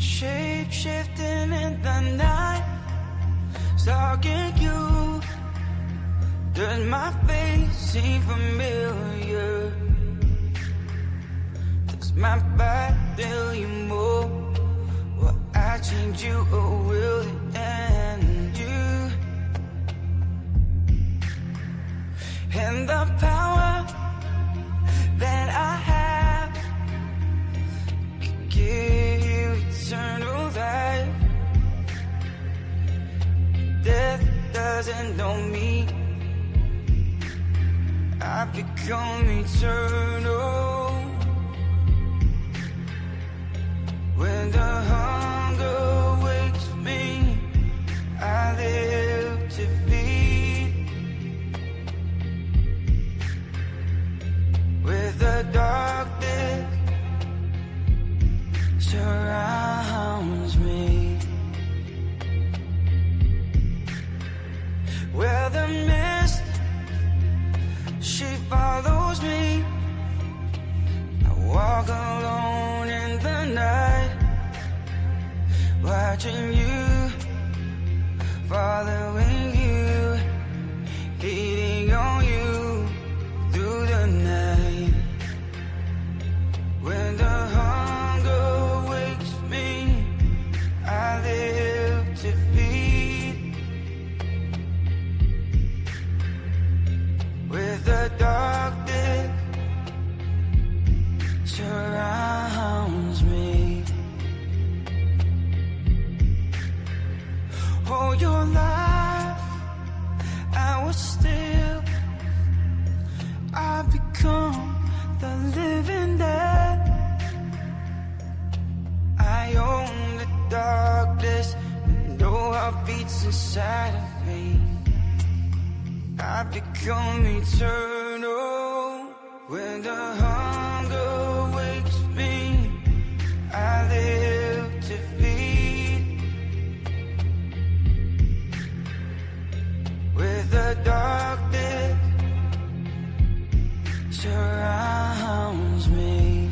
Shape-shifting in the night, stalking you. Does my face seem familiar? Does my back tell you more? Will I change you or will it end you? And the power that I have could give you eternal life. Death doesn't know me. I've become eternal. When the hunger wakes me, I live to feed. With the darkness surrounds me, where the mist, she follows me. I walk alone in the night, watching you, following you, leading on you through the night. When the hunger wakes me, I live to feed. With the darkness surrounds me. Oh, your life, I was still. I've become the living dead. I own the darkness and know what beats inside of me. I've become eternal. When the hunger wakes me, I live to feed. With the darkness surrounds me.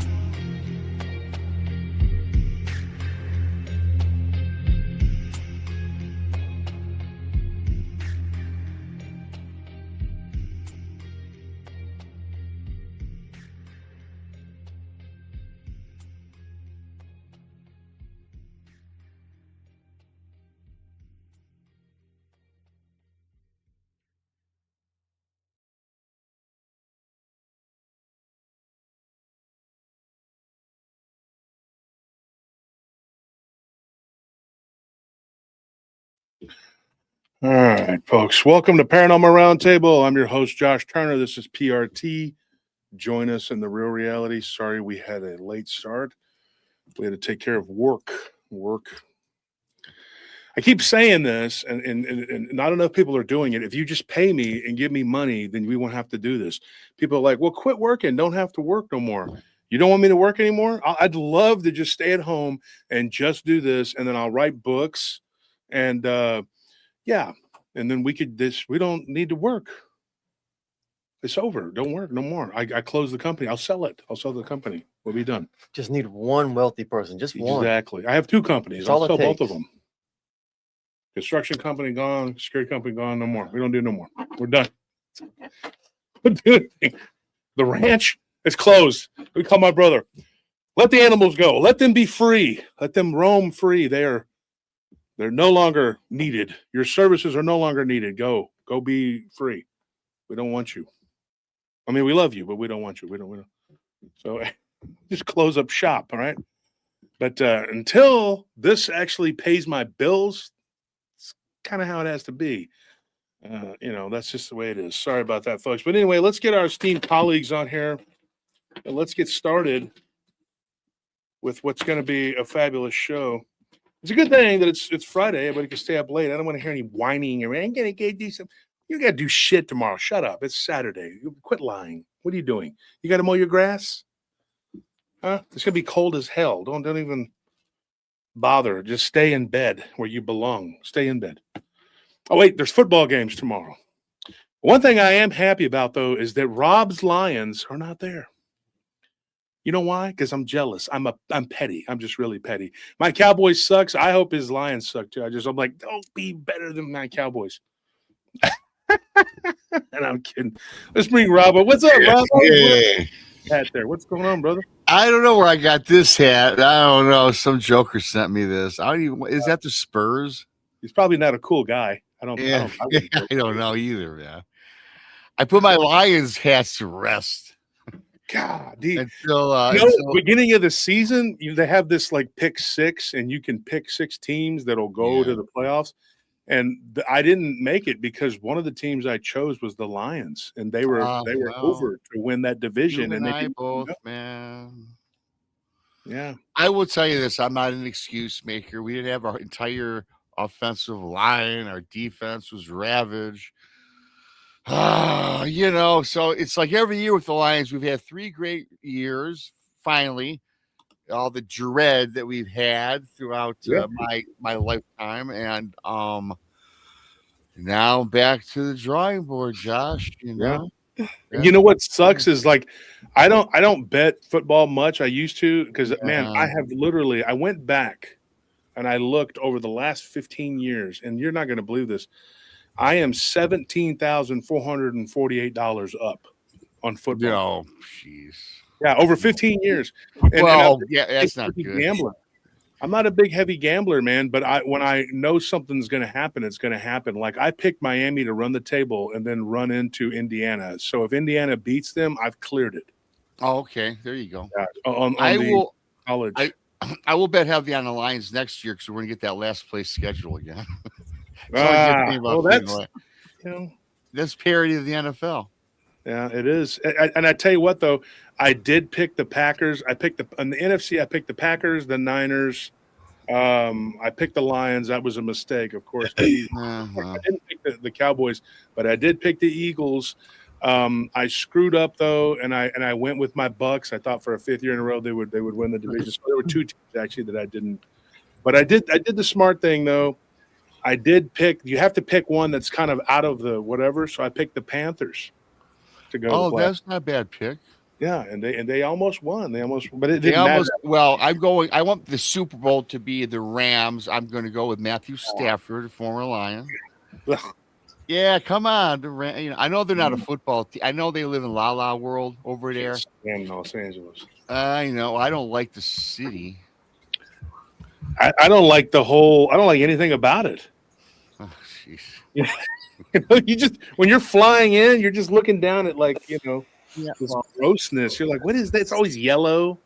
All right, folks. Welcome to Paranormal Roundtable. I'm your host, Josh Turner. This is PRT. Join us in the real reality. Sorry we had a late start. We had to take care of work. I keep saying this, and not enough people are doing it. If you just pay me and give me money, then we won't have to do this. People are like, well, quit working. Don't have to work no more. You don't want me to work anymore? I'd love to just stay at home and just do this, and then I'll write books and yeah, and then we don't need to work. It's over. Don't work no more. I close the company. I'll sell it. I'll sell the company. We'll be done. Just need one wealthy person. Just one. Exactly. I have two companies. I'll sell both of them. Construction company gone. Security company gone. No more. We don't do no more. We're done. The ranch is closed. We call my brother. Let the animals go. Let them be free. Let them roam free. They're no longer needed. Your services are no longer needed. Go be free. We don't want you. I mean, we love you, but we don't want you. We don't. So just close up shop. All right. But until this actually pays my bills, it's kind of how it has to be. That's just the way it is. Sorry about that, folks. But anyway, let's get our esteemed colleagues on here and let's get started with what's going to be a fabulous show. It's a good thing that it's Friday. Everybody can stay up late. I don't want to hear any whining. I ain't gonna get do some. You got to do shit tomorrow. Shut up. It's Saturday. Quit lying. What are you doing? You got to mow your grass? Huh? It's gonna be cold as hell. Don't even bother. Just stay in bed where you belong. Stay in bed. Oh wait, there's football games tomorrow. One thing I am happy about though is that Rob's Lions are not there. You know why? Because I'm jealous. I'm petty. I'm just really petty. My Cowboys sucks. I hope his Lions suck too. I'm like, don't be better than my Cowboys. And I'm kidding. Let's bring Rob up. What's up, Rob? Yeah. Hat there. What's going on, brother? I don't know where I got this hat. I don't know. Some joker sent me this. I don't even. Is that the Spurs? He's probably not a cool guy. I don't know either, man. I put my Lions hats to rest. God, beginning of the season, they have this like pick six, and you can pick 6 teams that'll go to the playoffs. And I didn't make it because one of the teams I chose was the Lions, and they were over to win that division. And they both, man. Yeah, I will tell you this: I'm not an excuse maker. We didn't have our entire offensive line. Our defense was ravaged. So it's like every year with the Lions, we've had 3 great years. Finally, all the dread that we've had throughout my lifetime, and now back to the drawing board, Josh. You know what sucks is like I don't bet football much. I used to because man, I went back and I looked over the last 15 years, and you're not going to believe this. I am $17,448 up on football. Oh, jeez. Yeah, over 15 years. That's not good. Gambler. I'm not a big heavy gambler, man, but when I know something's going to happen, it's going to happen. Like I picked Miami to run the table and then run into Indiana. So if Indiana beats them, I've cleared it. Oh, okay. There you go. College. I will bet heavy on the Lions next year because we're going to get that last place schedule again. That's parity of the NFL. Yeah, it is. And I tell you what, though, I did pick the Packers. On the NFC, I picked the Packers, the Niners. I picked the Lions. That was a mistake, of course. I didn't pick the Cowboys, but I did pick the Eagles. I screwed up though, and I went with my Bucks. I thought for a 5th year in a row they would win the division. So there were 2 teams actually that I didn't. But I did the smart thing though. I did pick. You have to pick one that's kind of out of the whatever. So I picked the Panthers to go. Oh, that's not a bad pick. Yeah, and they almost won. But it didn't matter. Well, I want the Super Bowl to be the Rams. I'm going to go with Matthew Stafford, former Lion. Yeah, come on. I know they're not a football team. I know they live in La La World over there. In Los Angeles. I know. I don't like the city. I don't like I don't like anything about it. Oh, jeez. You just when you're flying in, you're just looking down at this grossness. You're like, what is that? It's always yellow.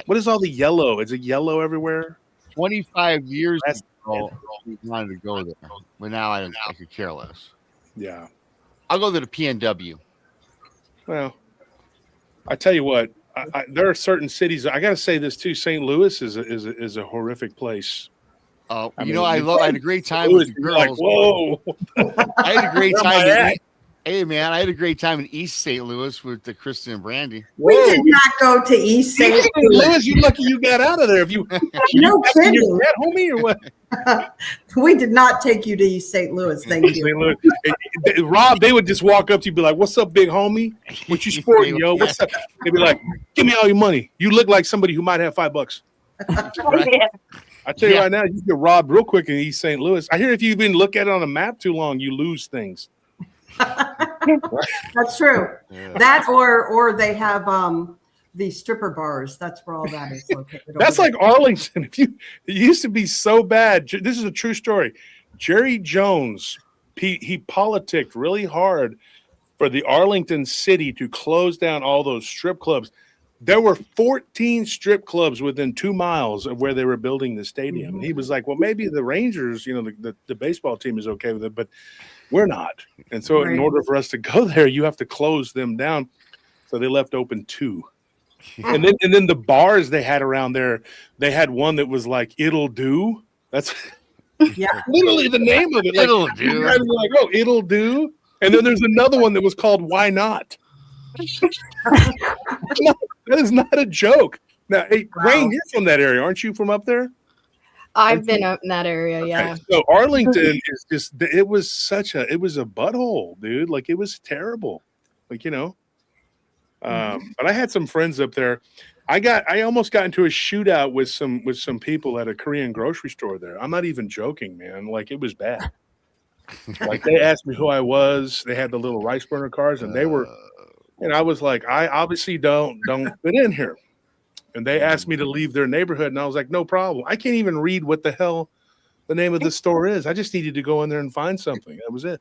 What is all the yellow? Is it yellow everywhere? 25 years ago, we wanted to go there, but now I could care less. Yeah, I'll go to the PNW. Well, I tell you what, there are certain cities. I got to say this too. St. Louis is a horrific place. I had a great time with the girls. Like, whoa! I had a great time. Hey man, I had a great time in East St. Louis with Kristen and Brandy. We did not go to East St. Louis. You're lucky you got out of there. If you no kidding, at homie or what? We did not take you to East St. Louis. Thank you, Rob. They would just walk up to you, be like, "What's up, big homie? What you sporting, yo? What's up?" They'd be like, "Give me all your money. You look like somebody who might have $5." Right? I tell you right now, you get robbed real quick in East St. Louis. I hear if you even look at it on a map too long, you lose things. That's true. Yeah. That or they have the stripper bars. That's where all that is located. That's like Arlington. It used to be so bad. This is a true story. Jerry Jones, he politicked really hard for the Arlington city to close down all those strip clubs. There were 14 strip clubs within 2 miles of where they were building the stadium. And he was like, well, maybe the Rangers, the baseball team is okay with it, but we're not. And so in order for us to go there, you have to close them down. So they left open 2. And then the bars they had around there, they had one that was like, it'll do. That's literally the name of it. Like, it'll do. Like, oh, it'll do. And then there's another one that was called Why Not? That is not a joke. Now, hey, Wayne, you're from that area, aren't you? From up there? I've been up in that area, yeah. Okay. So Arlington is just—it was a butthole, dude. Like it was terrible. Like but I had some friends up there. I almost got into a shootout with some people at a Korean grocery store there. I'm not even joking, man. Like it was bad. Like they asked me who I was. They had the little rice burner cars, and they were, and I was like, I obviously don't fit in here. And they asked me to leave their neighborhood, and I was like, no problem. I can't even read what the hell the name of the store is. I just needed to go in there and find something. That was it.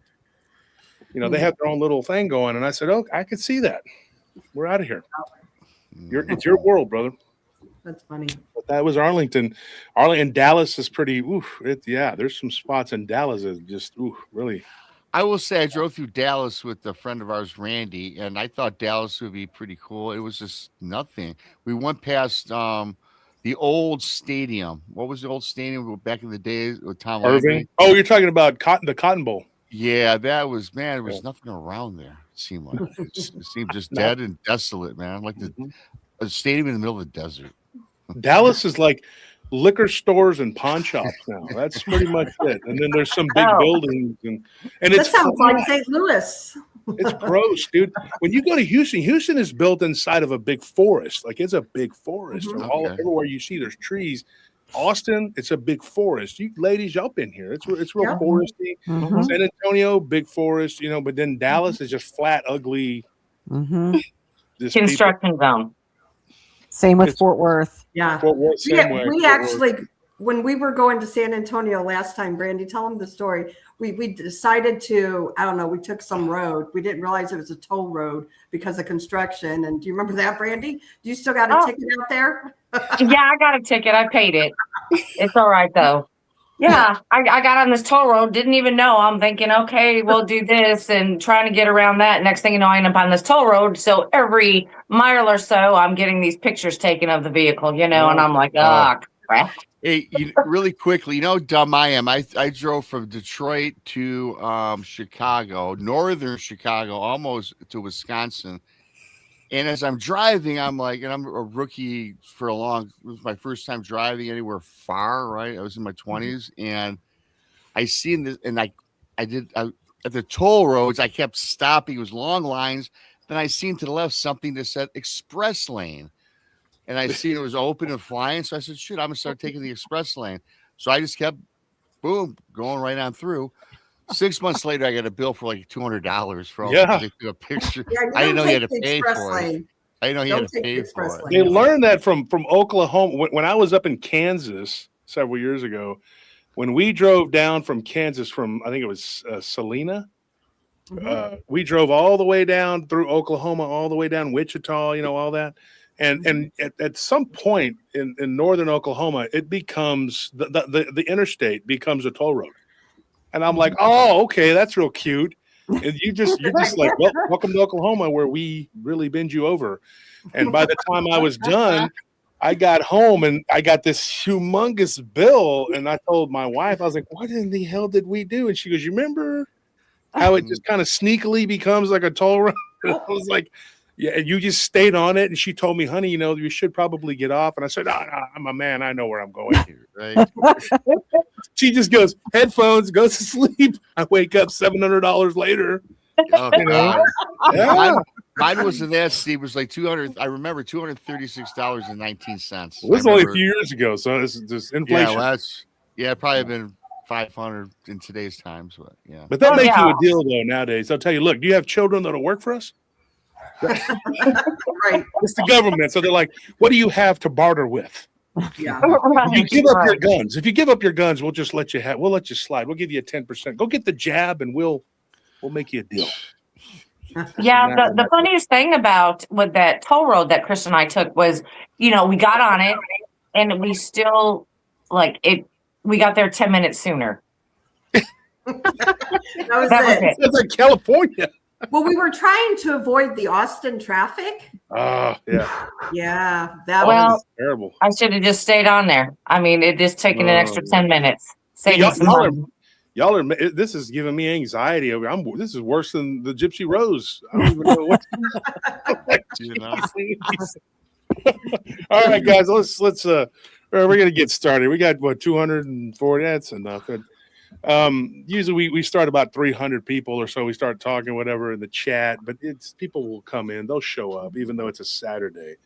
You know, they have their own little thing going, and I said, oh, I could see that. We're out of here. It's your world, brother. That's funny. But that was Arlington. Arlington, Dallas is pretty. There's some spots in Dallas that just really. I will say I drove through Dallas with a friend of ours, Randy, and I thought Dallas would be pretty cool. It was just nothing. We went past the old stadium. What was the old stadium back in the days with Tom Irving? Landry? Oh, you're talking about the Cotton Bowl. Yeah, that was, man, there was nothing around there. It seemed like it seemed just dead and desolate, man. Like a stadium in the middle of the desert. Dallas is like liquor stores and pawn shops now. That's pretty much it. And then there's some big buildings and That it's sounds like St. Louis. It's gross, dude. When you go to Houston is built inside of a big forest. Like it's a big forest. And everywhere you see there's trees. Austin, it's a big forest. You ladies, y'all been here. It's real foresty. San Antonio, big forest, but then Dallas is just flat, ugly. Construction zone. Same with Fort Worth. Yeah. Fort Worth, We actually, when we were going to San Antonio last time, Brandy, tell them the story. We decided to, I don't know, we took some road. We didn't realize it was a toll road because of construction. And do you remember that, Brandy? Do you still got a ticket out there? Yeah, I got a ticket. I paid it. It's all right, though. Yeah, I got on this toll road. Didn't even know. I'm thinking, okay, we'll do this and trying to get around that. Next thing you know, I end up on this toll road. So every mile or so, I'm getting these pictures taken of the vehicle, and I'm like, crap. Hey, really quickly, how dumb I am. I drove from Detroit to Chicago, northern Chicago, almost to Wisconsin. And as I'm driving, I'm like, and I'm a rookie for it was my first time driving anywhere far, right? I was in my 20s, and I seen this, and at the toll roads, I kept stopping. It was long lines. Then I seen to the left something that said express lane. And I seen it was open and flying. So I said, shoot, I'm going to start taking the express lane. So I just kept, going right on through. 6 months later, I got a bill for like $200 for all they took a picture. I didn't know he had to pay for it. I didn't know he had to pay for it. They learned that from Oklahoma. When I was up in Kansas several years ago, when we drove down from Kansas from, I think it was Salina, we drove all the way down through Oklahoma, all the way down Wichita, all that. And at some point in northern Oklahoma, it becomes the interstate becomes a toll road. And I'm like, oh, okay, that's real cute. And you're just like, well, welcome to Oklahoma, where we really bend you over. And by the time I was done, I got home and I got this humongous bill. And I told my wife, I was like, what in the hell did we do? And she goes, you remember how it just kind of sneakily becomes like a toll road? I was like, yeah, you just stayed on it. And she told me, honey, you should probably get off. And I said, no, I'm a man. I know where I'm going here. Right? She just goes, headphones, goes to sleep. I wake up $700 later. Oh, God. Yeah. Mine was in that, Steve, was like $200. I remember $236.19. This was only a few years ago. So this is inflation. Yeah, probably been 500 in today's times. But yeah. But that makes you a deal, though, nowadays. I'll tell you, look, do you have children that'll work for us? Right. It's the government. So they're like, what do you have to barter with? Yeah. You give up your guns. If you give up your guns, we'll just let you slide. We'll give you a 10%. Go get the jab and we'll make you a deal. Yeah, the funniest thing with that toll road that Chris and I took was, we got on it and we still we got there 10 minutes sooner. That was it. It's like California. Well, we were trying to avoid the Austin traffic. Yeah. Yeah, that was terrible. I should have just stayed on there. I mean, it just taken an extra 10 minutes. Y'all are. This is giving me anxiety over. This is worse than the Gypsyrose. I don't even know what. All right, guys. Let's. We're gonna get started. We got 240. That's enough. Usually we start about 300 people or so. We start talking whatever in the chat, but people will come in. They'll show up, even though it's a Saturday.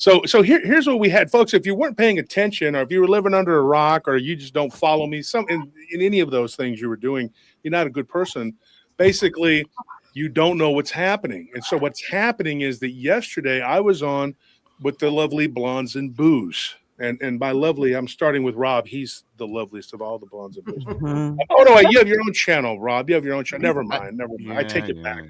So here's what we had, folks. If you weren't paying attention, or if you were living under a rock, or you just don't follow me, in any of those things you were doing, you're not a good person. Basically, you don't know what's happening. And so what's happening is that yesterday I was on with the lovely Blondes and Booze. And by lovely, I'm starting with Rob. He's the loveliest of all the Blondes and Booze. Mhm. Oh no, you have your own channel, Rob. You have your own channel. Never mind. I take it back.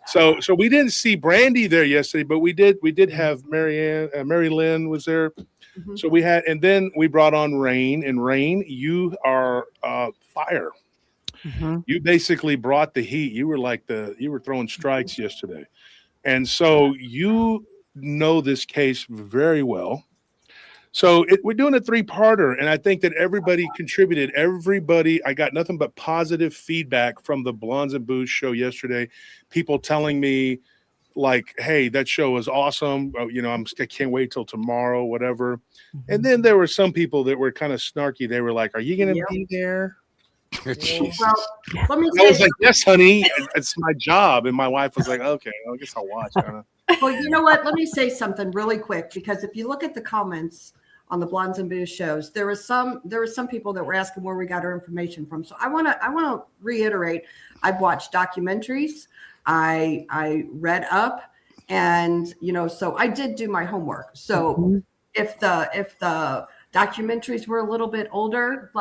So we didn't see Brandy there yesterday, but we did have Mary Lynn was there. Mhm. So we had, and then we brought on Rain, and Rain, you are fire. Mhm. You basically brought the heat. You were throwing strikes yesterday. And so you know this case very well. So we're doing a 3-parter, and I think that everybody contributed. I got nothing but positive feedback from the Blondes and Booze show yesterday. People telling me, like, hey, that show was awesome. I can't wait till tomorrow, whatever. And then there were some people that were kind of snarky. They were like, are you going to Yep. be there? Jesus. Well, let me I was say, like, yes, honey, it's my job. And my wife was like, okay, I guess I'll watch. well, you know what? Let me say something really quick, because if you look at the comments on the Blondes and Booze shows, there were some people that were asking where we got our information from. So I want to reiterate, I've watched documentaries, I read up, and so I did do my homework. So if the documentaries were a little bit older,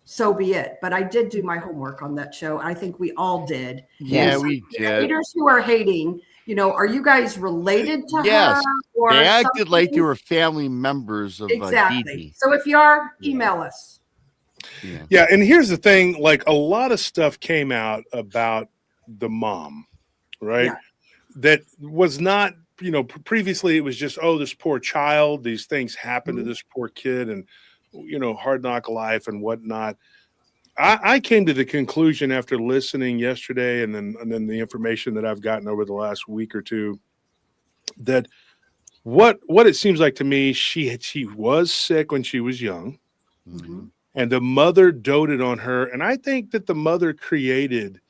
so be it. But I did do my homework on that show. I think we all did. Yeah, And we the did. haters who are hating, are you guys related to Yes, her? Or They acted like they something? were family members of Exactly. Dee Dee. So if you are, email us. Yeah, and here's the thing, like a lot of stuff came out about the mom, right? Yeah. That was not, previously it was just, oh, this poor child, these things happen to this poor kid, and hard knock life and whatnot. I came to the conclusion after listening yesterday and then the information that I've gotten over the last week or two, that what it seems like to me, she was sick when she was young. Mhm. And the mother doted on her. And I think that the mother created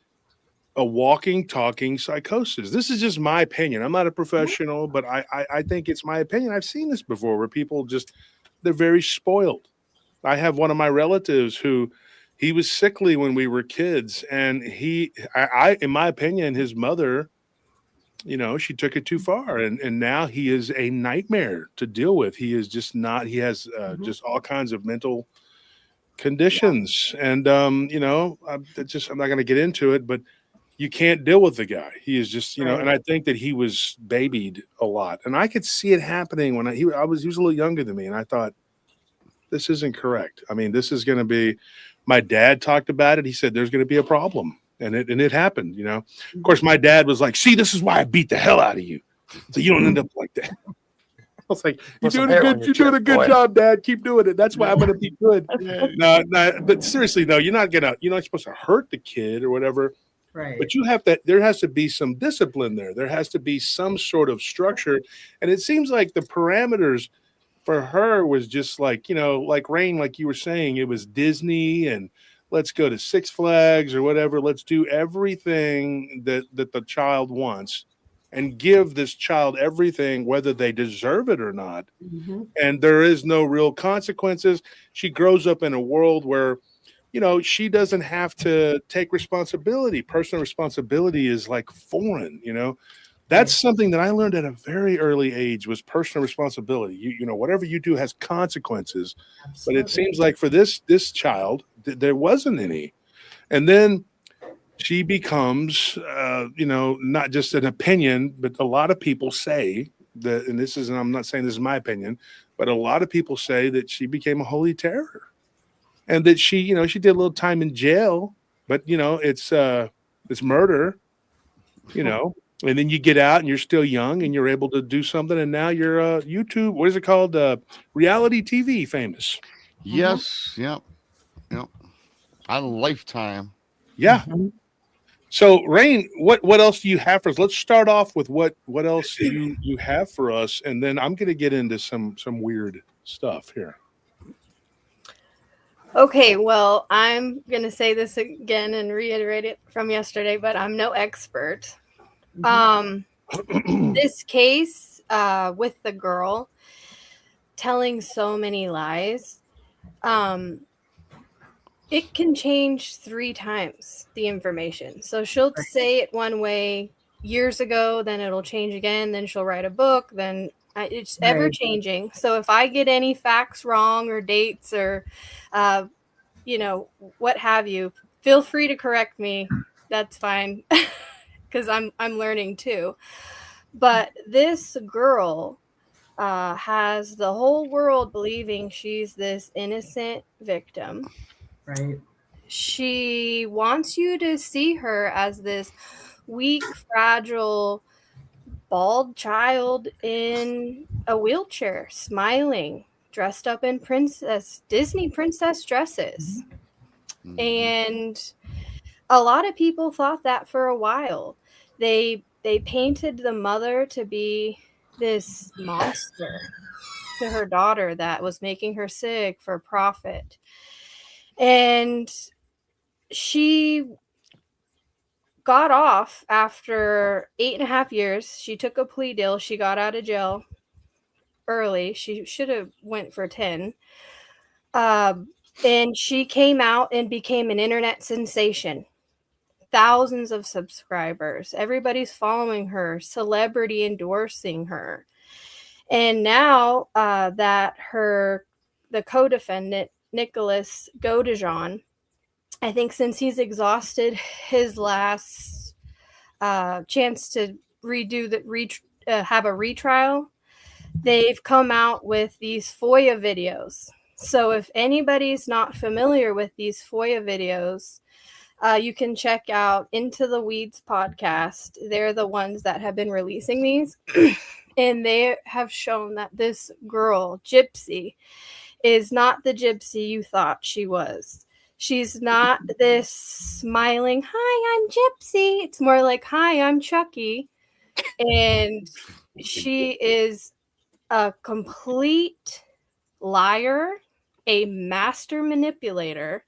a walking, talking psychosis. This is just my opinion. I'm not a professional, but I think it's my opinion. I've seen this before where people they're very spoiled. I have one of my relatives who he was sickly when we were kids. And in my opinion, his mother, she took it too far. And now he is a nightmare to deal with. He is just not, he has just all kinds of mental conditions. And I'm not going to get into it, but you can't deal with the guy. He is just, Right. and I think that he was babied a lot, and I could see it happening when he was a little younger than me, and I thought, this isn't correct. I mean, this is going to be. My dad talked about it. He said there's going to be a problem, and it happened. Of course, my dad was like, "See, this is why I beat the hell out of you, so you don't end up like that." I was like, "You're doing a good job, Dad. Keep doing it. That's why I'm going to be good." No, but seriously, no, you're not supposed to hurt the kid or whatever. Right. But there has to be some discipline there. There has to be some sort of structure. And it seems like the parameters for her was just like, like Rain, like you were saying, it was Disney and let's go to Six Flags or whatever. Let's do everything that the child wants and give this child everything, whether they deserve it or not. Mhm. And there is no real consequences. She grows up in a world where she doesn't have to take responsibility. Personal responsibility is like foreign, That's something that I learned at a very early age was personal responsibility. Whatever you do has consequences. Absolutely. But it seems like for this child, there wasn't any. And then she becomes, not just an opinion, but a lot of people say that, and I'm not saying this is my opinion, but a lot of people say that she became a holy terror. And that she did a little time in jail, but it's murder, and then you get out and you're still young and you're able to do something, and now you're YouTube, what is it called? Reality TV famous. Yes, yep. On Lifetime. Yeah. So Rain, what else do you have for us? Let's start off with what else you have for us, and then I'm gonna get into some weird stuff here. Okay, well, I'm going to say this again and reiterate it from yesterday, but I'm no expert. this case with the girl telling so many lies, it can change 3 times the information. So she'll say it one way years ago, then it'll change again, then she'll write a book, then it's ever changing. So if I get any facts wrong or dates or what have you, feel free to correct me. That's fine. Because I'm learning too. But this girl has the whole world believing she's this innocent victim. Right. She wants you to see her as this weak, fragile, bald child in a wheelchair, smiling, dressed up in Disney princess dresses. Mhm. And a lot of people thought that for a while. They painted the mother to be this monster to her daughter that was making her sick for profit. And she got off after 8.5 years. She took a plea deal. She got out of jail early. She should have went for 10. And she came out and became an internet sensation. Thousands of subscribers. Everybody's following her, celebrity endorsing her. And now that the co-defendant, Nicholas Godejohn, I think since he's exhausted his last chance to have a retrial, they've come out with these FOIA videos. So if anybody's not familiar with these FOIA videos, you can check out Into the Weeds podcast. They're the ones that have been releasing these. And they have shown that this girl, Gypsy, is not the Gypsy you thought she was. She's not this smiling, "Hi, I'm Gypsy." It's more like, "Hi, I'm Chucky." And she is a complete liar, a master manipulator.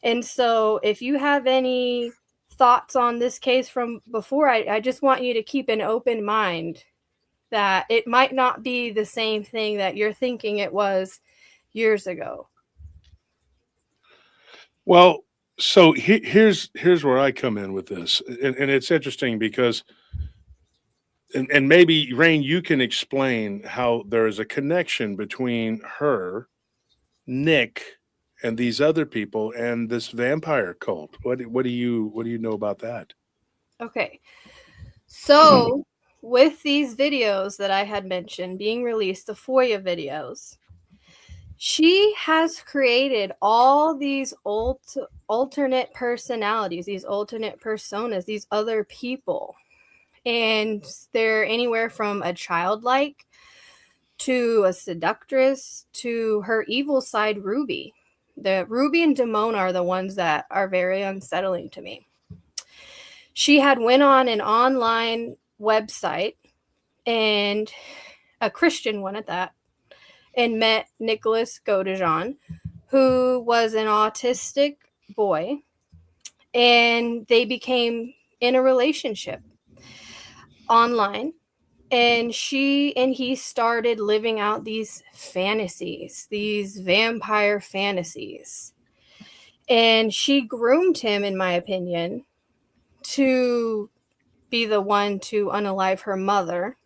And so if you have any thoughts on this case from before, I just want you to keep an open mind that it might not be the same thing that you're thinking it was years ago. Well, so here's where I come in with this, and it's interesting because, and maybe Rain, you can explain how there is a connection between her, Nick, and these other people and this vampire cult. What do you know about that? Okay. So with these videos that I had mentioned being released, the FOIA videos, she has created all these alternate personalities, these alternate personas, these other people. And they're anywhere from a childlike to a seductress to her evil side, Ruby. The Ruby and Damona are the ones that are very unsettling to me. She had went on an online website, and a Christian one at that, and met Nicholas Godejohn, who was an autistic boy, and they became in a relationship online. And she and he started living out these fantasies, these vampire fantasies. And she groomed him, in my opinion, to be the one to unalive her mother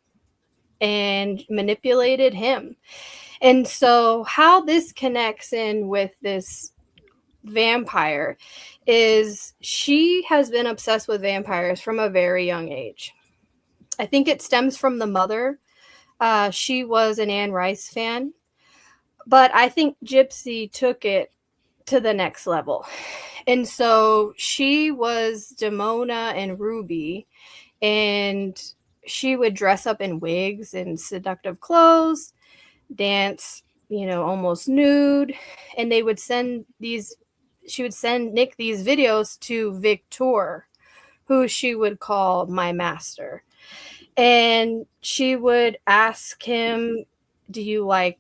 and manipulated him. And so how this connects in with this vampire is she has been obsessed with vampires from a very young age. I think it stems from the mother. She was an Anne Rice fan, but I think Gypsy took it to the next level. And so she was Damona and Ruby, and she would dress up in wigs and seductive clothes, dance, almost nude, and she would send Nick these videos to Victor, who she would call my master. And she would ask him, "Do you like,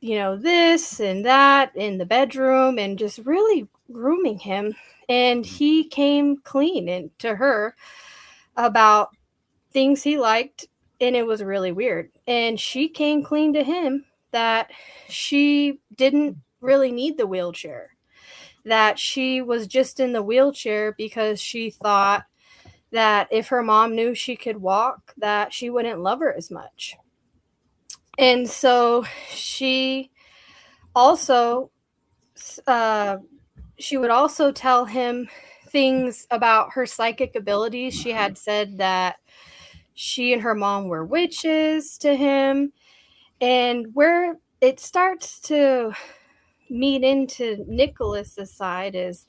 this and that in the bedroom?" And just really grooming him. And he came clean to her about things he liked, and it was really weird. And she came clean to him that she didn't really need the wheelchair, that she was just in the wheelchair because she thought that if her mom knew she could walk, that she wouldn't love her as much. And so she also she would also tell him things about her psychic abilities. She had said that she and her mom were witches to him. And where it starts to meet into Nicholas's side is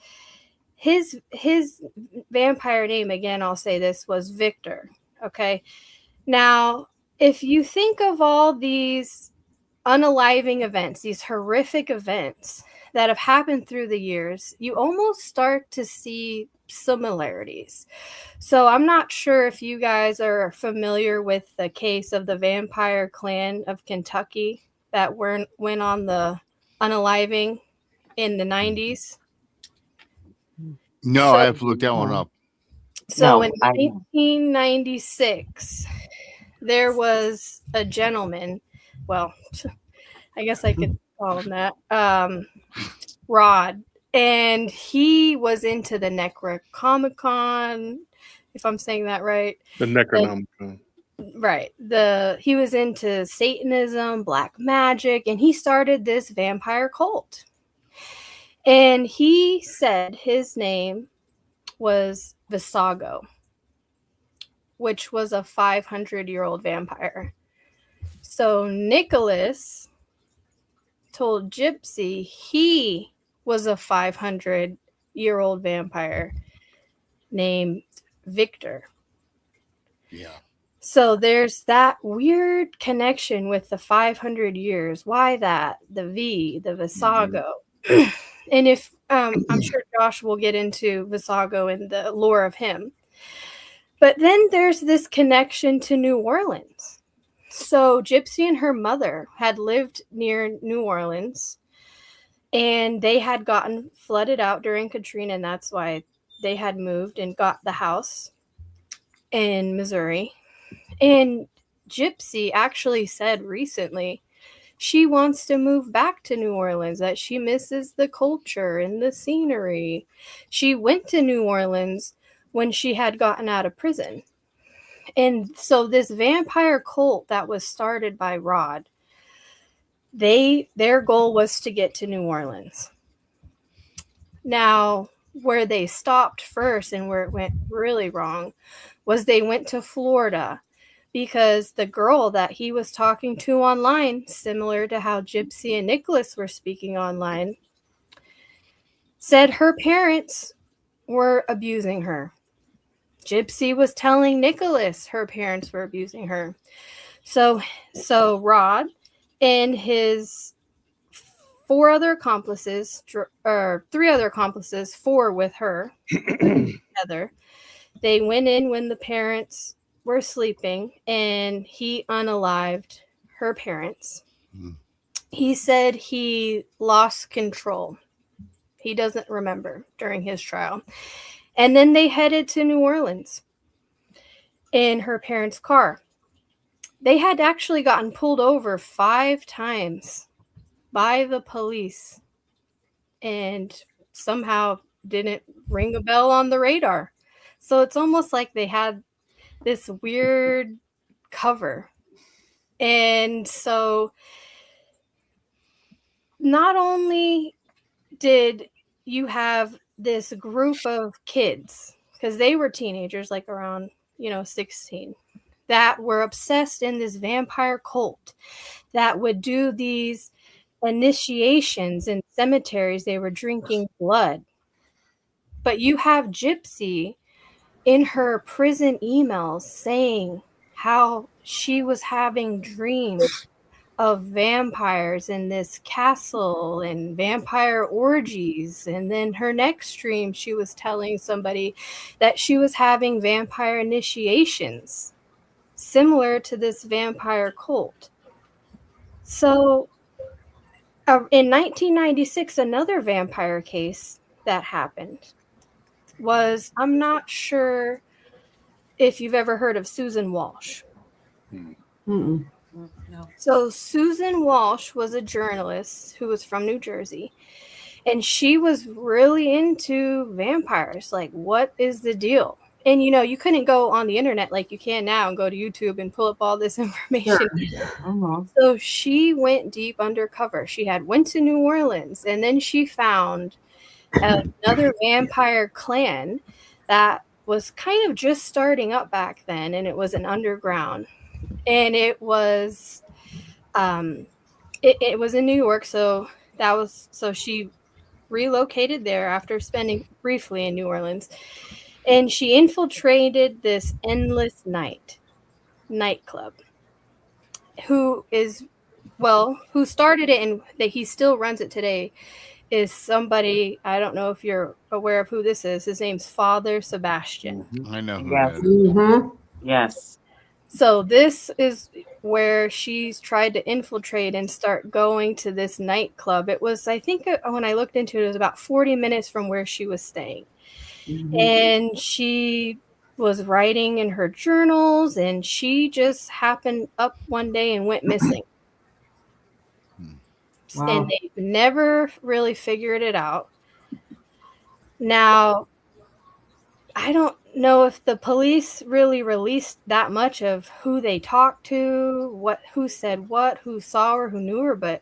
his vampire name, again, I'll say this, was Victor. Okay. Now, if you think of all these unaliving events, these horrific events that have happened through the years, you almost start to see similarities. So I'm not sure if you guys are familiar with the case of the Vampire Clan of Kentucky that went on the unaliving in the 90s. No, So- I have to look that one up. So No, in 1996, there was a gentleman, well, I guess I could call him that, Rod, and he was into the Necronomicon, if I'm saying that right. The Necronomicon. Right. He was into Satanism, black magic, and he started this vampire cult. And he said his name was Visago, which was a 500-year-old vampire. So Nicholas told Gypsy he was a 500-year-old vampire named Victor. Yeah. So there's that weird connection with the 500 years. Why that? The Visago. And if I'm sure Josh will get into Visago and the lore of him. But then there's this connection to New Orleans. So Gypsy and her mother had lived near New Orleans, and they had gotten flooded out during Katrina, and that's why they had moved and got the house in Missouri. And Gypsy actually said recently she wants to move back to New Orleans, that she misses the culture and the scenery. She went to New Orleans when she had gotten out of prison. And so this vampire cult that was started by Rod, their goal was to get to New Orleans. Now, where they stopped first and where it went really wrong was they went to Florida, because the girl that he was talking to online, similar to how Gypsy and Nicholas were speaking online, said her parents were abusing her. Gypsy was telling Nicholas her parents were abusing her. So Rod and his three other accomplices, 4 with her together, they went in when the parents were sleeping, and he unalived her parents. He said he lost control. He doesn't remember during his trial. And then they headed to New Orleans in her parents' car. They had actually gotten pulled over 5 times by the police and somehow didn't ring a bell on the radar. So it's almost like they had this weird cover. And so not only did you have this group of kids, because they were teenagers, like around 16, that were obsessed in this vampire cult, that would do these initiations in cemeteries. They were drinking blood. But you have Gypsy in her prison emails saying how she was having dreams of vampires in this castle and vampire orgies. And then her next dream, she was telling somebody that she was having vampire initiations similar to this vampire cult. So in 1996, another vampire case that happened was, I'm not sure if you've ever heard of Susan Walsh. Mm-mm. No. So Susan Walsh was a journalist who was from New Jersey, and she was really into vampires. Like, what is the deal? And you couldn't go on the internet like you can now and go to YouTube and pull up all this information. Mhm. So she went deep undercover. She went to New Orleans, and then she found another vampire clan that was kind of just starting up back then, and it was an underground. And it was it was in New York, so she relocated there after spending briefly in New Orleans, and she infiltrated this Endless nightclub. Who started it and that he still runs it today is somebody, I don't know if you're aware of who this is. His name's Father Sebastian. I know who Yes. that is. Mm-hmm. Yes. So this is where she's tried to infiltrate and start going to this nightclub. It was, I think, when I looked into it, it was about 40 minutes from where she was staying. Mm-hmm. And she was writing in her journals, and she just happened up one day and went missing. Wow. And they never really figured it out. Now, I don't know if the police really released that much of who they talked to, who said what, who saw her, who knew her, but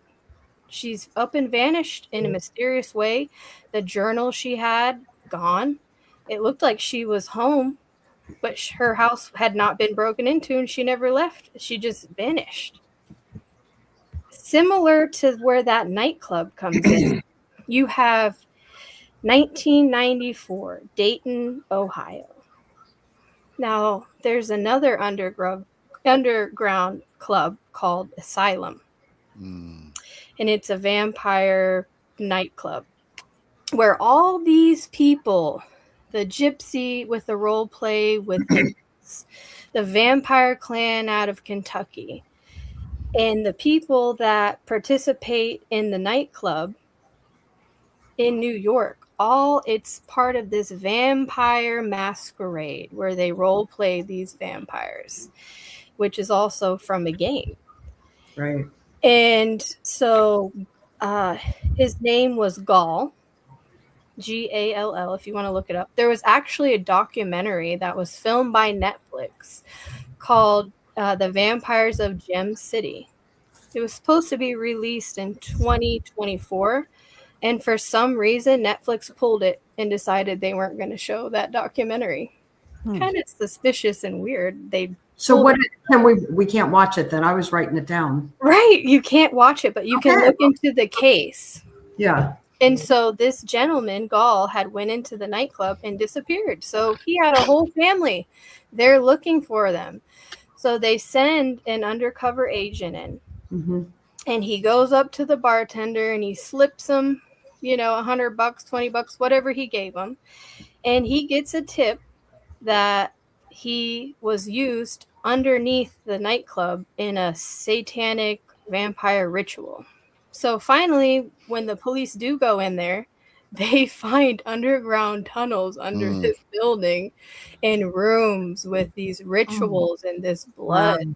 she's up and vanished in a mysterious way. The journal she had, gone. It looked like she was home, but her house had not been broken into and she never left. She just vanished. Similar to where that nightclub comes in, you have 1994, Dayton, Ohio. Now, there's another underground club called Asylum, and it's a vampire nightclub where all these people, the Gypsy with the role play with the vampire clan out of Kentucky, and the people that participate in the nightclub in New York, it's part of this vampire masquerade where they role play these vampires, which is also from a game. Right. And so his name was Gall, Gall, if you want to look it up. There was actually a documentary that was filmed by Netflix called The Vampires of Gem City. It was supposed to be released in 2024. And for some reason, Netflix pulled it and decided they weren't going to show that documentary. Kind of suspicious and weird. So we can't watch it then? I was writing it down. Right. You can't watch it, but you can look into the case. Yeah. And so this gentleman, Gall, had went into the nightclub and disappeared. So he had a whole family. They're looking for them. So they send an undercover agent in. Mm-hmm. And he goes up to the bartender and he slips him, $100, $20, whatever he gave him. And he gets a tip that he was used underneath the nightclub in a satanic vampire ritual. So finally, when the police do go in there, they find underground tunnels under this building and rooms with these rituals and this blood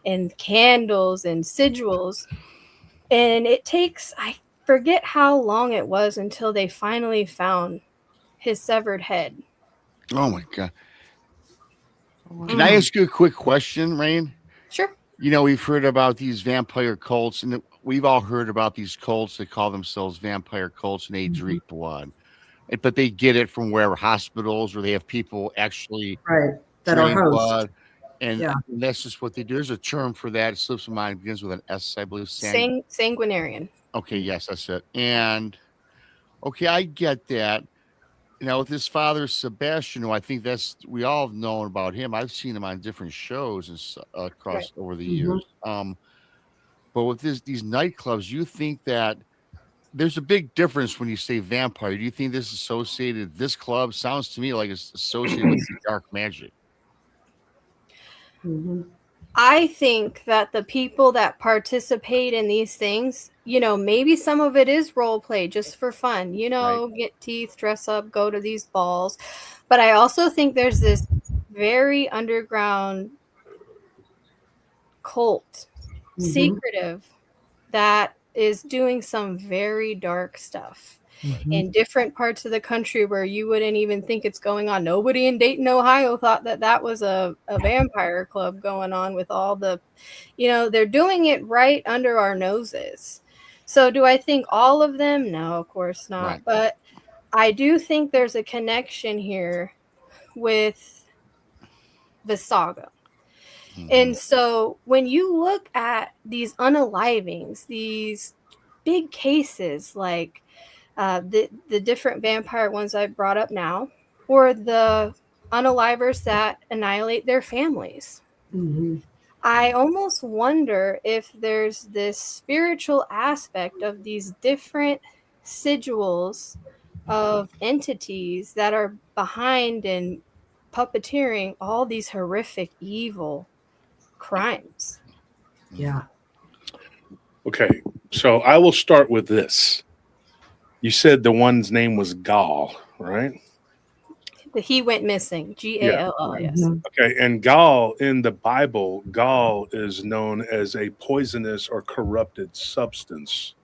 and candles and sigils. And it takes, I forget how long it was until they finally found his severed head. Oh my God. Can I ask you a quick question, Rain? Sure. We've heard about these vampire cults, and we've all heard about these cults that call themselves vampire cults, and they drink blood. But they get it from wherever, hospitals, or they have people actually that are drink hosts. blood. And that's just what they do. There's a term for that. It slips my mind. It begins with an S, I believe. Sanguinarian. Okay, yes, that's it. And okay, I get that. With his father Sebastian, who I think we all have known about him. I've seen him on different shows and across over the years. But with these nightclubs, you think that there's a big difference when you say vampire. Do you think this is associated? This club sounds to me like it's associated with dark magic. I think that the people that participate in these things, maybe some of it is role play just for fun, get teeth, dress up, go to these balls. But I also think there's this very underground cult, secretive, that is doing some very dark stuff in different parts of the country where you wouldn't even think it's going on. Nobody in Dayton, Ohio thought that that was a vampire club going on with all the, they're doing it right under our noses. So do I think all of them? No, of course not. Right. But I do think there's a connection here with Visago. And so when you look at these unalivings, these big cases like the different vampire ones I brought up now, or the unalivers that annihilate their families, I almost wonder if there's this spiritual aspect of these different sigils of entities that are behind and puppeteering all these horrific, evil crimes. Yeah. Okay, so I will start with this. You said the one's name was Gaul, right? He went missing. Gall. Yes. Okay, and Gaul in the Bible, Gaul is known as a poisonous or corrupted substance.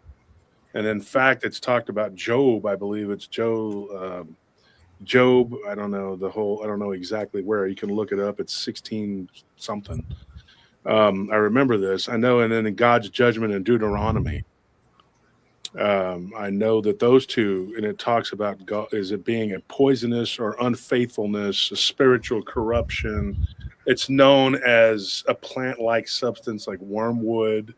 And in fact, it's talked about Job. I believe it's Job. I don't know exactly where. You can look it up. It's 16 something. I remember this. I know. And then in God's judgment in Deuteronomy, I know that those two, and it talks about God, is it being a poisonous or unfaithfulness, a spiritual corruption. It's known as a plant-like substance like wormwood.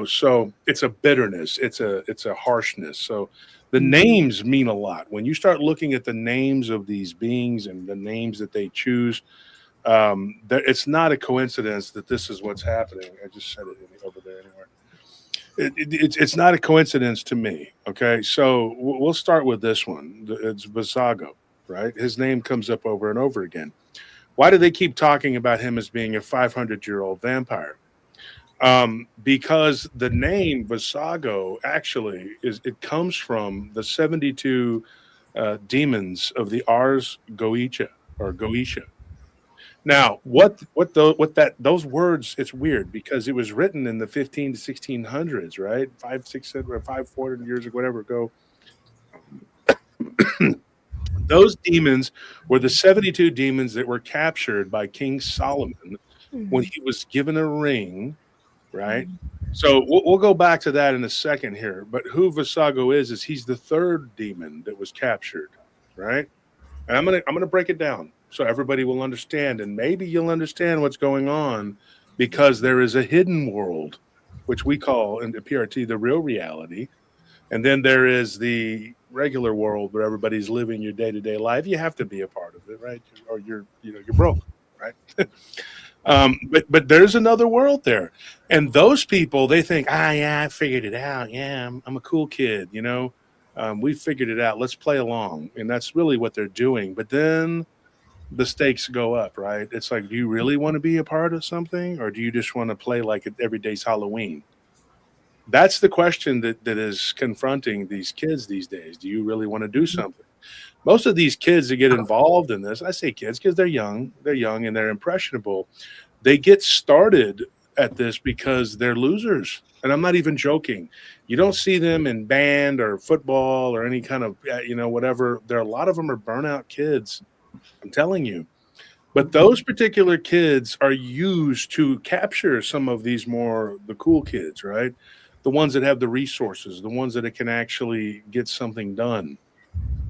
So it's a bitterness. It's a harshness. So the names mean a lot. When you start looking at the names of these beings and the names that they choose, it's not a coincidence that this is what's happening. I just said it over there anywhere. It's not a coincidence to me. Okay, so we'll start with this one. It's Visago, right? His name comes up over and over again. Why do they keep talking about him as being a 500-year-old vampire? Because the name Visago actually comes from the 72 demons of the Ars Goetia or Goetia. Now, those words, it's weird because it was written in the 15 to 1600s, right? 400 years or whatever ago. Those demons were the 72 demons that were captured by King Solomon when he was given a ring, right? So we'll go back to that in a second here. But who Visago is he's the third demon that was captured, right? And I'm gonna break it down so everybody will understand, and maybe you'll understand what's going on, because there is a hidden world, which we call in the PRT the real reality, and then there is the regular world where everybody's living your day-to-day life. You have to be a part of it, right? Or you're broke, right? But there's another world there, and those people, they think, yeah, I figured it out. Yeah, I'm a cool kid, we figured it out. Let's play along, and that's really what they're doing. But then the stakes go up, right? It's like, do you really want to be a part of something, or do you just want to play like every day's Halloween? That's the question that is confronting these kids these days. Do you really want to do something? Most of these kids that get involved in this, I say kids because they're young and they're impressionable. They get started at this because they're losers. And I'm not even joking. You don't see them in band or football or any kind of, whatever. A lot of them are burnout kids. I'm telling you. But those particular kids are used to capture some of these the cool kids, right? The ones that have the resources, the ones that can actually get something done.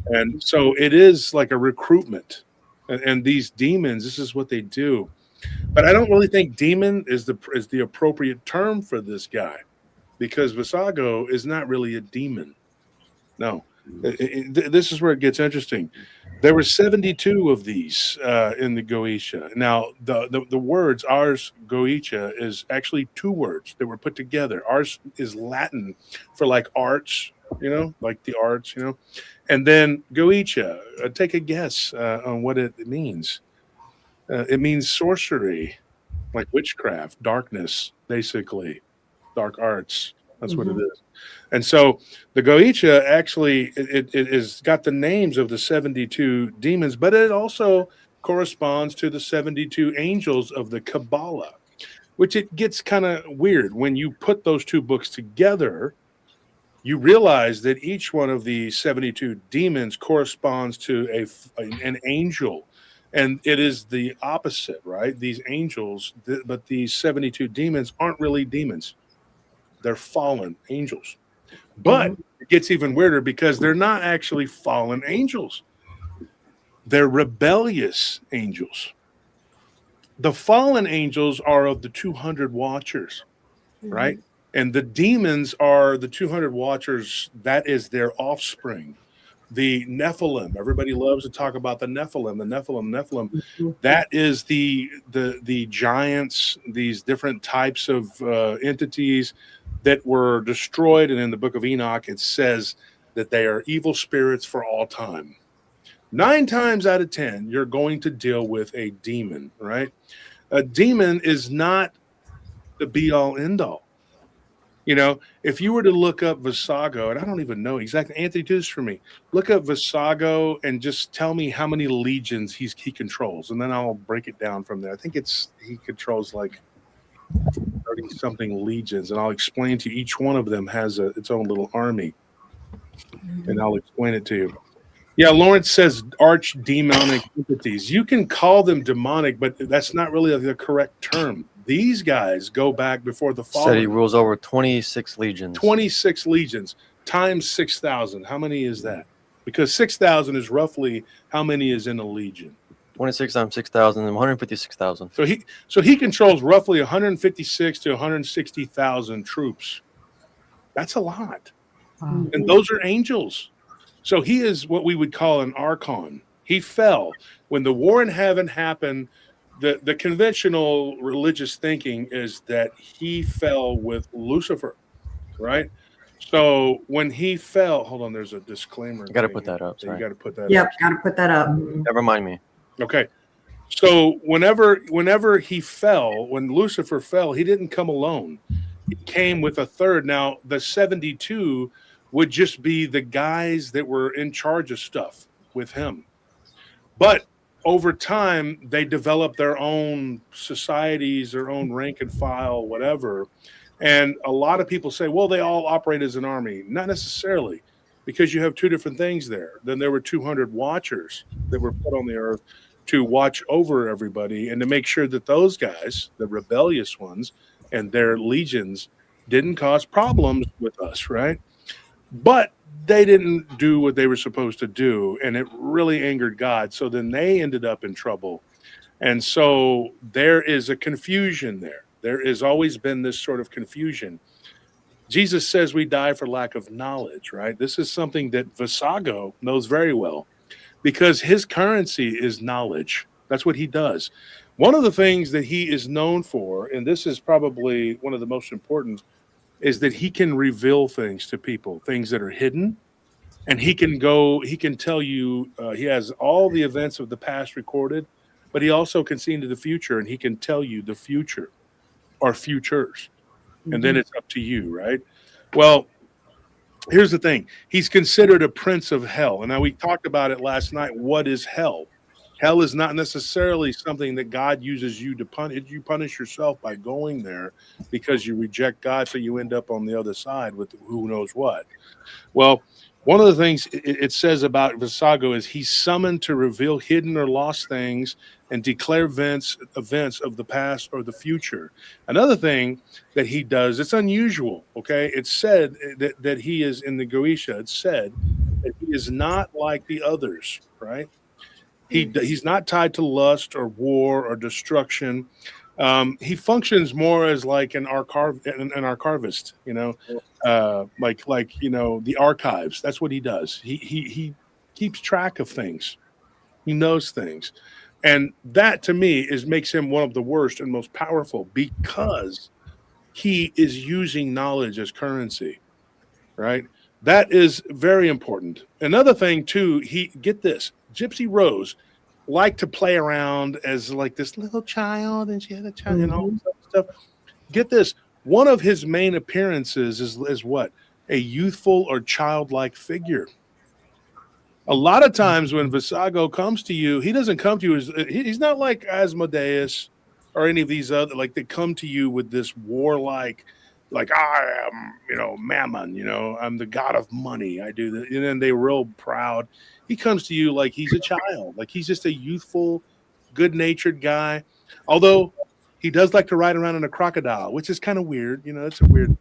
And so it is like a recruitment. And these demons, this is what they do. But I don't really think demon is the appropriate term for this guy, because Visago is not really a demon. No. This is where it gets interesting. There were 72 of these in the Goetia. Now, the words Ars Goetia is actually two words that were put together. Ars is Latin for like arts, like the arts, and then Goetia. Take a guess on what it means. It means sorcery, like witchcraft, darkness, basically, dark arts. That's what it is. And so the Goetia actually, it has got the names of the 72 demons, but it also corresponds to the 72 angels of the Kabbalah, which it gets kind of weird when you put those two books together. You realize that each one of the 72 demons corresponds to an angel, and it is the opposite, right? These angels, but these 72 demons aren't really demons. They're fallen angels. But it gets even weirder because they're not actually fallen angels. They're rebellious angels. The fallen angels are of the 200 watchers, right? And the demons are the 200 watchers. That is their offspring. The Nephilim. Everybody loves to talk about the Nephilim. That is the giants, these different types of entities that were destroyed. And in the book of Enoch, it says that they are evil spirits for all time. 9 times out of 10, you're going to deal with a demon, right? A demon is not the be-all, end-all. You know, if you were to look up Visago, and I don't even know exactly, Anthony, do this for me. Look up Visago and just tell me how many legions he controls, and then I'll break it down from there. I think he controls like 30-something legions, and I'll explain to you. Each one of them has its own little army, and I'll explain it to you. Yeah, Lawrence says arch-demonic entities. You can call them demonic, but that's not really the correct term. These guys go back before the fall. Said he rules over 26 legions. 26 legions times 6,000. How many is that? Because 6,000 is roughly how many is in a legion. 26 times 6,000 and 156,000. So he controls roughly 156 to 160,000 troops. That's a lot. And those are angels. So he is what we would call an archon. He fell. When the war in heaven happened, the conventional religious thinking is that he fell with Lucifer, right? So when he fell, hold on, there's a disclaimer. You got to put that up. So you got to put that up. Yep, got to put that up. Never mind me. Okay. So whenever he fell, when Lucifer fell, he didn't come alone. He came with a third. Now, the 72 would just be the guys that were in charge of stuff with him. But over time, they developed their own societies, their own rank and file, whatever. And a lot of people say, well, they all operate as an army. Not necessarily, because you have two different things there. Then there were 200 watchers that were put on the earth to watch over everybody and to make sure that those guys, the rebellious ones, and their legions didn't cause problems with us, right? But they didn't do what they were supposed to do, and it really angered God. So then they ended up in trouble. And so there is a confusion there. There has always been this sort of confusion. Jesus says we die for lack of knowledge, right? This is something that Visago knows very well because his currency is knowledge. That's what he does. One of the things that he is known for, and this is probably one of the most important, is that he can reveal things to people, things that are hidden. And he can tell you, he has all the events of the past recorded, but he also can see into the future, and he can tell you the future or futures. And then it's up to you, right? Well, here's the thing. He's considered a prince of hell. And now we talked about it last night. What is hell? Hell is not necessarily something that God uses you to punish. You punish yourself by going there because you reject God, so you end up on the other side with who knows what. Well, one of the things it says about Visago is he's summoned to reveal hidden or lost things and declare events of the past or the future. Another thing that he does, it's unusual, okay? It's said that he is, in the Goetia, it's said that he is not like the others, right? He's not tied to lust or war or destruction. He functions more as like an archivist, you know, like you know, the archives. That's what he does. He keeps track of things. He knows things, and that to me makes him one of the worst and most powerful because he is using knowledge as currency, right? That is very important. Another thing too, get this. Gypsy Rose liked to play around as like this little child, and she had a child and all that stuff. Get this. One of his main appearances is what? A youthful or childlike figure. A lot of times when Visago comes to you, he doesn't come to you as he's not like Asmodeus or any of these other, like they come to you with this warlike, like I am, Mammon, I'm the god of money. I do that. And then they're real proud. He comes to you like he's a child, like he's just a youthful, good-natured guy. Although he does like to ride around in a crocodile, which is kind of weird. It's a weird,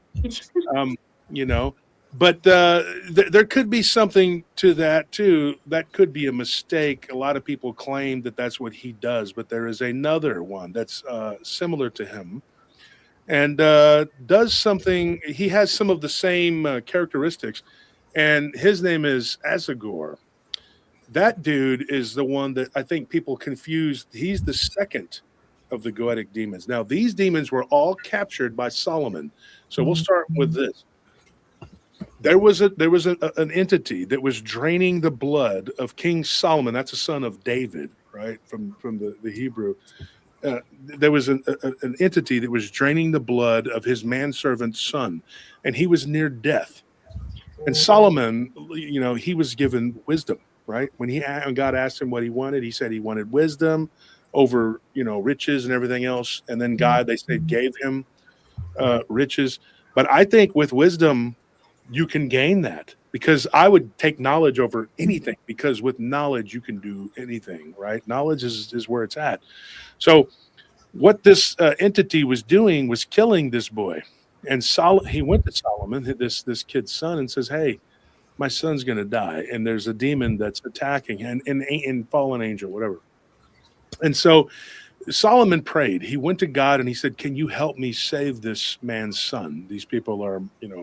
But there could be something to that too. That could be a mistake. A lot of people claim that that's what he does, but there is another one that's similar to him and does something. He has some of the same characteristics, and his name is Azagor. That dude is the one that I think people confused. He's the second of the Goetic demons. Now, these demons were all captured by Solomon. So we'll start with this. There was an entity that was draining the blood of King Solomon. That's a son of David, right? From the Hebrew. There was an entity that was draining the blood of his manservant's son, and he was near death. And Solomon, he was given wisdom, right? When God asked him what he wanted, he said he wanted wisdom over, riches and everything else. And then God, they said, gave him riches. But I think with wisdom, you can gain that, because I would take knowledge over anything, because with knowledge, you can do anything, right? Knowledge is where it's at. So what this entity was doing was killing this boy. And he went to Solomon, this kid's son, and says, hey, my son's going to die. And there's a demon that's attacking, and fallen angel, whatever. And so Solomon prayed. He went to God and he said, can you help me save this man's son? These people are,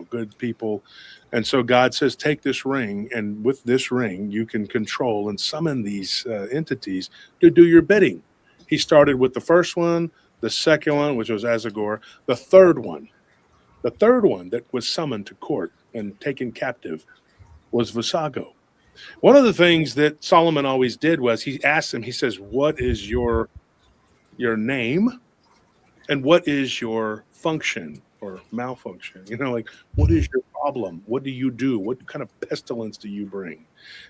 good people. And so God says, take this ring, and with this ring, you can control and summon these entities to do your bidding. He started with the first one, the second one, which was Azagor, the third one that was summoned to court and taken captive was Visago. One of the things that Solomon always did was he asked him, he says, what is your name and what is your function or malfunction? What is your problem? What do you do? What kind of pestilence do you bring?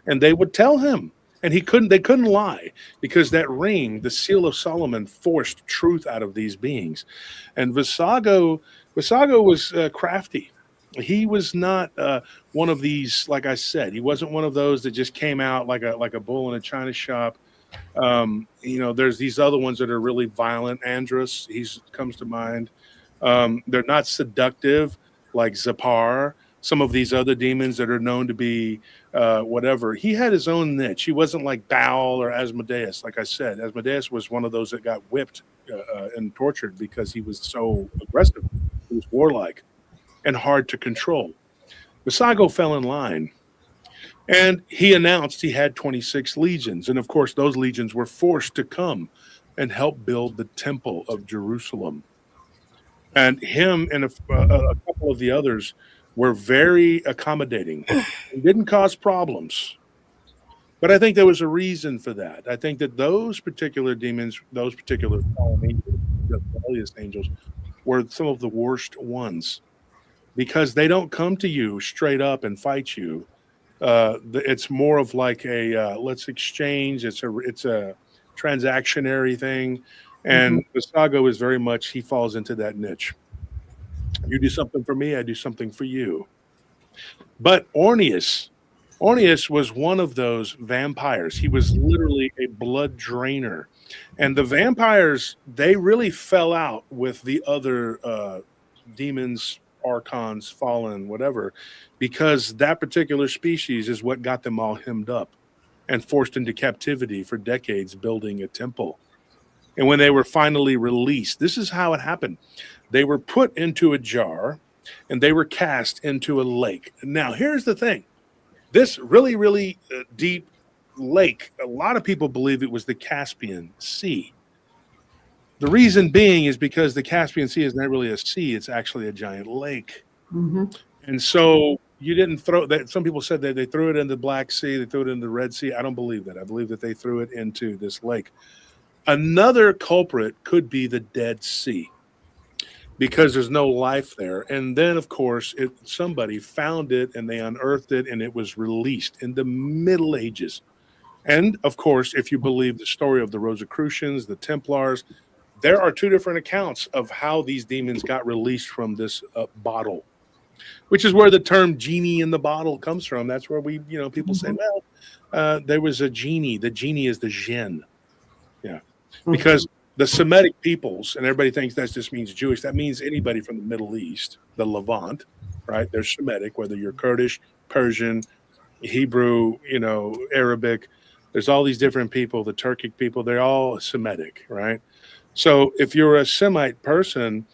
And they would tell him, and they couldn't lie, because that ring, the seal of Solomon, forced truth out of these beings. And Visago was crafty. He was not one of these, like I said, he wasn't one of those that just came out like a bull in a china shop. There's these other ones that are really violent. Andros, comes to mind. They're not seductive like Zapar. Some of these other demons that are known to be whatever. He had his own niche. He wasn't like Baal or Asmodeus. Like I said, Asmodeus was one of those that got whipped and tortured because he was so aggressive. He was warlike and hard to control. Visago fell in line. And he announced he had 26 legions. And of course, those legions were forced to come and help build the temple of Jerusalem. And him and a couple of the others were very accommodating and didn't cause problems. But I think there was a reason for that. I think that those particular demons, those particular fallen angels, rebellious angels, were some of the worst ones, because they don't come to you straight up and fight you. It's more of like a let's exchange. It's a transactionary thing, and Visago is very much, he falls into that niche. You do something for me, I do something for you. But Orneus was one of those vampires. He was literally a blood drainer, and the vampires, they really fell out with the other demons, archons, fallen, whatever, because that particular species is what got them all hemmed up and forced into captivity for decades, building a temple. And when they were finally released, this is how it happened. They were put into a jar and they were cast into a lake. Now, here's the thing. This really, really deep lake, a lot of people believe it was the Caspian Sea. The reason being is because the Caspian Sea is not really a sea, it's actually a giant lake. And so you didn't throw that. Some people said that they threw it in the Black Sea, they threw it in the Red Sea. I don't believe that. I believe that they threw it into this lake. Another culprit could be the Dead Sea. because there's no life there. And then, of course, somebody found it and they unearthed it, and it was released in the Middle Ages. And of course, if you believe the story of the Rosicrucians, the Templars, there are two different accounts of how these demons got released from this bottle, which is where the term genie in the bottle comes from. That's where people say, well, there was a genie. The genie is the jinn. Yeah. Because the Semitic peoples, and everybody thinks that just means Jewish. That means anybody from the Middle East, the Levant, right? They're Semitic, whether you're Kurdish, Persian, Hebrew, Arabic. There's all these different people, the Turkic people, they're all Semitic, right? So if you're a Semite person,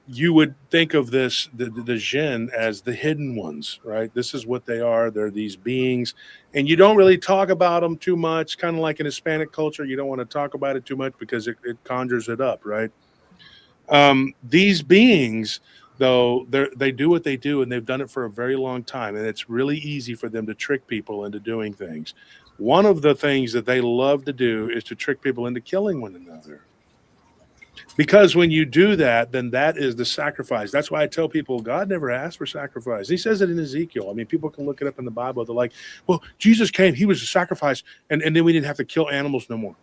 you would think of the jinn as the hidden ones, right? This is what they are. They're these beings, and you don't really talk about them too much, kind of like in Hispanic culture. You don't want to talk about it too much because it conjures it up, right? These beings, though, they do what they do, and they've done it for a very long time, and it's really easy for them to trick people into doing things. One of the things that they love to do is to trick people into killing one another. Because when you do that, then that is the sacrifice. That's why I tell people God never asked for sacrifice. He says it in Ezekiel. I mean, people can look it up in the Bible. They're like, well, Jesus came. He was a sacrifice. And then we didn't have to kill animals no more.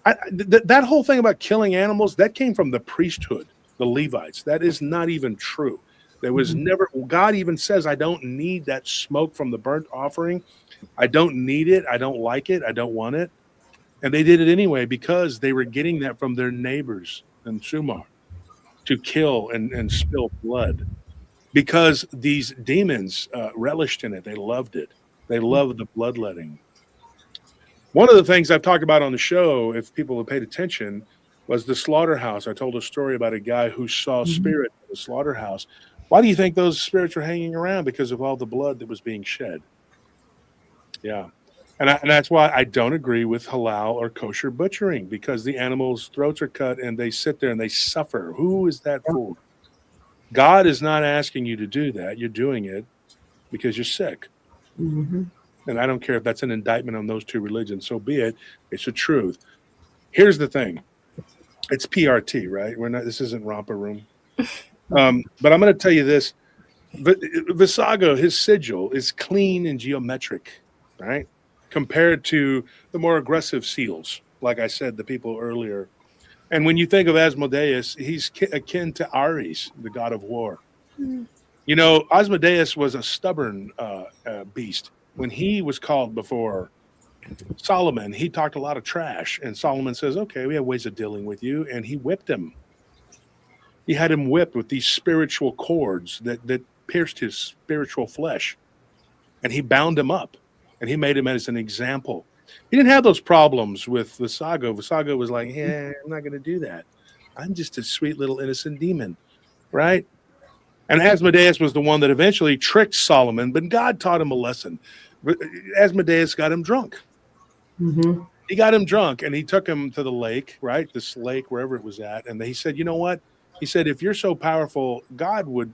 That whole thing about killing animals, that came from the priesthood, the Levites. That is not even true. There was never, God even says, I don't need that smoke from the burnt offering. I don't need it. I don't like it. I don't want it. And they did it anyway because they were getting that from their neighbors in Sumar to kill and spill blood. Because these demons relished in it. They loved it. They loved the bloodletting. One of the things I've talked about on the show, if people have paid attention, was the slaughterhouse. I told a story about a guy who saw spirit in the slaughterhouse. Why do you think those spirits were hanging around? Because of all the blood that was being shed. Yeah. And that's why I don't agree with halal or kosher butchering, because the animals' throats are cut and they sit there and they suffer. Who is that for? God is not asking you to do that. You're doing it because you're sick. And I don't care if that's an indictment on those two religions. So be it. It's the truth. Here's the thing. It's PRT, right? This isn't Romper Room. But I'm going to tell you this. Visago, his sigil is clean and geometric, right? Compared to the more aggressive seals, like I said, the people earlier. And when you think of Asmodeus, he's akin to Ares, the god of war. Asmodeus was a stubborn beast. When he was called before Solomon, he talked a lot of trash. And Solomon says, okay, we have ways of dealing with you. And he whipped him. He had him whipped with these spiritual cords that pierced his spiritual flesh. And he bound him up. And he made him as an example. He didn't have those problems with Visago. Visago was like, yeah, I'm not going to do that. I'm just a sweet little innocent demon, right? And Asmodeus was the one that eventually tricked Solomon, but God taught him a lesson. Asmodeus got him drunk. He got him drunk, and he took him to the lake, right? This lake, wherever it was at. And he said, you know what? He said, if you're so powerful, God would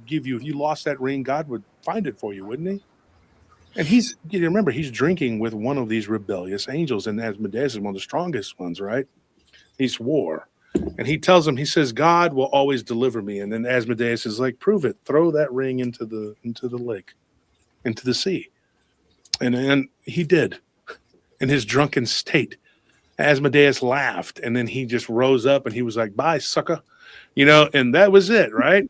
give you, if you lost that ring, God would find it for you, wouldn't he? And remember, he's drinking with one of these rebellious angels, and Asmodeus is one of the strongest ones, right? He swore. And he tells him, he says, God will always deliver me. And then Asmodeus is like, prove it. Throw that ring into the lake, into the sea. And he did in his drunken state. Asmodeus laughed, and then he just rose up and he was like, bye, sucker. And that was it, right?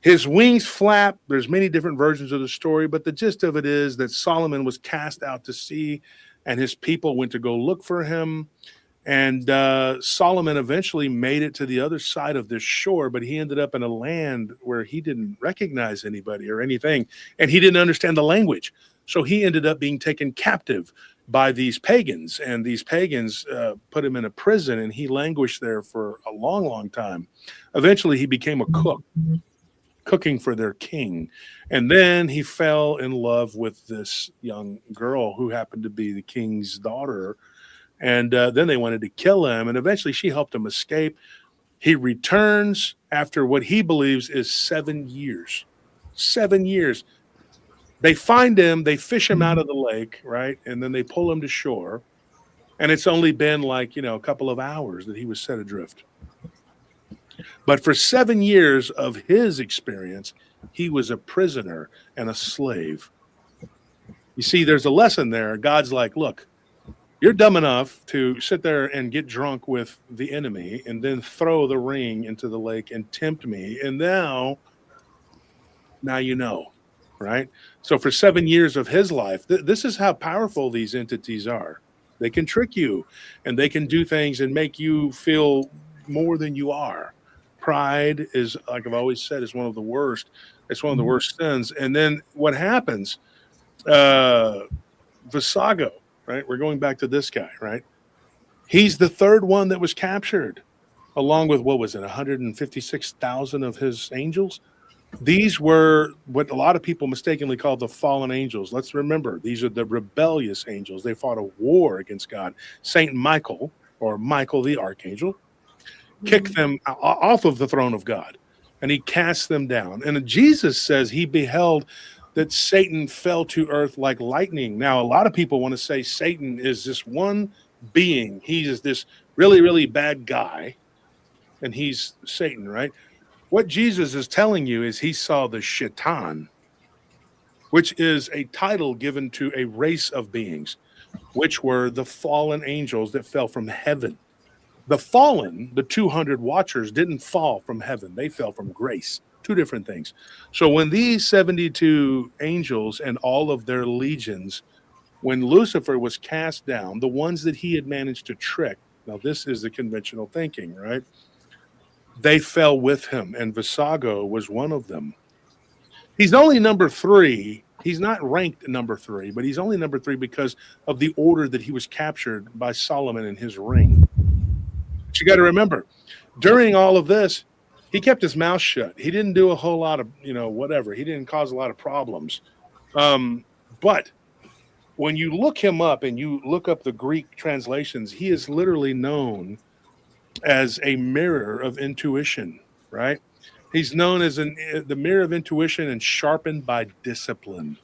His wings flap. There's many different versions of the story, but the gist of it is that Solomon was cast out to sea, and his people went to go look for him. And Solomon eventually made it to the other side of this shore, but he ended up in a land where he didn't recognize anybody or anything, and he didn't understand the language. So he ended up being taken captive by these pagans, and these pagans put him in a prison, and he languished there for a long, long time. Eventually, he became a cook, cooking for their king. And then he fell in love with this young girl who happened to be the king's daughter. And then they wanted to kill him. And eventually she helped him escape. He returns after what he believes is 7 years. 7 years. They find him. They fish him out of the lake, right? And then they pull him to shore. And it's only been a couple of hours that he was set adrift. But for 7 years of his experience, he was a prisoner and a slave. You see, there's a lesson there. God's like, look, you're dumb enough to sit there and get drunk with the enemy and then throw the ring into the lake and tempt me. And now you know, right? So for 7 years of his life, this is how powerful these entities are. They can trick you and they can do things and make you feel more than you are. Pride is, like I've always said, is one of the worst. It's one of the worst sins. And then what happens? Visago, right? We're going back to this guy, right? He's the third one that was captured, along with, what was it, 156,000 of his angels? These were what a lot of people mistakenly call the fallen angels. Let's remember, these are the rebellious angels. They fought a war against God. Saint Michael, or Michael the archangel, kicked them off of the throne of God, and he cast them down. And Jesus says he beheld that Satan fell to earth like lightning. Now, a lot of people want to say Satan is this one being. He is this really, really bad guy, and he's Satan, right? What Jesus is telling you is he saw the Shaitan, which is a title given to a race of beings, which were the fallen angels that fell from heaven. The fallen, the 200 watchers, didn't fall from heaven. They fell from grace. Two different things. So when these 72 angels and all of their legions, when Lucifer was cast down, the ones that he had managed to trick, now this is the conventional thinking, right? They fell with him, and Visago was one of them. He's only number 3. He's not ranked number 3, but he's only number 3 because of the order that he was captured by Solomon in his ring. But you got to remember, during all of this, he kept his mouth shut. He didn't do a whole lot of, whatever. He didn't cause a lot of problems. But when you look him up and you look up the Greek translations, he is literally known as a mirror of intuition, right? He's known as the mirror of intuition and sharpened by discipline.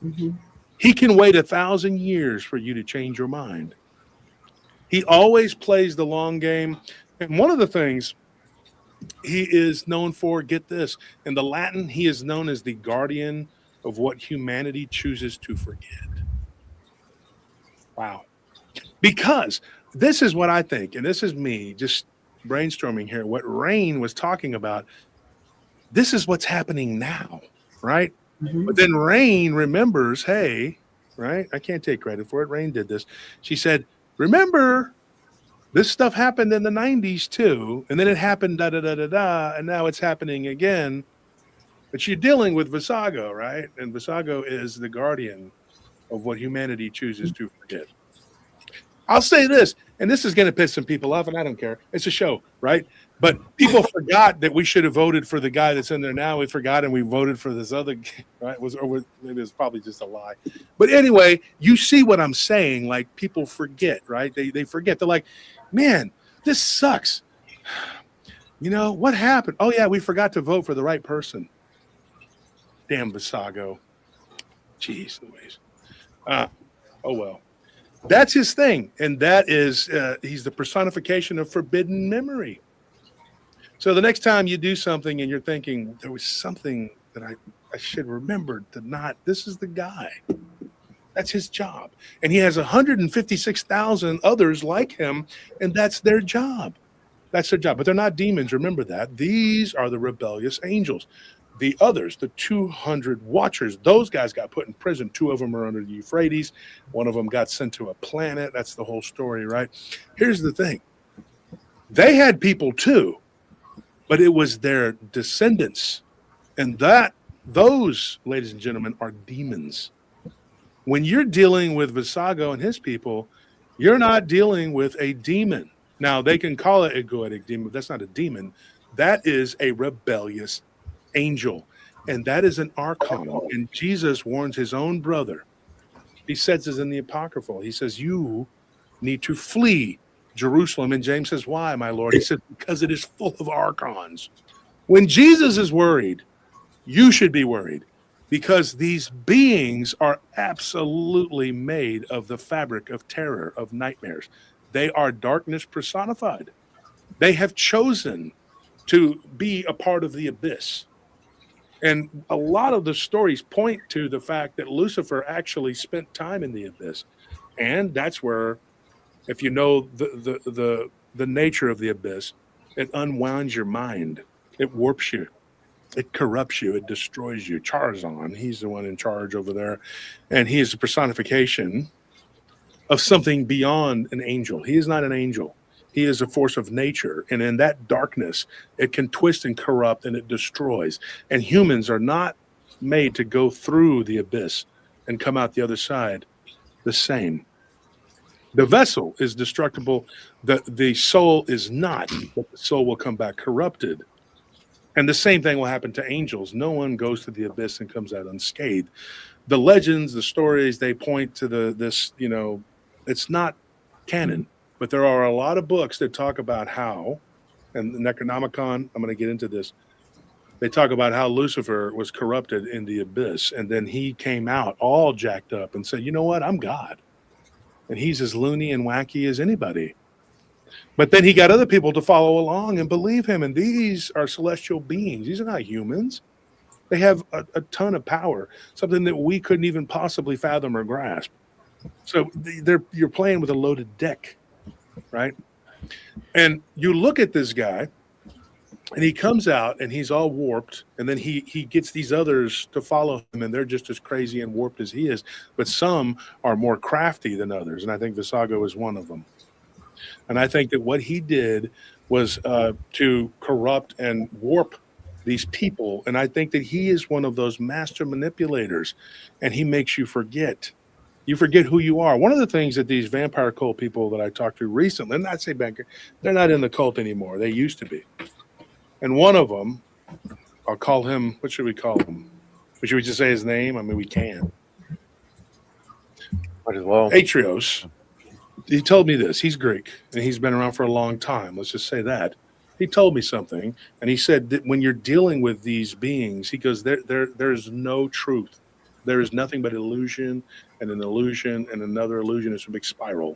Mm-hmm. He can wait 1,000 years for you to change your mind. He always plays the long game. And one of the things he is known for, get this, in the Latin, he is known as the guardian of what humanity chooses to forget. Wow. Because this is what I think, and this is me just brainstorming here, what Rain was talking about. This is what's happening now, right? Mm-hmm. But then Rain remembers, hey, right? I can't take credit for it. Rain did this. She said, remember, this stuff happened in the 90s too, and then it happened da-da-da-da-da, and now it's happening again. But you're dealing with Visago, right? And Visago is the guardian of what humanity chooses to forget. I'll say this, and this is going to piss some people off, and I don't care. It's a show, right? But people forgot that we should have voted for the guy that's in there now. We forgot, and we voted for this other guy, right? Maybe it's probably just a lie. But anyway, you see what I'm saying. Like, people forget, right? They forget. They're like, man, this sucks. What happened? Oh, yeah, we forgot to vote for the right person. Damn Visago. Jeez Louise. Oh, well. That's his thing, and that is he's the personification of forbidden memory. So the next time you do something and you're thinking, there was something that I should remember to not, this is the guy. That's his job. And he has 156,000 others like him, and that's their job. That's their job. But they're not demons, remember that. These are the rebellious angels. The others, the 200 watchers, those guys got put in prison. 2 of them are under the Euphrates. 1 of them got sent to a planet. That's the whole story, right? Here's the thing. They had people too, but it was their descendants. And those, ladies and gentlemen, are demons. When you're dealing with Visago and his people, you're not dealing with a demon. Now, they can call it a goetic demon, but that's not a demon. That is a rebellious angel, and that is an archon. And Jesus warns his own brother. He says this in the Apocryphal. He says, you need to flee Jerusalem. And James says, why, my Lord? He says, because it is full of archons. When Jesus is worried, you should be worried, because these beings are absolutely made of the fabric of terror, of nightmares. They are darkness personified. They have chosen to be a part of the abyss. And a lot of the stories point to the fact that Lucifer actually spent time in the abyss. And that's where, if you know the nature of the abyss, it unwinds your mind. It warps you. It corrupts you. It destroys you. Charzon, he's the one in charge over there. And he is a personification of something beyond an angel. He is not an angel. He is a force of nature. And in that darkness, it can twist and corrupt and it destroys. And humans are not made to go through the abyss and come out the other side the same. The vessel is destructible. The soul is not, but the soul will come back corrupted. And the same thing will happen to angels. No one goes to the abyss and comes out unscathed. The legends, the stories, they point to this, it's not canon, but there are a lot of books that talk about how, and the Necronomicon, I'm going to get into this, they talk about how Lucifer was corrupted in the abyss, and then he came out all jacked up and said, you know what, I'm God. And he's as loony and wacky as anybody. But then he got other people to follow along and believe him, and these are celestial beings. These are not humans. They have a ton of power, something that we couldn't even possibly fathom or grasp. So you're playing with a loaded deck, right? And you look at this guy, and he comes out, and he's all warped, and then he gets these others to follow him, and they're just as crazy and warped as he is. But some are more crafty than others, and I think Visago is one of them. And I think that what he did was to corrupt and warp these people. And I think that he is one of those master manipulators, and he makes you forget. You forget who you are. One of the things that these vampire cult people that I talked to recently, and I'd say back, they're not in the cult anymore. They used to be. And one of them, I'll call him, what should we call him? Should we just say his name? I mean, we can. Might as well. Atrios. He told me this. He's Greek, and he's been around for a long time. Let's just say that. He told me something, and he said that when you're dealing with these beings, he goes, there's no truth. There is nothing but illusion, and an illusion, and another illusion. Is a big spiral.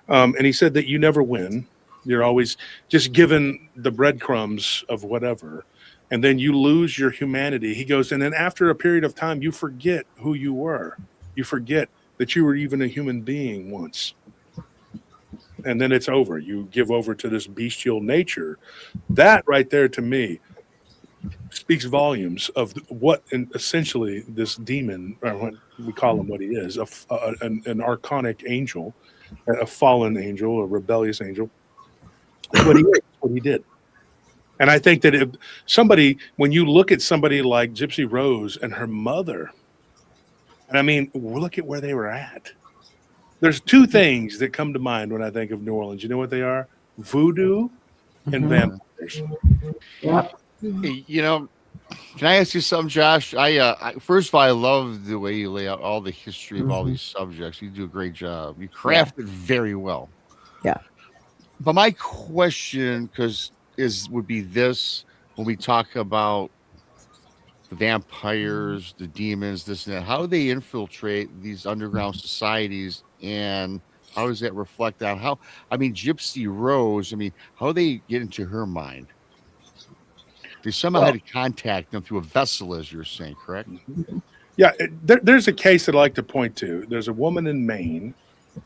And he said that you never win. You're always just given the breadcrumbs of whatever, and then you lose your humanity. He goes, and then after a period of time, you forget who you were. You forget that you were even a human being once. And then it's over. You give over to this bestial nature. That right there, to me, speaks volumes of what essentially this demon, or what we call him what he is, an archonic angel, a fallen angel, a rebellious angel, what he did. And I think that when you look at somebody like Gypsy Rose and her mother, and I mean, look at where they were at. There's two things that come to mind when I think of New Orleans. You know what they are? Voodoo and vampires. Yep. Hey, can I ask you something, Josh? First of all, I love the way you lay out all the history of all these subjects. You do a great job. You craft it very well. Yeah. But my question, would be this: when we talk about the vampires, the demons, this and that, how do they infiltrate these underground societies, and how does that reflect on Gypsy Rose, how do they get into her mind? They somehow had to contact them through a vessel, as you're saying, correct? Yeah, there's a case that I like to point to. There's a woman in Maine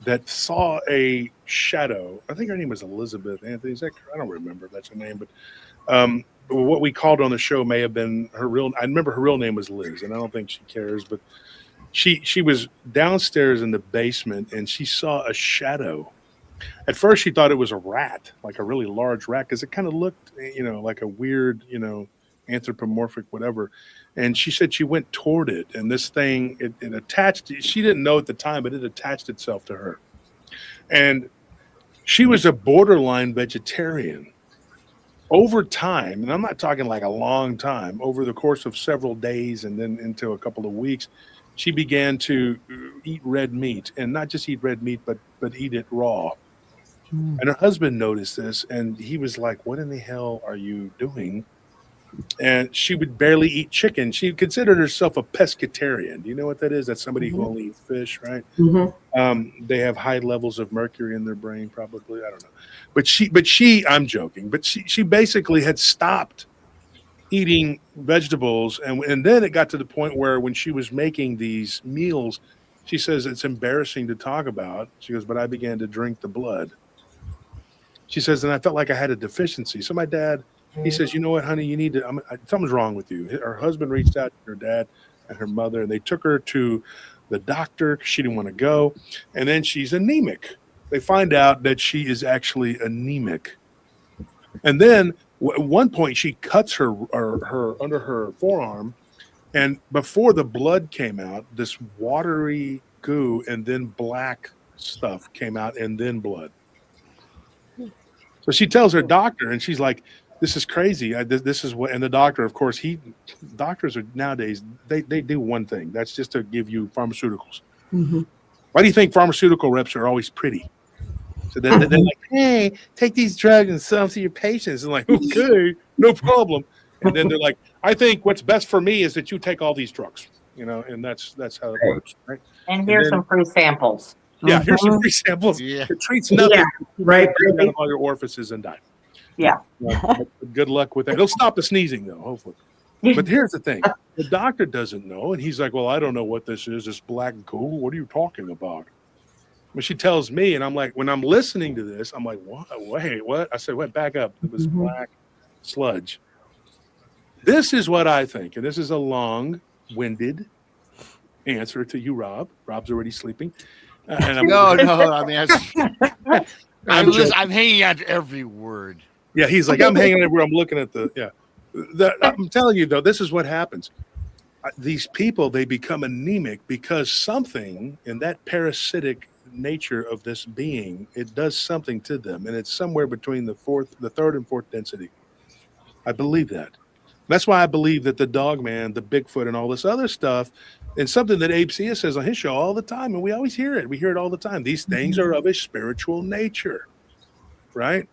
that saw a shadow. I think her name was Elizabeth Anthony. I don't remember if that's her name, but what we called on the show may have been her real. I remember her real name was Liz, and I don't think she cares. But she was downstairs in the basement, and she saw a shadow. At first, she thought it was a rat, like a really large rat, because it kind of looked, like a weird, anthropomorphic whatever. And she said she went toward it, and this thing it attached. She didn't know at the time, but it attached itself to her. And she was a borderline vegetarian. Over time, and I'm not talking like a long time, over the course of several days and then into a couple of weeks, she began to eat red meat, and not just eat red meat, but eat it raw. And her husband noticed this, and he was like, "What in the hell are you doing?" and she would barely eat chicken. She considered herself a pescatarian. Do you know what that is? That's somebody who only eats fish, right? They have high levels of mercury in their brain, probably. I don't know. But she, I'm joking, but she basically had stopped eating vegetables. And then it got to the point where when she was making these meals, she says it's embarrassing to talk about. She goes, but I began to drink the blood. She says, and I felt like I had a deficiency. So my dad, he says, you know what, honey, you need to, something's wrong with you. Her husband reached out to her dad and her mother, and they took her to the doctor because she didn't want to go. And then she's anemic. They find out that she is actually anemic. And then at one point she cuts her under her forearm, and before the blood came out, this watery goo and then black stuff came out and then blood. So she tells her doctor, and she's like, this is crazy. This is what, and the doctor, of course, doctors are nowadays, they do one thing. That's just to give you pharmaceuticals. Why do you think pharmaceutical reps are always pretty? So they're like, hey, take these drugs and sell them to your patients. And like, okay, no problem. And then they're like, I think what's best for me is that you take all these drugs, and that's how it works, right? And here's some free samples. Yeah, here's some free samples. Yeah. It treats nothing. Yeah, right. Out of all your orifices and die. Yeah. Good luck with that. It'll stop the sneezing, though, hopefully. But here's the thing. The doctor doesn't know. And he's like, well, I don't know what this is, this black goo. What are you talking about? But she tells me, and I'm like, when I'm listening to this, I'm like, what? Wait, what? I said, wait, back up. It was black sludge. This is what I think. And this is a long-winded answer to you, Rob. Rob's already sleeping. No. I mean, I'm hanging on to every word. Yeah, he's like, I'm hanging everywhere. I'm looking at I'm telling you, though, this is what happens. These people, they become anemic because something in that parasitic nature of this being, it does something to them. And it's somewhere between the third and fourth density. I believe that. That's why I believe that the dog man, the Bigfoot, and all this other stuff, and something that Abe Sia says on his show all the time, and we always hear it. We hear it all the time. These things are of a spiritual nature, right?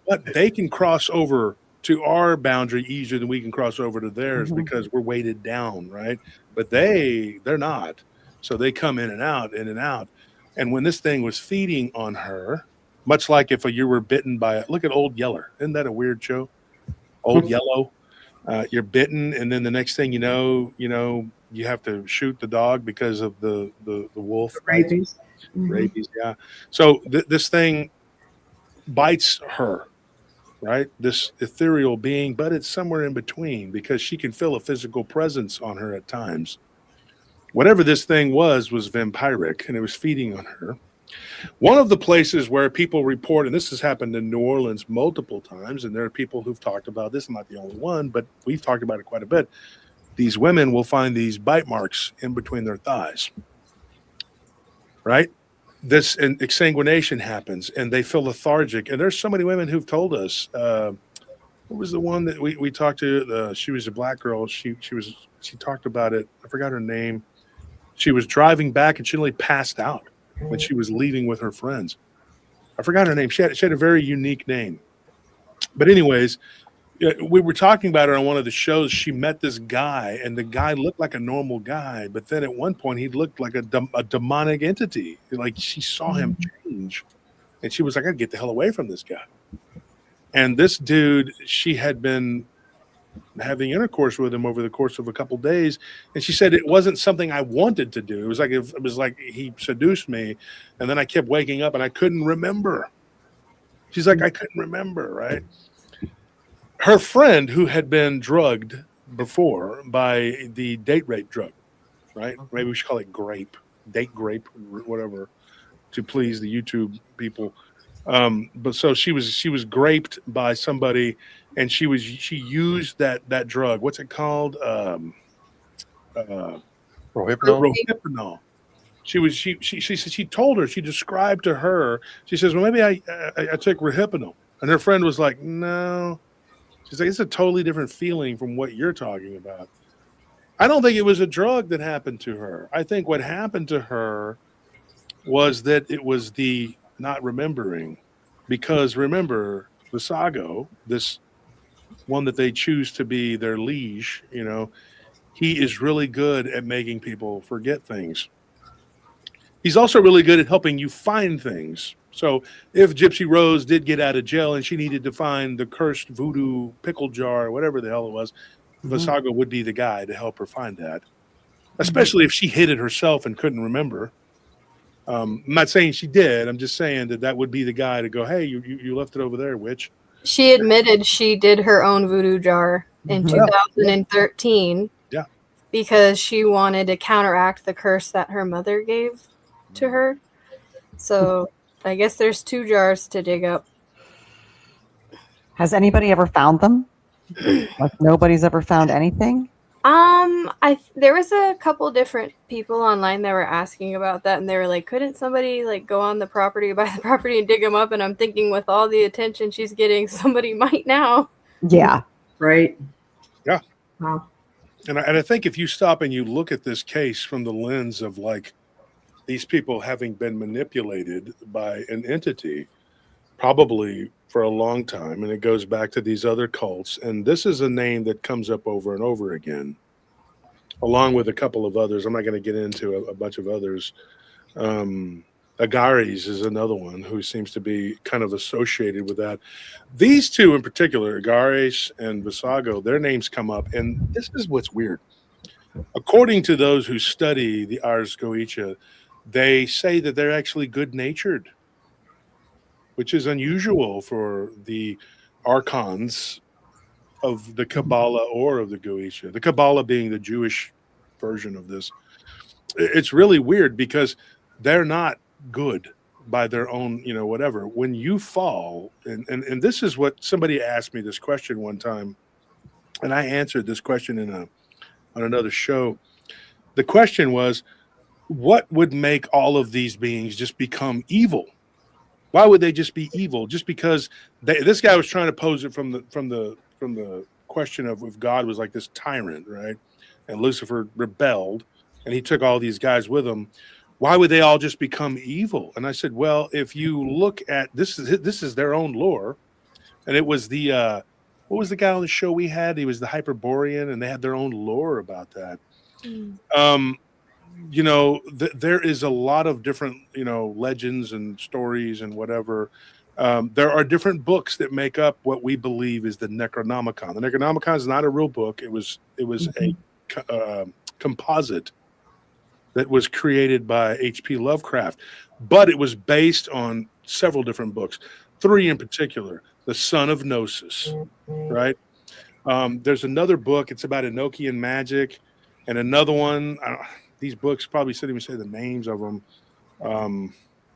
But they can cross over to our boundary easier than we can cross over to theirs because we're weighted down, right? But they're not. So they come in and out, in and out. And when this thing was feeding on her, much like if you were bitten by look at Old Yeller. Isn't that a weird show? Old Yellow. You're bitten, and then the next thing you know, you have to shoot the dog because of the wolf. Rabies. Rabies, yeah. So this thing bites her, right? This ethereal being, but it's somewhere in between because she can feel a physical presence on her at times. Whatever this thing was vampiric, and it was feeding on her. One of the places where people report, and this has happened in New Orleans multiple times, and there are people who've talked about this, I'm not the only one, but we've talked about it quite a bit. These women will find these bite marks in between their thighs, right? This exsanguination happens, and they feel lethargic. And there's so many women who've told us, what was the one that we talked to? She was a black girl. She talked about it. I forgot her name. She was driving back, and she only passed out when she was leaving with her friends. I forgot her name. She had a very unique name. But anyways, we were talking about her on one of the shows. She met this guy, and the guy looked like a normal guy. But then at one point, he looked like a demonic entity. Like she saw him change. And she was like, I'd get the hell away from this guy. And this dude, she had been having intercourse with him over the course of a couple of days, and she said it wasn't something I wanted to do. It was like he seduced me, and then I kept waking up and I couldn't remember. She's like, I couldn't remember, right? Her friend, who had been drugged before by the date rape drug, right? Maybe we should call it date grape, whatever, to please the YouTube people. But so she was graped by somebody, and she used that drug. What's it called? Rohypnol. She told her, she described to her, she says, well, maybe I took Rohypnol. And her friend was like, no. She's like, it's a totally different feeling from what you're talking about. I don't think it was a drug that happened to her. I think what happened to her was that it was the not remembering. Because remember, Visago, this one that they choose to be their liege, he is really good at making people forget things. He's also really good at helping you find things. So if Gypsy Rose did get out of jail and she needed to find the cursed voodoo pickle jar or whatever the hell it was, Vasago would be the guy to help her find that, especially if she hid it herself and couldn't remember. I'm not saying she did. I'm just saying that would be the guy to go, hey, you left it over there, witch. She admitted she did her own voodoo jar in 2013. Yeah. Because she wanted to counteract the curse that her mother gave to her. So I guess there's 2 jars to dig up. Has anybody ever found them? Like nobody's ever found anything? There was a couple different people online that were asking about that, and they were like, couldn't somebody like go on the property, buy the property, and dig them up? And I'm thinking, with all the attention she's getting, somebody might now. Yeah. Right. Yeah. Wow. And I think if you stop and you look at this case from the lens of like these people having been manipulated by an entity, probably for a long time, and it goes back to these other cults, and this is a name that comes up over and over again, along with a couple of others. I'm not going to get into a bunch of others. Agares is another one who seems to be kind of associated with that. These two in particular, Agares and Vasago, their names come up, and this is what's weird. According to those who study the Ars Goetia, they say that they're actually good-natured, which is unusual for the archons of the Kabbalah or of the Goetia. The Kabbalah being the Jewish version of this. It's really weird because they're not good by their own, whatever. When you fall, and this is what somebody asked me this question one time, and I answered this question on another show. The question was, what would make all of these beings just become evil? Why would they just be evil? Just because this guy was trying to pose it from the question of if God was like this tyrant, right? And Lucifer rebelled, and he took all these guys with him. Why would they all just become evil? And I said, well, if you look at this is their own lore, and it was the what was the guy on the show we had? He was the Hyperborean, and they had their own lore about that. There is a lot of different, legends and stories and whatever. There are different books that make up what we believe is the Necronomicon. The Necronomicon is not a real book. It was a composite that was created by H.P. Lovecraft, but it was based on several different books, 3 in particular, The Son of Gnosis, right? There's another book. It's about Enochian magic, and another one. These books probably shouldn't even say the names of them.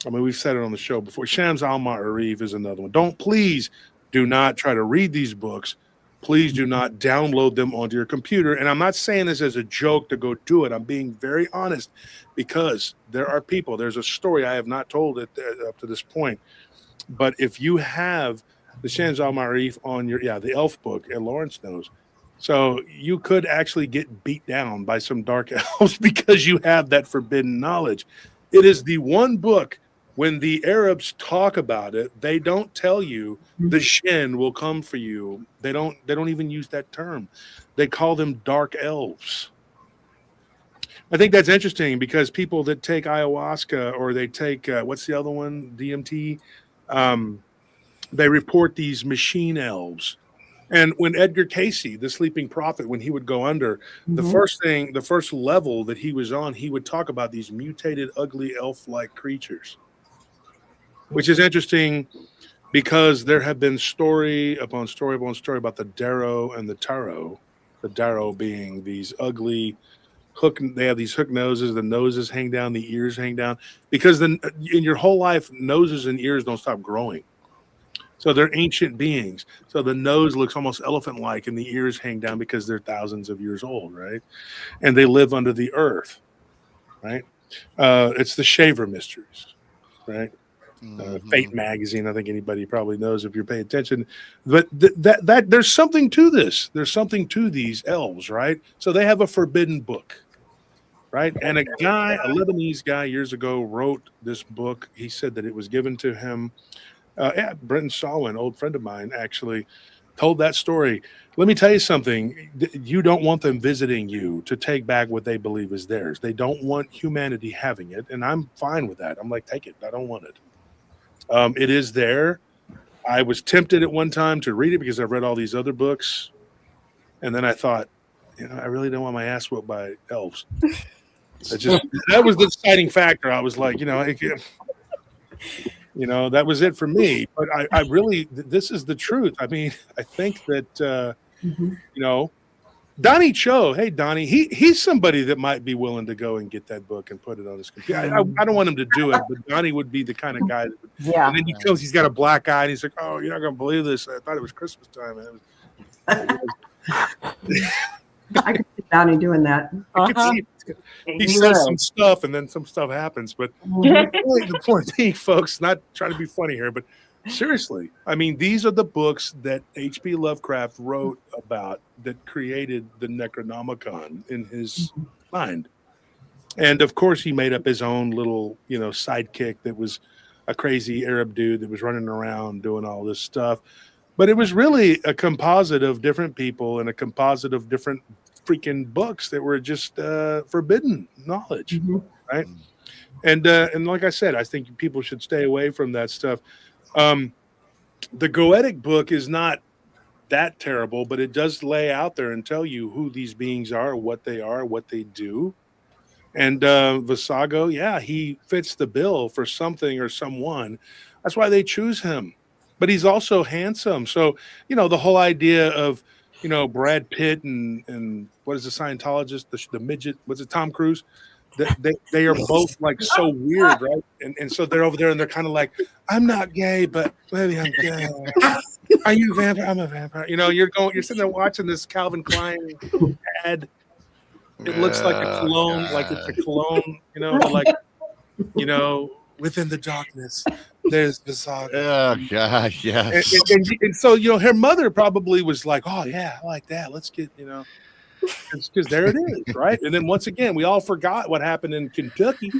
We've said it on the show before. Shams al-Ma'arif is another one. Please do not try to read these books. Please do not download them onto your computer. And I'm not saying this as a joke to go do it. I'm being very honest because there are people. There's a story I have not told it up to this point. But if you have the Shams al-Ma'arif on the elf book, and Lawrence knows, so you could actually get beat down by some dark elves because you have that forbidden knowledge. It is the one book, when the Arabs talk about it, they don't tell you the Shin will come for you. They don't even use that term. They call them dark elves. I think that's interesting because people that take ayahuasca or they take, what's the other one? DMT. They report these machine elves. And when Edgar Cayce, the sleeping prophet, when he would go under, the first level that he was on, he would talk about these mutated, ugly elf-like creatures. Which is interesting because there have been story upon story upon story about the Darrow and the Taro. The Darrow being these ugly they have these hook noses, the noses hang down, the ears hang down. Because in your whole life, noses and ears don't stop growing. So they're ancient beings. So the nose looks almost elephant-like and the ears hang down because they're thousands of years old, right? And they live under the earth, right? It's the Shaver Mysteries, right? Fate magazine. I think anybody probably knows if you're paying attention. But that there's something to this. There's something to these elves, right? So they have a forbidden book, right? And a Lebanese guy years ago wrote this book. He said that it was given to him. Brenton Sawa, an old friend of mine, actually told that story. Let me tell you something. You don't want them visiting you to take back what they believe is theirs. They don't want humanity having it, and I'm fine with that. I'm like, take it. I don't want it. It is there. I was tempted at one time to read it because I've read all these other books, and then I thought, I really don't want my ass whooped by elves. That was the deciding factor. I was like, that was it for me. But I really, this is the truth. I mean, I think that, Donnie Cho, hey, Donnie, he's somebody that might be willing to go and get that book and put it on his computer. I don't want him to do it, but Donnie would be the kind of guy that would. Yeah. And then he comes, he's got a black eye, and he's like, oh, you're not going to believe this. I thought it was Christmas time. I could see Donnie doing that. He says some stuff, and then some stuff happens. But the point being, folks, not trying to be funny here, but seriously, I mean, these are the books that H.P. Lovecraft wrote about that created the Necronomicon in his mind. And of course, he made up his own little, sidekick that was a crazy Arab dude that was running around doing all this stuff. But it was really a composite of different people and a composite of different freaking books that were just forbidden knowledge, right? And like I said, I think people should stay away from that stuff. The Goetic book is not that terrible, but it does lay out there and tell you who these beings are, what they do. And Visago, he fits the bill for something or someone. That's why they choose him. But he's also handsome. So, the whole idea of, Brad Pitt and what is the Scientologist, the midget, was it Tom Cruise? They are both like so weird, right? And so they're over there and they're kind of like, I'm not gay, but maybe I'm gay. Are you a vampire? I'm a vampire. You're sitting there watching this Calvin Klein ad. It looks like a cologne, like it's a cologne, within the darkness, there's Visago. Oh, God, yes. And so, her mother probably was like, oh, yeah, I like that. Let's get, because there it is, right? And then once again, we all forgot what happened in Kentucky.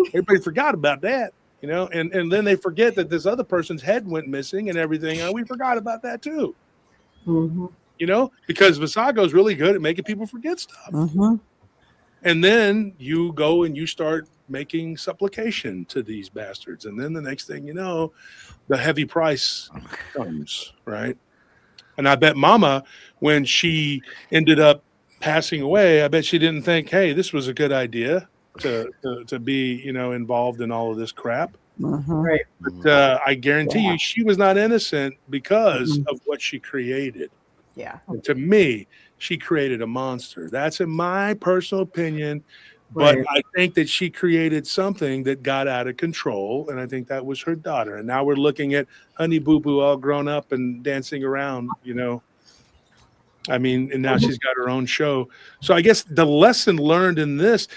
Everybody forgot about that, and then they forget that this other person's head went missing and everything. And we forgot about that, too. Because Visago is really good at making people forget stuff. And then you go and you start making supplication to these bastards. And then the next thing you know, the heavy price comes, right? And I bet Mama, when she ended up passing away, I bet she didn't think, hey, this was a good idea to be, involved in all of this crap. Right. But I guarantee you she was not innocent because of what she created. Yeah. And to me, she created a monster. That's in my personal opinion. But I think that she created something that got out of control, and I think that was her daughter. And now we're looking at Honey Boo Boo all grown up and dancing around, I mean, and now she's got her own show. So I guess the lesson learned in this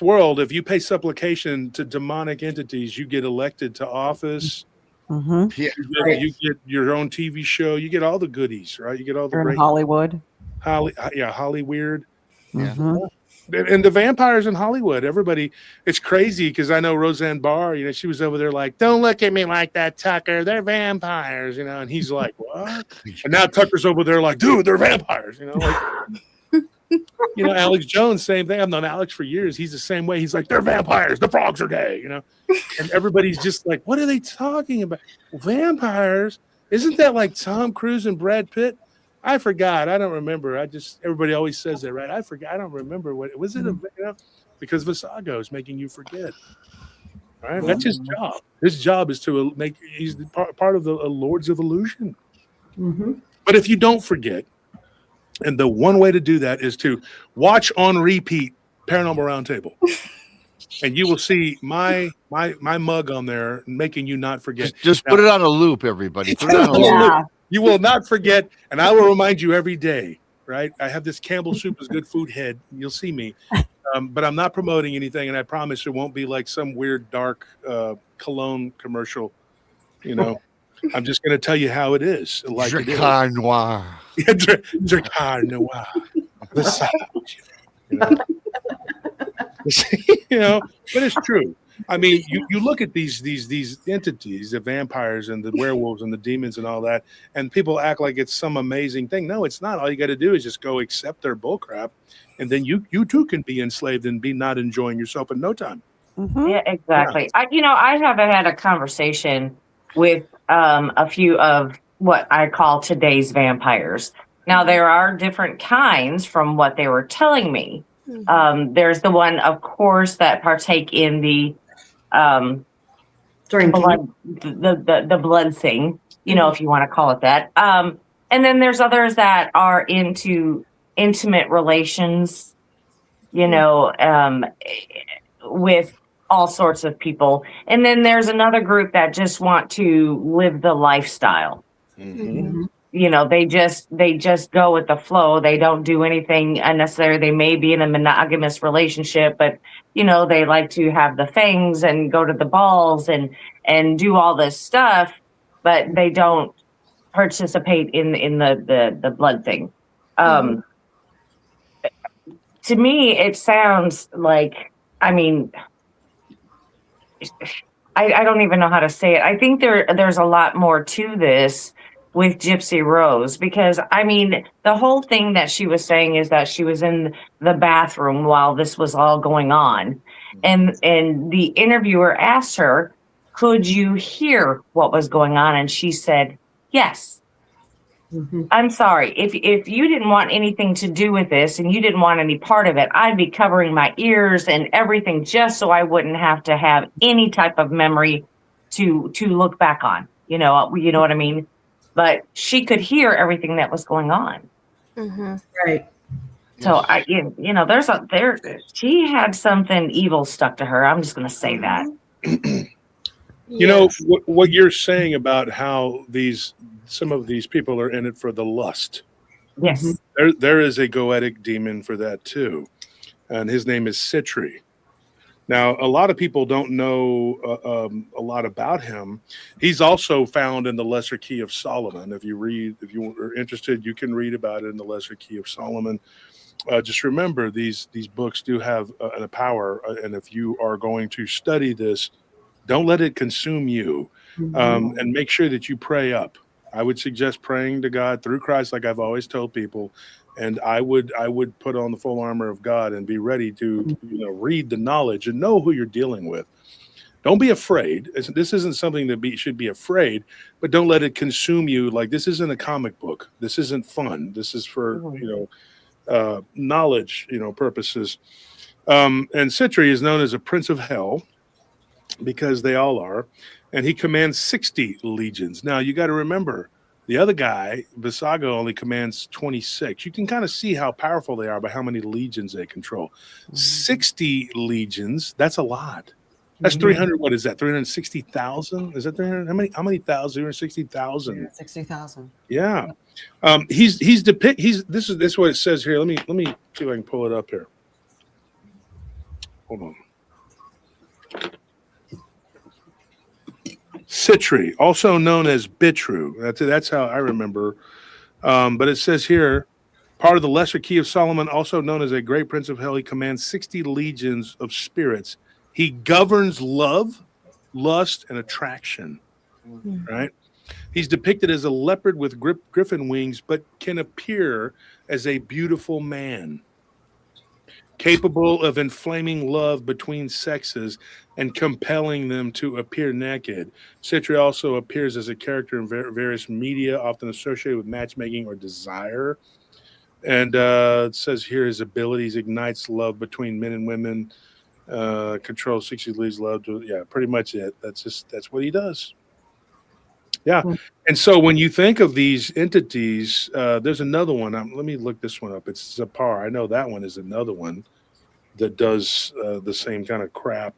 world, if you pay supplication to demonic entities, you get elected to office. You get your own TV show. You get all the goodies, right? You get all the great Hollywood. Hollyweird. And the vampires in Hollywood, everybody, it's crazy because I know Roseanne Barr, she was over there like, don't look at me like that, Tucker. They're vampires, and he's like, what? And now Tucker's over there like, dude, they're vampires, Alex Jones, same thing. I've known Alex for years. He's the same way. He's like, they're vampires. The frogs are gay, And everybody's just like, what are they talking about? Vampires? Isn't that like Tom Cruise and Brad Pitt? I forgot. I don't remember. Everybody always says that, right? I forgot. I don't remember what was it. Because Visago is making you forget. All right, that's his job. His job is to he's part of the Lords of Illusion. But if you don't forget, and the one way to do that is to watch on repeat Paranormal Roundtable, and you will see my mug on there, making you not forget. Just put it on a loop, everybody. Put it on a loop. You will not forget, and I will remind you every day, right? I have this Campbell Soup is Good Food head. You'll see me. But I'm not promoting anything, and I promise it won't be like some weird, dark cologne commercial. I'm just going to tell you how it is. Like Dracar Noir. Yeah, Dracar Noir. But it's true. I mean, you look at these entities, the vampires and the werewolves and the demons and all that, and people act like it's some amazing thing. No, it's not. All you got to do is just go accept their bullcrap, and then you too can be enslaved and be not enjoying yourself in no time. Mhm. Yeah, exactly. I have had a conversation with a few of what I call today's vampires. Now, there are different kinds from what they were telling me. There's the one, of course, that partake in the Drinking. blood, the blood thing, if you want to call it that. And then there's others that are into intimate relations, with all sorts of people. And then there's another group that just want to live the lifestyle. Mm-hmm. They just go with the flow. They don't do anything unnecessary. They may be in a monogamous relationship, but they like to have the fangs and go to the balls and do all this stuff, but they don't participate in the blood thing. To me, it sounds like, I don't even know how to say it. I think there's a lot more to this with Gypsy Rose, because the whole thing that she was saying is that she was in the bathroom while this was all going on, and the interviewer asked her, could you hear what was going on? And she said, yes. I'm sorry, if you didn't want anything to do with this and you didn't want any part of it, I'd be covering my ears and everything just so I wouldn't have to have any type of memory to look back on. You know what I mean? But she could hear everything that was going on. Right. So she had something evil stuck to her. I'm just going to say that. What you're saying about how some of these people are in it for the lust. Yes. There is a goetic demon for that too. And his name is Citri. Now, a lot of people don't know a lot about him. He's also found in the Lesser Key of Solomon. If you are interested, you can read about it in the Lesser Key of Solomon. Just remember, these books do have a power, and if you are going to study this, don't let it consume you, and make sure that you pray up. I would suggest praying to God through Christ, like I've always told people. And I would put on the full armor of God and be ready to read the knowledge and know who you're dealing with. Don't be afraid. This isn't something that should be afraid, but don't let it consume you. Like, this isn't a comic book. This isn't fun. This is for knowledge purposes. And Citri is known as a prince of hell, because they all are, and he commands 60 legions. Now you got to remember, the other guy, Visago, only commands 26. You can kind of see how powerful they are by how many legions they control. 60 legions, that's a lot. That's 300. What is that? 360,000? Is that 300? How many thousand? 360,000. 60,000. Yeah. This is what it says here. Let me see if I can pull it up here. Hold on. Citri, also known as Bitru. That's how I remember. But it says here, part of the Lesser Key of Solomon, also known as a great prince of hell. He commands 60 legions of spirits. He governs love, lust, and attraction. Right? He's depicted as a leopard with griffin wings, but can appear as a beautiful man, capable of inflaming love between sexes and compelling them to appear naked. Citri also appears as a character in various media, often associated with matchmaking or desire. And it says here his abilities ignites love between men and women, controls 60 leads love. Pretty much it. That's what he does. Yeah. And so when you think of these entities, there's another one. Let me look this one up. It's Zapar. I know that one is another one that does the same kind of crap.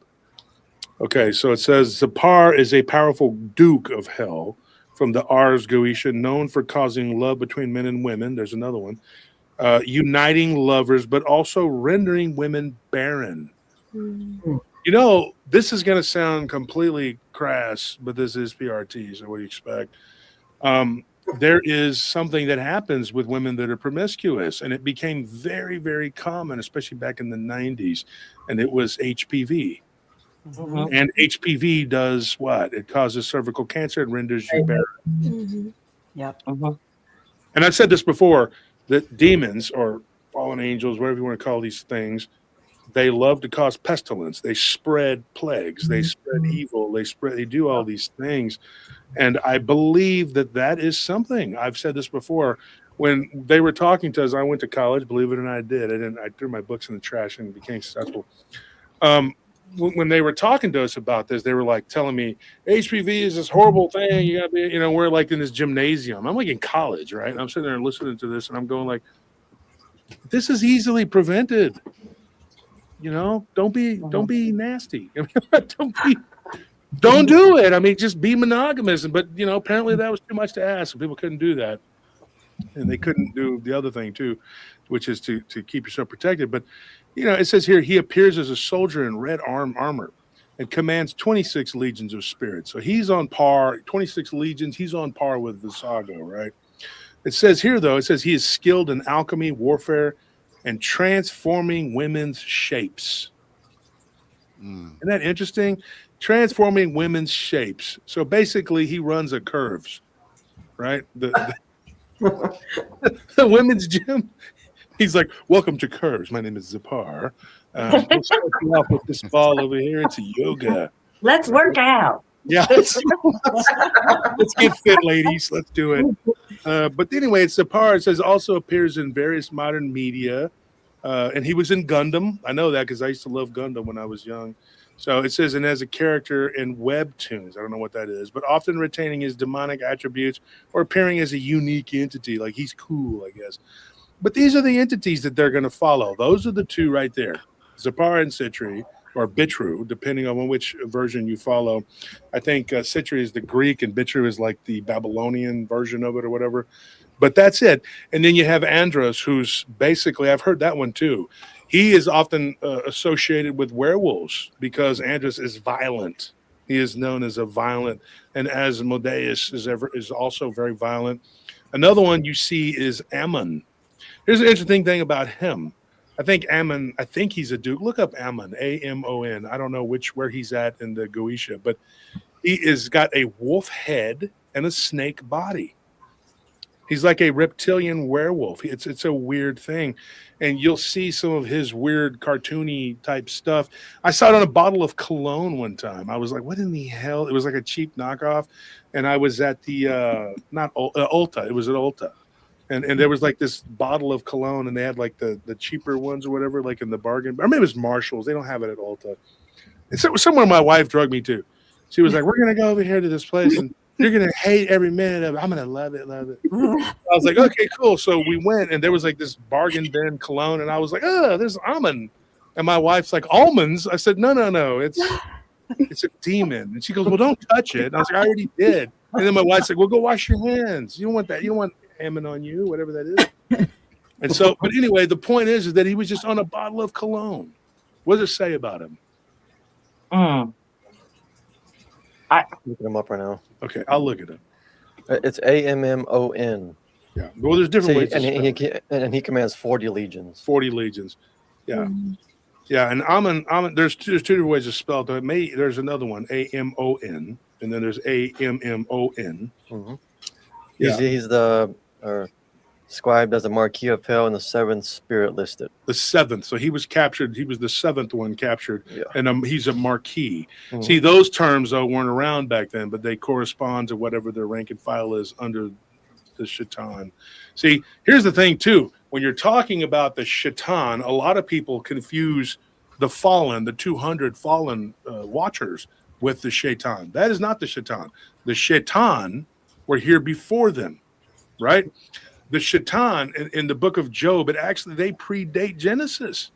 Okay, so it says Zapar is a powerful duke of hell from the Ars Goetia, known for causing love between men and women. There's another one. Uniting lovers, but also rendering women barren. This is going to sound completely crass, but this is PRT, so what do you expect? There is something that happens with women that are promiscuous, and it became very, very common, especially back in the 90s, and it was HPV. Mhm. And HPV does what? It causes cervical cancer and renders you barren. Mhm. Yep. Mhm. And I've said this before, that demons or fallen angels, whatever you want to call these things, they love to cause pestilence. They spread plagues. They spread evil. They do all these things. And I believe that that is something. I've said this before. When they were talking to us, I went to college, believe it or not, I did. I threw my books in the trash and became successful. When they were talking to us about this, they were like telling me HPV is this horrible thing. You gotta be, we're like in this gymnasium. I'm like in college, right? And I'm sitting there listening to this, and I'm going like, this is easily prevented. Don't be nasty. Don't do it. I mean, just be monogamous. But apparently that was too much to ask. And people couldn't do that, and they couldn't do the other thing too, which is to keep yourself protected. But it says here he appears as a soldier in red armor and commands 26 legions of spirits. So he's on par. 26 legions. He's on par with Visago, right? It says here though. It says he is skilled in alchemy, warfare, and transforming women's shapes. Isn't that interesting? Transforming women's shapes. So basically, he runs a curves, right? The women's gym. He's like, "Welcome to Curves. My name is Zipar. We'll start you off with this ball over here. It's a yoga. Let's work out. Yeah, let's get fit, ladies. Let's do it." But anyway, it's Zipar. It says also appears in various modern media, and he was in Gundam. I know that because I used to love Gundam when I was young. So it says, and as a character in webtoons, I don't know what that is, but often retaining his demonic attributes or appearing as a unique entity, like he's cool, I guess. But these are the entities that they're going to follow. Those are the two right there, Zipar and Citri, or Bitru, depending on which version you follow. I think Citri is the Greek and Bitru is like the Babylonian version of it or whatever. But that's it. And then you have Andros, who's basically, I've heard that one too. He is often associated with werewolves because Andros is violent. He is known as a violent, and Asmodeus is also very violent. Another one you see is Ammon. Here's an interesting thing about him. I think he's a duke. Look up Ammon, Amon. I don't know where he's at in the Goetia, but he is got a wolf head and a snake body. He's like a reptilian werewolf. It's a weird thing. And you'll see some of his weird cartoony type stuff. I saw it on a bottle of cologne one time. I was like, what in the hell? It was like a cheap knockoff. And I was at the, Ulta. It was at Ulta. And there was like this bottle of cologne, and they had like the cheaper ones or whatever, like in the bargain. Or maybe it was Marshall's. They don't have it at Ulta. It's somewhere my wife drugged me to. She was like, we're going to go over here to this place, and you're going to hate every minute of it. I'm going to love it. I was like, okay, cool. So we went, and there was like this bargain bin cologne, and I was like, oh, there's almond. And my wife's like, almonds? I said, no. It's a demon. And she goes, well, don't touch it. And I was like, I already did. And then my wife's like, well, go wash your hands. You don't want that. You don't want Ammon on you, whatever that is. And so, but anyway, the point is that he was just on a bottle of cologne. What does it say about him? Looking him up right now. Okay, I'll look it up. It's Ammon. Yeah. Well, there's different ways. And he commands 40 legions. 40 legions. Yeah. Yeah. And Ammon, there's two different ways to spell it. There's another one, Amon, and then there's Ammon. Mm-hmm. Yeah. He's the scribed as a Marquis of Hell and the seventh spirit listed. The seventh. So he was captured. He was the seventh one captured. Yeah. And he's a Marquis. Mm-hmm. See, those terms, though, weren't around back then, but they correspond to whatever their rank and file is under the Shaitan. See, here's the thing, too. When you're talking about the Shaitan, a lot of people confuse the fallen, the 200 fallen watchers with the Shaitan. That is not the Shaitan. The Shaitan were here before them, right? The Shaitan in the book of Job, they predate Genesis.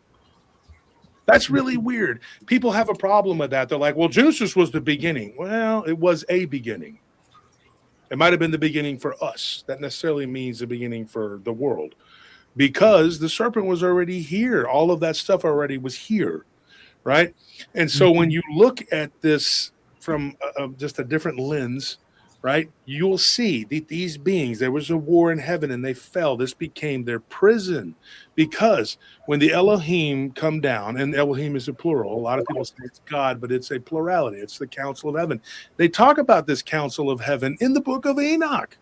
That's really weird. People have a problem with that. They're like, well, Genesis was the beginning. Well, it was a beginning. It might have been the beginning for us. That necessarily means the beginning for the world, because the serpent was already here. All of that stuff already was here, right? And so when you look at this from just a different lens, right? You'll see these beings, there was a war in heaven and they fell. This became their prison because when the Elohim come down, and Elohim is a plural, a lot of people say it's God, but it's a plurality. It's the council of heaven. They talk about this council of heaven in the book of Enoch.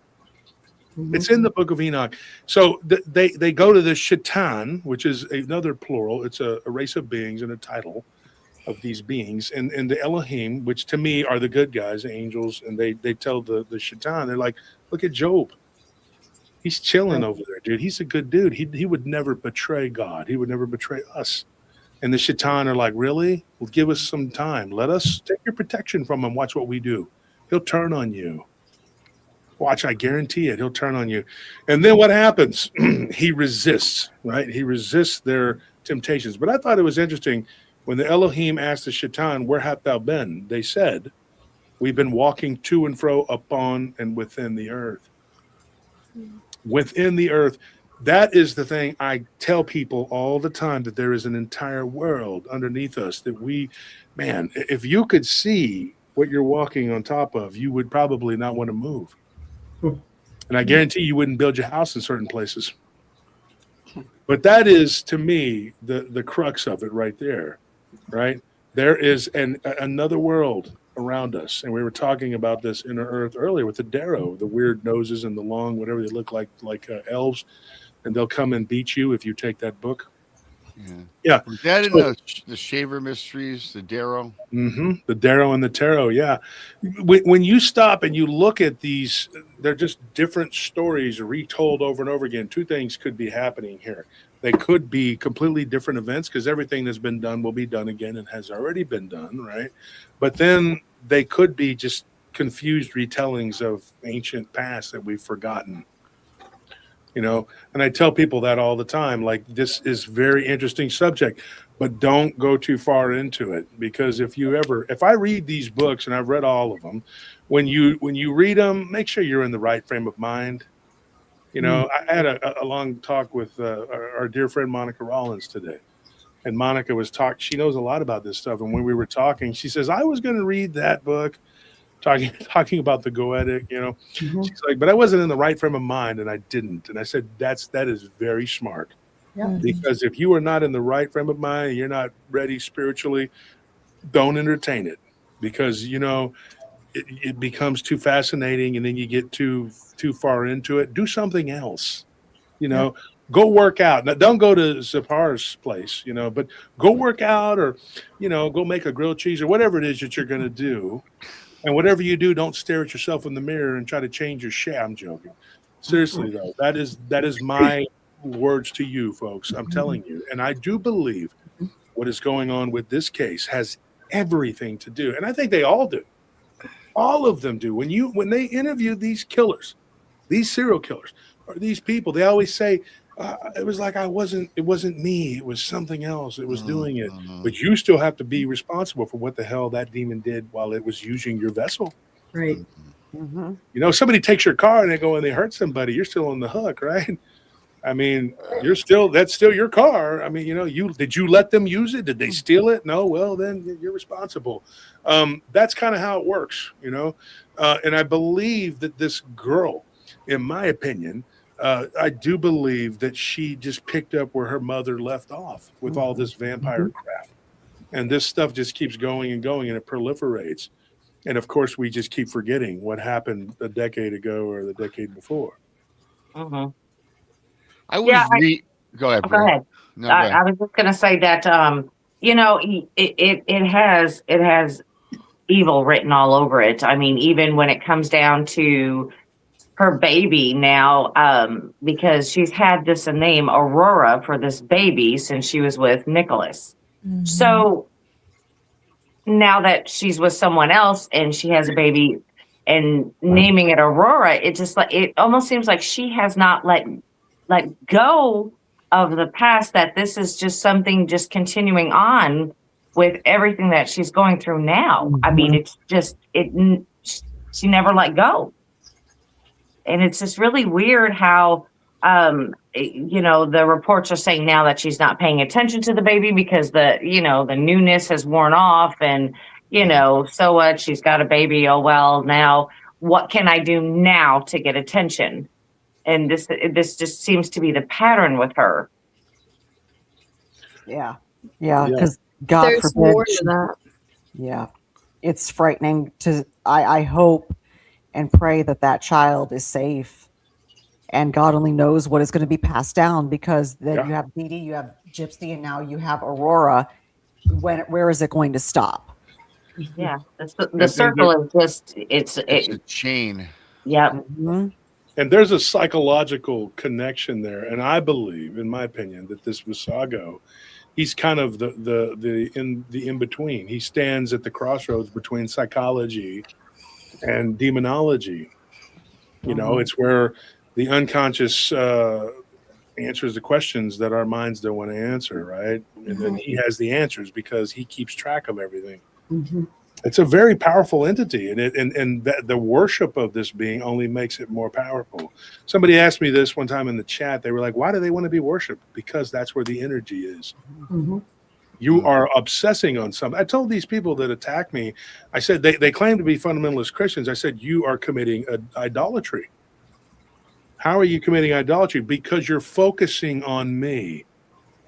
It's in the book of Enoch. So they go to the Shaitan, which is another plural. It's a race of beings and a title of these beings, and the Elohim, which to me are the good guys, the angels, and they tell the Shaitan, they're like, look at Job. He's chilling over there, dude. He's a good dude. He would never betray God. He would never betray us. And the Shaitan are like, really? Well, give us some time. Let us take your protection from him. Watch what we do. He'll turn on you. Watch, I guarantee it. He'll turn on you. And then what happens? He resists, right? He resists their temptations. But I thought it was interesting when the Elohim asked the Shaitan, where hast thou been? They said, we've been walking to and fro upon and within the earth. Within the earth. That is the thing I tell people all the time, that there is an entire world underneath us that man, if you could see what you're walking on top of, you would probably not want to move. And I guarantee you wouldn't build your house in certain places. But that is, to me, the crux of it right there, right? There is another world around us. And we were talking about this inner earth earlier with the Darrow, the weird noses and the long, whatever they look like elves. And they'll come and beat you if you take that book. Yeah. Was that in the Shaver Mysteries, the Darrow? The Darrow and the Tarot, yeah. When you stop and you look at these, they're just different stories retold over and over again. Two things could be happening here. They could be completely different events because everything that's been done will be done again and has already been done, right? But then they could be just confused retellings of ancient past that we've forgotten. You know, and I tell people that all the time, like, this is very interesting subject, but don't go too far into it, because if I read these books, and I've read all of them, when you read them, make sure you're in the right frame of mind. You know, I had a long talk with our dear friend Monica Rollins today, and Monica was she knows a lot about this stuff. And when we were talking, she says, I was going to read that book, talking about the Goetic, you know. She's like, but I wasn't in the right frame of mind, and I didn't. And I said, that is very smart. Because if you are not in the right frame of mind, and you're not ready spiritually, don't entertain it, because, you know, it becomes too fascinating, and then you get too far into it. Do something else, you know. Go work out. Now, don't go to Zappar's place, you know, but go work out, or, you know, go make a grilled cheese or whatever it is that you're going to do. And whatever you do, don't stare at yourself in the mirror and try to change your shape. I'm joking. Seriously, though, that is my words to you, folks. I'm telling you. And I do believe what is going on with this case has everything to do. And I think they all do. All of them do. When they interview these killers, these serial killers, or these people, they always say, it was like it wasn't me. It was something else. It was doing it. But you still have to be responsible for what the hell that demon did while it was using your vessel. Right. You know, somebody takes your car and they go and they hurt somebody. You're still on the hook, right? I mean, that's still your car. I mean, you know, did you let them use it? Did they steal it? No. Well, then you're responsible. That's kind of how it works, you know? And I believe that this girl, in my opinion, I do believe that she just picked up where her mother left off with all this vampire crap. And this stuff just keeps going and going, and it proliferates. And of course, we just keep forgetting what happened a decade ago or the decade before. I was go ahead. Go ahead. No, go ahead. I was just going to say that, you know, it has evil written all over it. I mean, even when it comes down to her baby now, because she's had this name Aurora for this baby since she was with Nicholas. So now that she's with someone else and she has a baby and naming it Aurora, it almost seems like she has not let go of the past, that this is just something just continuing on with everything that she's going through now. I mean, it's just, she never let go. And it's just really weird how, you know, the reports are saying now that she's not paying attention to the baby because the newness has worn off, and, you know, so what? She's got a baby. Oh, well, now what can I do now to get attention? And this just seems to be the pattern with her. Yeah, Yeah. because God There's forbid. more to that. Yeah, it's frightening. I hope and pray that that child is safe, and God only knows what is going to be passed down, because then Yeah. you have Dee Dee, you have Gypsy, and now you have Aurora. Where is it going to stop? Yeah, the circle is just It's a chain. yeah. Mhm. And there's a psychological connection there, and I believe, in my opinion, that this Visago, he's kind of the in between. He stands at the crossroads between psychology and demonology. You know, it's where the unconscious answers the questions that our minds don't want to answer, right? And then he has the answers because he keeps track of everything. It's a very powerful entity, and the worship of this being only makes it more powerful. Somebody asked me this one time in the chat. They were like, "Why do they want to be worshipped?" Because that's where the energy is. You are obsessing on something. I told these people that attack me, I said they claim to be fundamentalist Christians. I said, you are committing idolatry. How are you committing idolatry? Because you're focusing on me.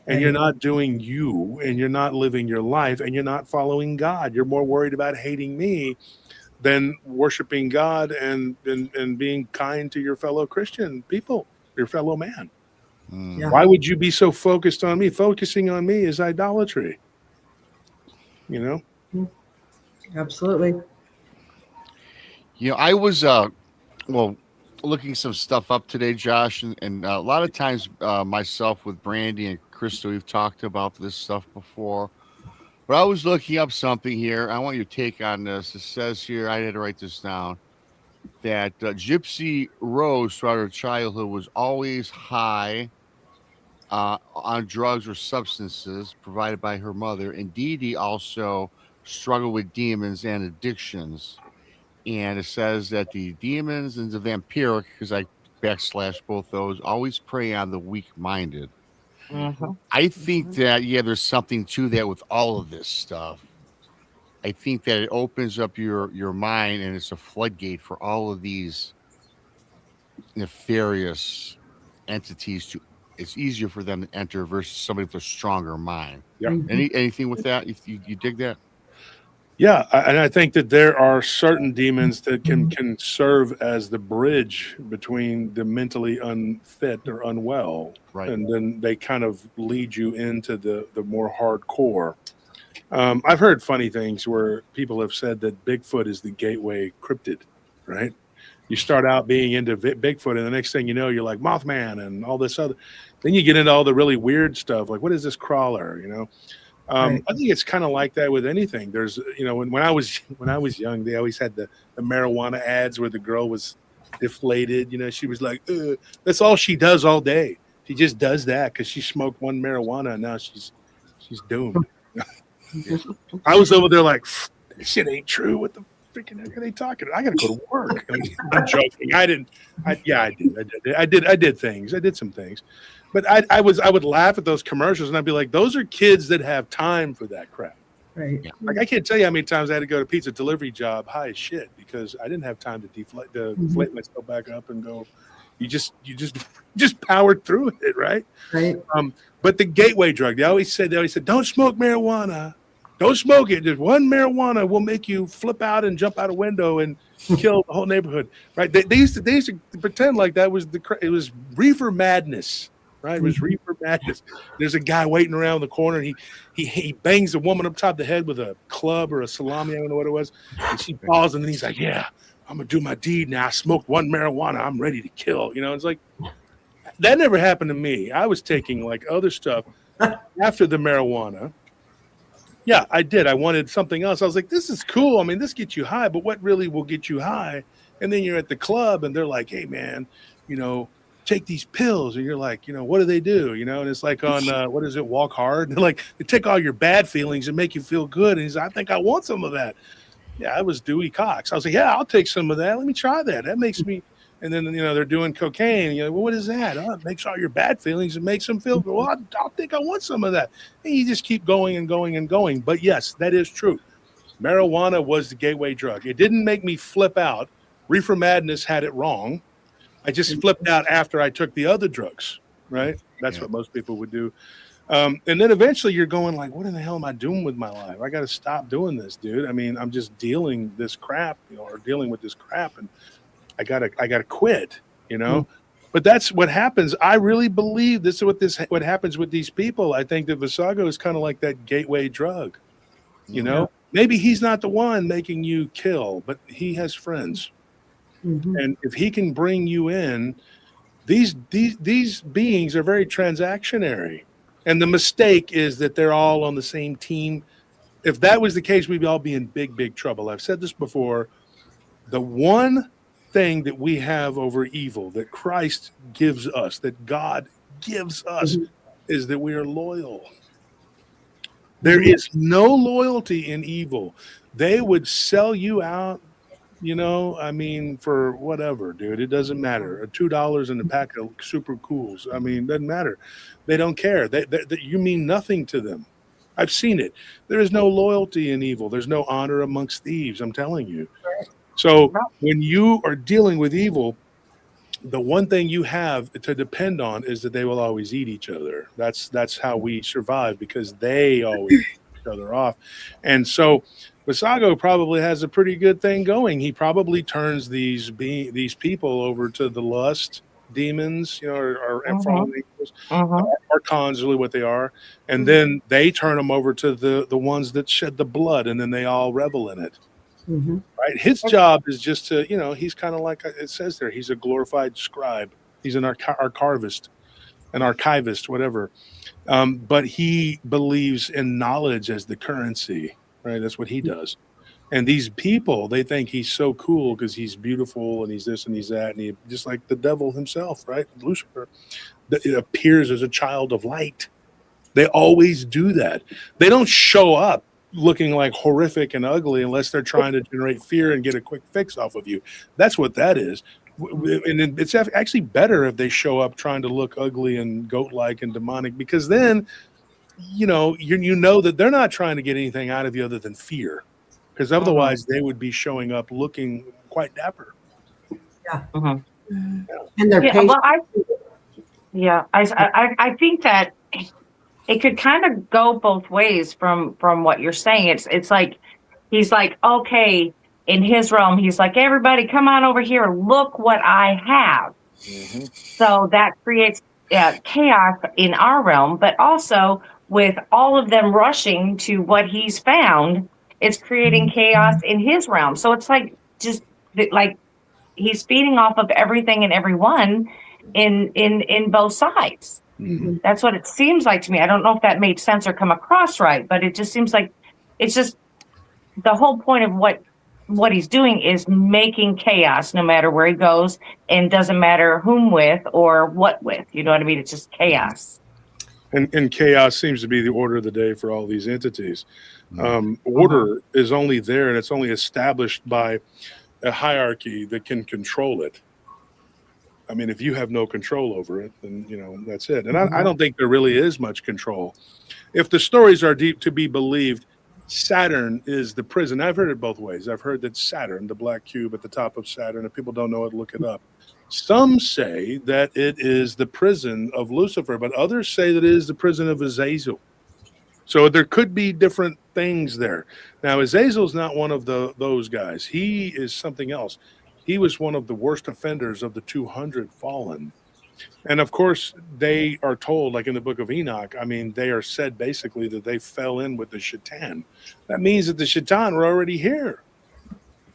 And you're not doing you, and you're not living your life, and you're not following God. You're more worried about hating me than worshiping God and being kind to your fellow Christian people, your fellow man. Yeah. Why would you be so focused on me? Focusing on me is idolatry. You know? Absolutely. You know, I was looking some stuff up today, Josh, and a lot of times myself with Brandy and Krista, we've talked about this stuff before. But I was looking up something here. I want your take on this. It says here, I had to write this down, that Gypsy Rose throughout her childhood was always high on drugs or substances provided by her mother. And Dee Dee also struggled with demons and addictions. And it says that the demons and the vampiric, because I backslash both those, always prey on the weak-minded. I think that, there's something to that with all of this stuff. I think that it opens up your mind, and it's a floodgate for all of these nefarious entities it's easier for them to enter versus somebody with a stronger mind. Yeah. Anything with that? You dig that? Yeah, and I think that there are certain demons that can serve as the bridge between the mentally unfit or unwell, Right. and then they kind of lead you into the more hardcore. I've heard funny things where people have said that Bigfoot is the gateway cryptid, right? You start out being into Bigfoot, and the next thing you know, you're like Mothman and all this other. Then you get into all the really weird stuff, like what is this crawler, you know? Right. I think it's kind of like that with anything. There's, when I was young, they always had the marijuana ads where the girl was deflated. She was like, that's all she does all day. She just does that because she smoked one marijuana and now she's doomed. I was over there like, this shit ain't true. What the freaking heck are they talking? I got to go to work. I'm joking. I did things. I did some things. But I would laugh at those commercials and I'd be like, those are kids that have time for that crap. Right. Like I can't tell you how many times I had to go to pizza delivery job high as shit because I didn't have time to deflate myself back up and go. You just powered through it, right? Right. But the gateway drug, they always said, don't smoke marijuana. Don't smoke it. Just one marijuana will make you flip out and jump out a window and kill the whole neighborhood, right? They used to pretend like that was it was reefer madness. Right, it was reefer madness. There's a guy waiting around the corner. And he bangs a woman up top of the head with a club or a salami. I don't know what it was. And she falls, and then he's like, "Yeah, I'm gonna do my deed now. I smoked one marijuana. I'm ready to kill." It's like that never happened to me. I was taking like other stuff after the marijuana. Yeah, I did. I wanted something else. I was like, "This is cool. I mean, this gets you high, but what really will get you high?" And then you're at the club, and they're like, "Hey, man, take these pills," and you're like, what do they do? And it's like on what is it, Walk Hard? And like they take all your bad feelings and make you feel good. And he's like, I think I want some of that. Yeah, I was Dewey Cox. I was like, yeah, I'll take some of that. Let me try that. That makes me. And then they're doing cocaine. Well, what is that? Oh, it makes all your bad feelings and makes them feel good. Well, I'll think I want some of that. And you just keep going and going and going. But yes, that is true. Marijuana was the gateway drug. It didn't make me flip out Reefer Madness had it wrong. I just flipped out after I took the other drugs, right? That's what most people would do. And then eventually you're going like, what in the hell am I doing with my life? I got to stop doing this, dude. I mean, I'm just dealing this crap, or dealing with this crap, and I gotta quit, But that's what happens. I really believe this is what happens with these people. I think that Visago is kind of like that gateway drug, Maybe he's not the one making you kill, but he has friends. And if he can bring you in, these beings are very transactionary. And the mistake is that they're all on the same team. If that was the case, we'd all be in big, big trouble. I've said this before. The one thing that we have over evil that Christ gives us, that God gives us, is that we are loyal. There is no loyalty in evil. They would sell you out, for whatever, dude. It doesn't matter. $2 in a pack of super cools. I mean, it doesn't matter. They don't care. You mean nothing to them. I've seen it. There is no loyalty in evil. There's no honor amongst thieves, I'm telling you. So when you are dealing with evil, the one thing you have to depend on is that they will always eat each other. That's how we survive, because they always eat each other off. And so Visago probably has a pretty good thing going. He probably turns these people over to the lust demons, or fallen angels. Archons, really what they are. And then they turn them over to the ones that shed the blood, and then they all revel in it. Right. His job is just to, he's kind of like it says there, he's a glorified scribe. He's an archivist, whatever. But he believes in knowledge as the currency, right? That's what he does. And these people, they think he's so cool because he's beautiful and he's this and he's that. And he, just like the devil himself, right? Lucifer, it appears as a child of light. They always do that. They don't show up looking like horrific and ugly unless they're trying to generate fear and get a quick fix off of you. That's what that is. And it's actually better if they show up trying to look ugly and goat-like and demonic, because then, you know that they're not trying to get anything out of you other than fear, because otherwise they would be showing up looking quite dapper. Yeah. Mm-hmm. And they're patient. Well, I think that it could kind of go both ways from what you're saying. It's like he's like, okay, in his realm, he's like, everybody come on over here, look what I have. Mm-hmm. So that creates chaos in our realm, but also with all of them rushing to what he's found, it's creating chaos in his realm. So it's like just like he's feeding off of everything and everyone in both sides. Mm-hmm. That's what it seems like to me. I don't know if that made sense or come across right, but it just seems like it's just the whole point of what he's doing is making chaos no matter where he goes, and doesn't matter whom with or what with. You know what I mean? It's just chaos. And chaos seems to be the order of the day for all these entities. Order is only there, and it's only established by a hierarchy that can control it. I mean, if you have no control over it, then, that's it. And I don't think there really is much control. If the stories are deep to be believed, Saturn is the prison. I've heard it both ways. I've heard that Saturn, the black cube at the top of Saturn, if people don't know it, look it up. Some say that it is the prison of Lucifer, but others say that it is the prison of Azazel. So there could be different things there. Now, Azazel's not one of those guys. He is something else. He was one of the worst offenders of the 200 fallen. And of course, they are told, like in the book of Enoch, I mean, they are said basically that they fell in with the Shaitan. That means that the Shaitan were already here.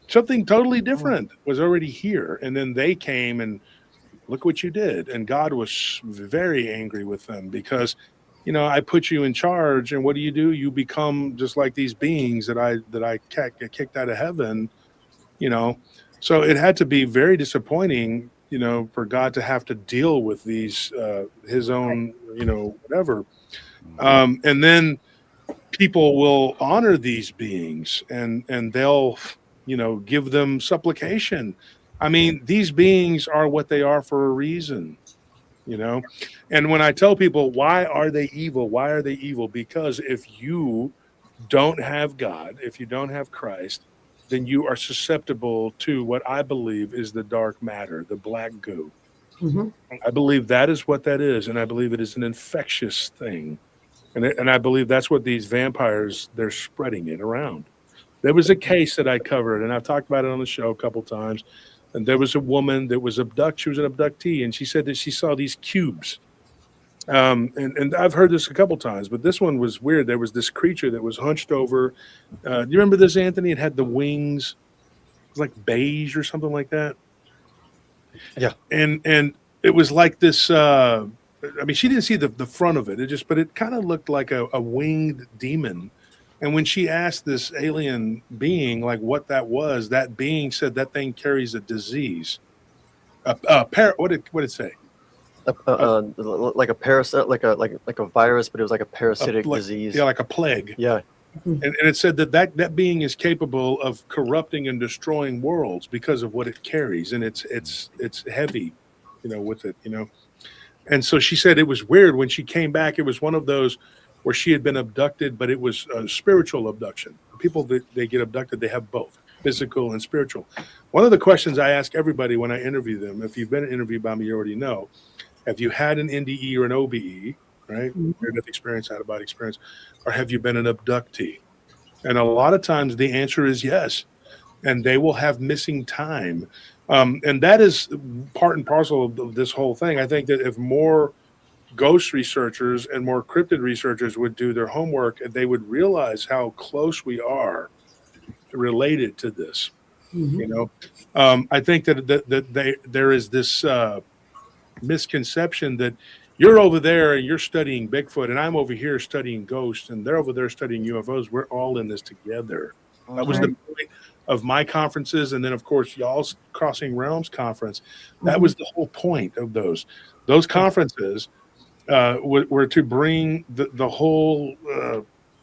Something totally different was already here. And then they came and look what you did. And God was very angry with them because, I put you in charge. And what do? You become just like these beings that I kicked out of heaven, So it had to be very disappointing, for God to have to deal with these, his own, whatever. And then people will honor these beings and they'll, give them supplication. I mean, these beings are what they are for a reason, And when I tell people, why are they evil? Why are they evil? Because if you don't have God, if you don't have Christ, then you are susceptible to what I believe is the dark matter, the black goo. Mhm. I believe that is what that is, and I believe it is an infectious thing. And I believe that's what these vampires, they're spreading it around. There was a case that I covered, and I've talked about it on the show a couple times. And there was a woman that was abducted. She was an abductee, and she said that she saw these cubes. And I've heard this a couple times, but this one was weird. There was this creature that was hunched over. Do you remember this, Anthony? It had the wings. It was like beige or something like that. Yeah. And it was like this. I mean, she didn't see the front of it. But it kind of looked like a winged demon. And when she asked this alien being like what that was, that being said that thing carries a disease. What did it say? Like a parasite, like a virus, but it was like a parasitic disease. Yeah, like a plague. Yeah. And it said that being is capable of corrupting and destroying worlds because of what it carries, and it's heavy, with it, And so she said it was weird when she came back. It was one of those where she had been abducted, but it was a spiritual abduction. People that they get abducted, they have both physical and spiritual. One of the questions I ask everybody when I interview them, if you've been interviewed by me, you already know, have you had an NDE or an OBE, right? Near-death experience, out-of-body experience, or have you been an abductee? And a lot of times the answer is yes. And they will have missing time. And that is part and parcel of this whole thing. I think that if more ghost researchers and more cryptid researchers would do their homework, they would realize how close we are related to this. I think that there is this misconception that you're over there and you're studying Bigfoot, and I'm over here studying ghosts, and they're over there studying UFOs. We're all in this together. That was the point of my conferences, and then of course y'all's Crossing Realms conference. That was the whole point of those conferences. Were to bring the whole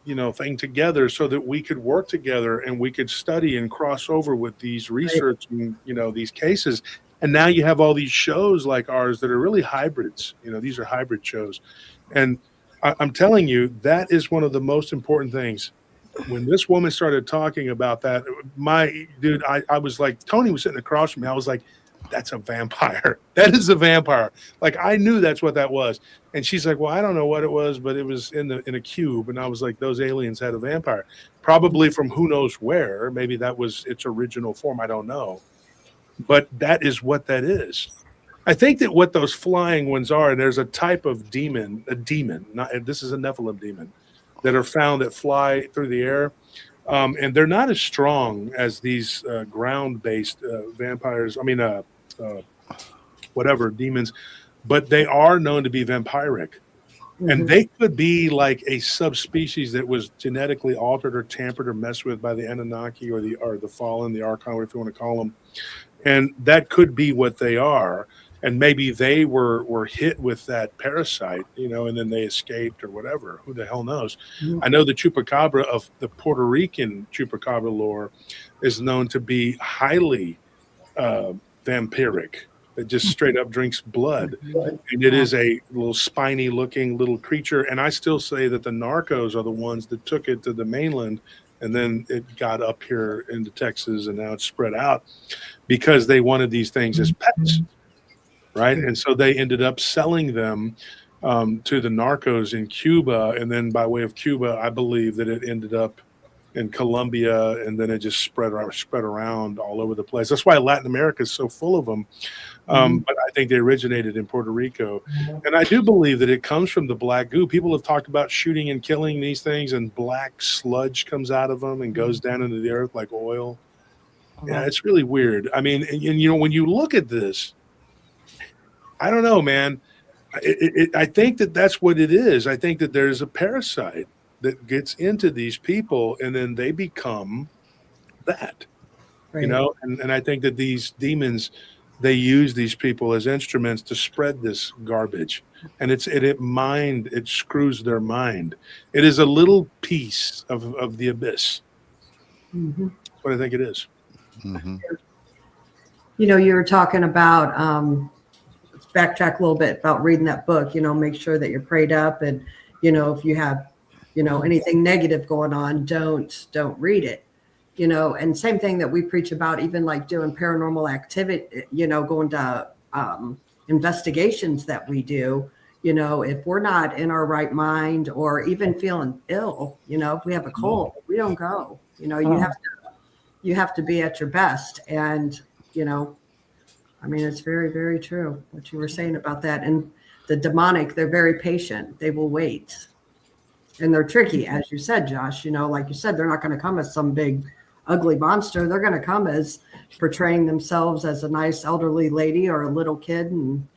thing together so that we could work together and we could study and cross over with these research and these cases. And now you have all these shows like ours that are really hybrids. These are hybrid shows. And I'm telling you, that is one of the most important things. When this woman started talking about that, I was like, Tony was sitting across from me. I was like, that's a vampire. That is a vampire. Like, I knew that's what that was. And she's like, well, I don't know what it was, but it was in a cube. And I was like, those aliens had a vampire, probably from who knows where. Maybe that was its original form. I don't know. But that is what that is. I think that what those flying ones are, and there's a type of demon, this is a Nephilim demon, that are found that fly through the air. And they're not as strong as these ground-based vampires. I mean, demons, but they are known to be vampiric. And they could be like a subspecies that was genetically altered or tampered or messed with by the Anunnaki or the Fallen, the Archon, whatever you want to call them. And that could be what they are. And maybe they were hit with that parasite, and then they escaped or whatever. Who the hell knows? I know the chupacabra of the Puerto Rican chupacabra lore is known to be highly vampiric. It just straight up drinks blood. And it is a little spiny looking little creature. And I still say that the narcos are the ones that took it to the mainland, and then it got up here into Texas, and now it's spread out because they wanted these things as pets. Right. And so they ended up selling them to the narcos in Cuba. And then by way of Cuba, I believe that it ended up in Colombia, and then it just spread around all over the place. That's why Latin America is so full of them. But I think they originated in Puerto Rico. And I do believe that it comes from the black goo. People have talked about shooting and killing these things, and black sludge comes out of them and goes down into the earth like oil. Yeah, it's really weird. I mean, and when you look at this, I don't know, man. I think that's what it is. I think that there's a parasite that gets into these people, and then they become that, and I think that these demons, they use these people as instruments to spread this garbage, and it screws their mind. It is a little piece of the abyss. That's what I think it is. You were talking about, let's backtrack a little bit about reading that book, make sure that you're prayed up, and, if you have, anything negative going on, don't read it. and same thing that we preach about, even like doing paranormal activity, going to investigations that we do, if we're not in our right mind or even feeling ill, if we have a cold, we don't go, you have to be at your best. And, it's very, very true what you were saying about that. And the demonic, they're very patient. They will wait. And they're tricky, as you said, Josh. Like you said, they're not going to come as some big, ugly monster. They're going to come as portraying themselves as a nice elderly lady or a little kid. And,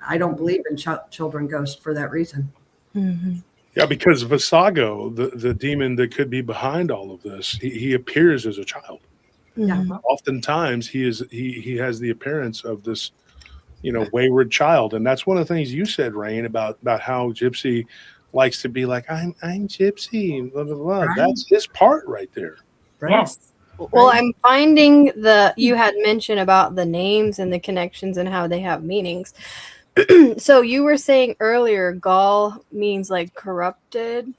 I don't believe in children ghosts for that reason. Mm-hmm. Yeah, because Visago, the demon that could be behind all of this, he appears as a child. Yeah. Oftentimes he has the appearance of this, wayward child. And that's one of the things you said, Rain, about how Gypsy likes to be like, I'm Gypsy, blah, blah, blah. Right. That's his part right there. Right? Yes. Well, I'm finding you had mentioned about the names and the connections and how they have meanings. So you were saying earlier, Gaul means like corrupted.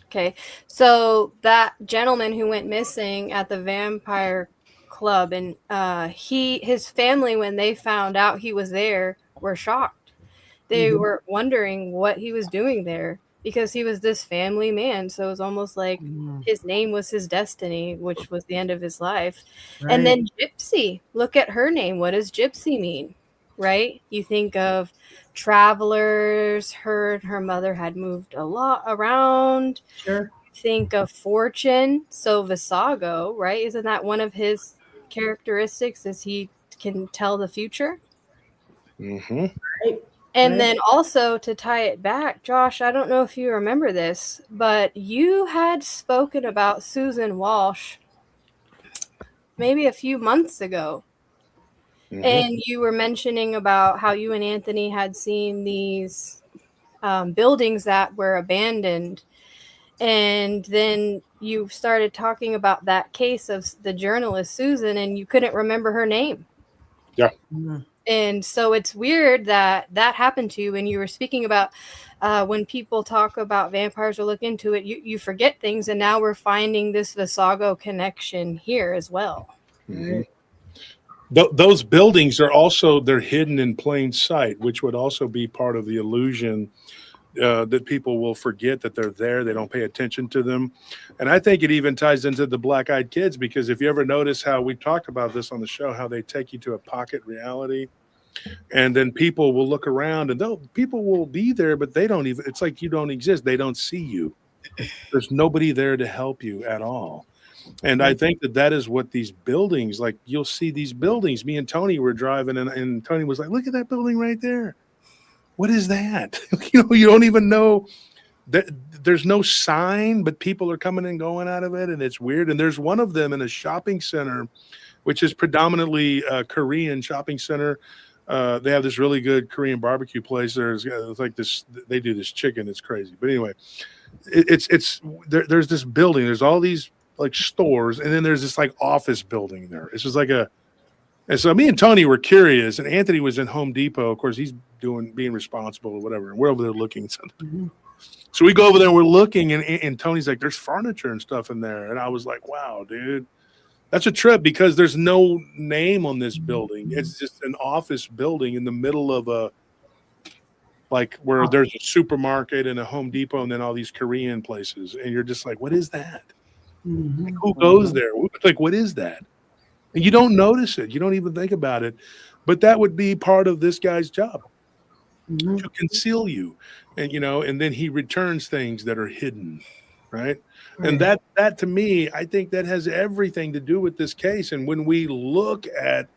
Okay. So that gentleman who went missing at the Vampire Club, and his family, when they found out he was there, were shocked. They were wondering what he was doing there, because he was this family man. So it was almost like his name was his destiny, which was the end of his life. Right. And then Gypsy, look at her name. What does Gypsy mean? Right? You think of travelers. Her and her mother had moved a lot around. Sure. Think of fortune. So Visago, right? Isn't that one of his characteristics, is he can tell the future? Mm-hmm. Right. And then also to tie it back, Josh, I don't know if you remember this, but you had spoken about Susan Walsh maybe a few months ago. Mm-hmm. And you were mentioning about how you and Anthony had seen these buildings that were abandoned. And then you started talking about that case of the journalist Susan, and you couldn't remember her name. Yeah. Mm-hmm. And so it's weird that happened to you. And you were speaking about when people talk about vampires or look into it, you forget things. And now we're finding this Visago connection here as well. Mm-hmm. Those buildings are also, they're hidden in plain sight, which would also be part of the illusion that people will forget that they're there. They don't pay attention to them. And I think it even ties into the black-eyed kids, because if you ever notice how we talked about this on the show, how they take you to a pocket reality, and then people will look around and people will be there, but they don't even, it's like you don't exist. They don't see you. There's nobody there to help you at all. And I think that is what these buildings, like you'll see these buildings. Me and Tony were driving and Tony was like, look at that building right there. What is that? You don't even know that there's no sign, but people are coming and going out of it. And it's weird. And there's one of them in a shopping center, which is predominantly a Korean shopping center. They have this really good Korean barbecue place. There's like this, they do this chicken. It's crazy. But anyway, there's this building. There's all these like stores. And then there's this like office building there. It's just like and so me and Tony were curious, and Anthony was in Home Depot. Of course, he's being responsible or whatever. And we're over there looking at something. Mm-hmm. So we go over there and we're looking, and Tony's like, there's furniture and stuff in there. And I was like, wow, dude, that's a trip, because there's no name on this building. It's just an office building in the middle of where there's a supermarket and a Home Depot and then all these Korean places. And you're just like, what is that? Mm-hmm. Like, who goes there? Like, what is that? And you don't notice it. You don't even think about it. But that would be part of this guy's job, mm-hmm. to conceal you. And, and then he returns things that are hidden, right? And that to me, I think that has everything to do with this case. And when we look at,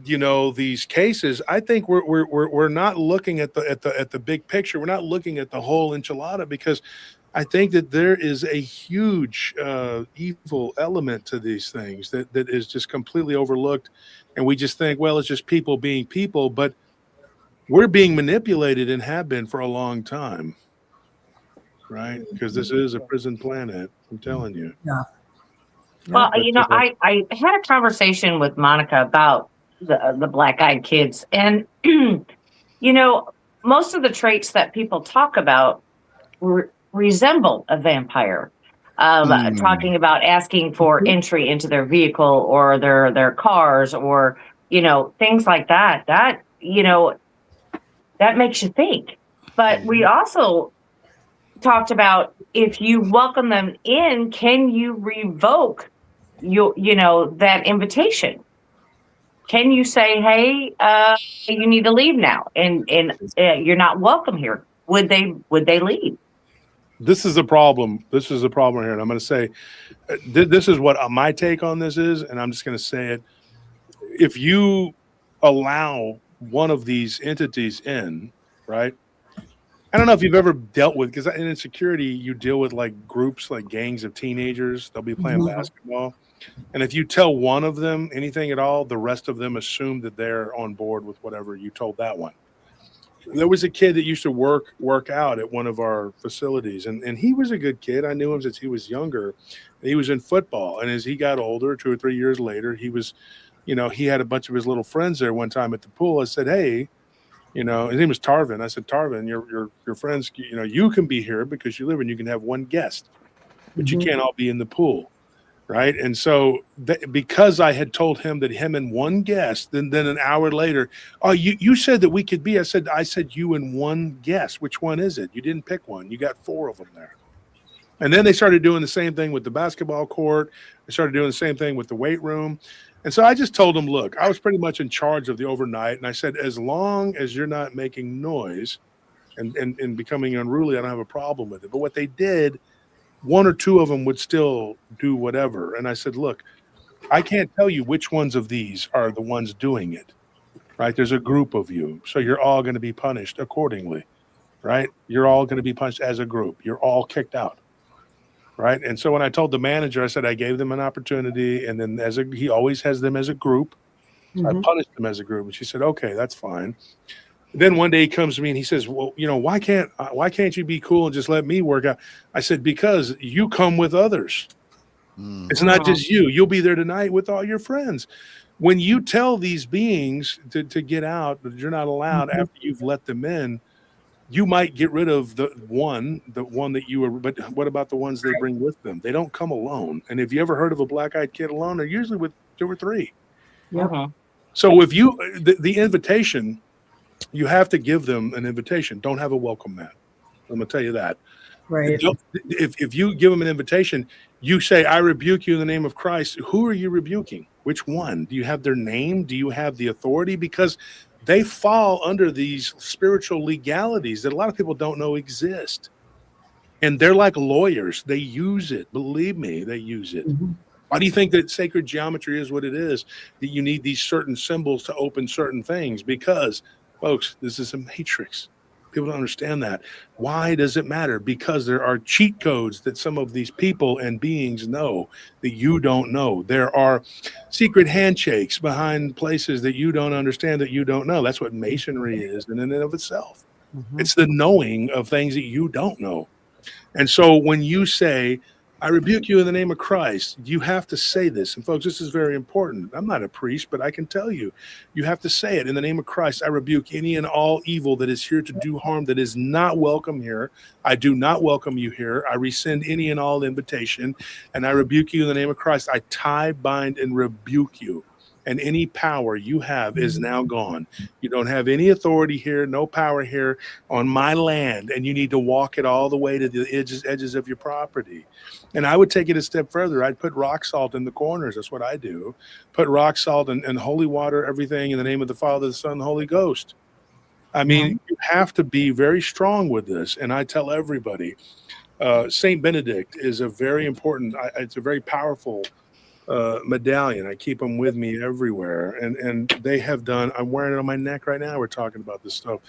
these cases, I think we're not looking at the big picture. We're not looking at the whole enchilada, because I think that there is a huge evil element to these things that is just completely overlooked. And we just think, well, it's just people being people, but we're being manipulated and have been for a long time, right? Because this is a prison planet, I'm telling you. Yeah. Well, I had a conversation with Monica about the black-eyed kids. And, most of the traits that people talk about resemble a vampire. talking about asking for entry into their vehicle or their cars, or things like that. That that makes you think. But we also talked about, if you welcome them in, can you revoke that invitation? Can you say, hey, you need to leave now, and you're not welcome here? Would they leave? This is the problem. This is the problem here. And I'm going to say, this is what my take on this is. And I'm just going to say it. If you allow one of these entities in, right? I don't know if you've ever dealt with, because in security, you deal with like groups, like gangs of teenagers. They'll be playing basketball. And if you tell one of them anything at all, the rest of them assume that they're on board with whatever you told that one. There was a kid that used to work out at one of our facilities, and he was a good kid. I knew him since he was younger. He was in football, and as he got older, 2 or 3 years later, he was, he had a bunch of his little friends there one time at the pool. I said, hey, his name was Tarvin. I said, Tarvin, your friends, you can be here because you live and you can have one guest, but you can't all be in the pool. Right. And so because I had told him that him and one guest, then an hour later, oh, you said that we could be. I said you and one guest. Which one is it? You didn't pick one. You got 4 of them there. And then they started doing the same thing with the basketball court. They started doing the same thing with the weight room. And so I just told them, look, I was pretty much in charge of the overnight. And I said, as long as you're not making noise and becoming unruly, I don't have a problem with it. But what they did, 1 or 2 of them would still do whatever. And I said, look, I can't tell you which ones of these are the ones doing it, right? There's a group of you. So you're all going to be punished accordingly, right? You're all going to be punished as a group. You're all kicked out, right? And so when I told the manager, I said, I gave them an opportunity. And then he always has them as a group. I punished them as a group. And she said, okay, that's fine. Then one day he comes to me and he says, well, why can't you be cool and just let me work out? I said, because you come with others. It's not just you. You'll be there tonight with all your friends. When you tell these beings to get out, that you're not allowed after you've let them in, you might get rid of the one that you were, but what about the ones they bring with them? They don't come alone. And if you ever heard of a black-eyed kid alone, they're usually with 2 or 3. Yep. So if you, the invitation, you have to give them an invitation. Don't have a welcome mat. I'm going to tell you that. Right. If you give them an invitation, you say, I rebuke you in the name of Christ. Who are you rebuking? Which one? Do you have their name? Do you have the authority? Because they fall under these spiritual legalities that a lot of people don't know exist. And they're like lawyers. They use it. Believe me, they use it. Why do you think that sacred geometry is what it is? That you need these certain symbols to open certain things? Because, folks, this is a matrix. People don't understand that. Why does it matter? Because there are cheat codes that some of these people and beings know that you don't know. There are secret handshakes behind places that you don't understand, that you don't know. That's what masonry is in and of itself. It's the knowing of things that you don't know. And so when you say, I rebuke you in the name of Christ, you have to say this. And folks, this is very important. I'm not a priest, but I can tell you, you have to say it. In the name of Christ, I rebuke any and all evil that is here to do harm, that is not welcome here. I do not welcome you here. I rescind any and all invitation, and I rebuke you in the name of Christ. I tie, bind, and rebuke you. And any power you have is now gone. You don't have any authority here, no power here on my land, and you need to walk it all the way to the edges of your property. And I would take it a step further. I'd put rock salt in the corners. That's what I do. Put rock salt and holy water, everything in the name of the Father, the Son, and the Holy Ghost. I mean, you have to be very strong with this. And I tell everybody, Saint Benedict is a very important, it's a very powerful medallion. I keep them with me everywhere, and they have done. I'm wearing it on my neck right now. We're talking about this stuff,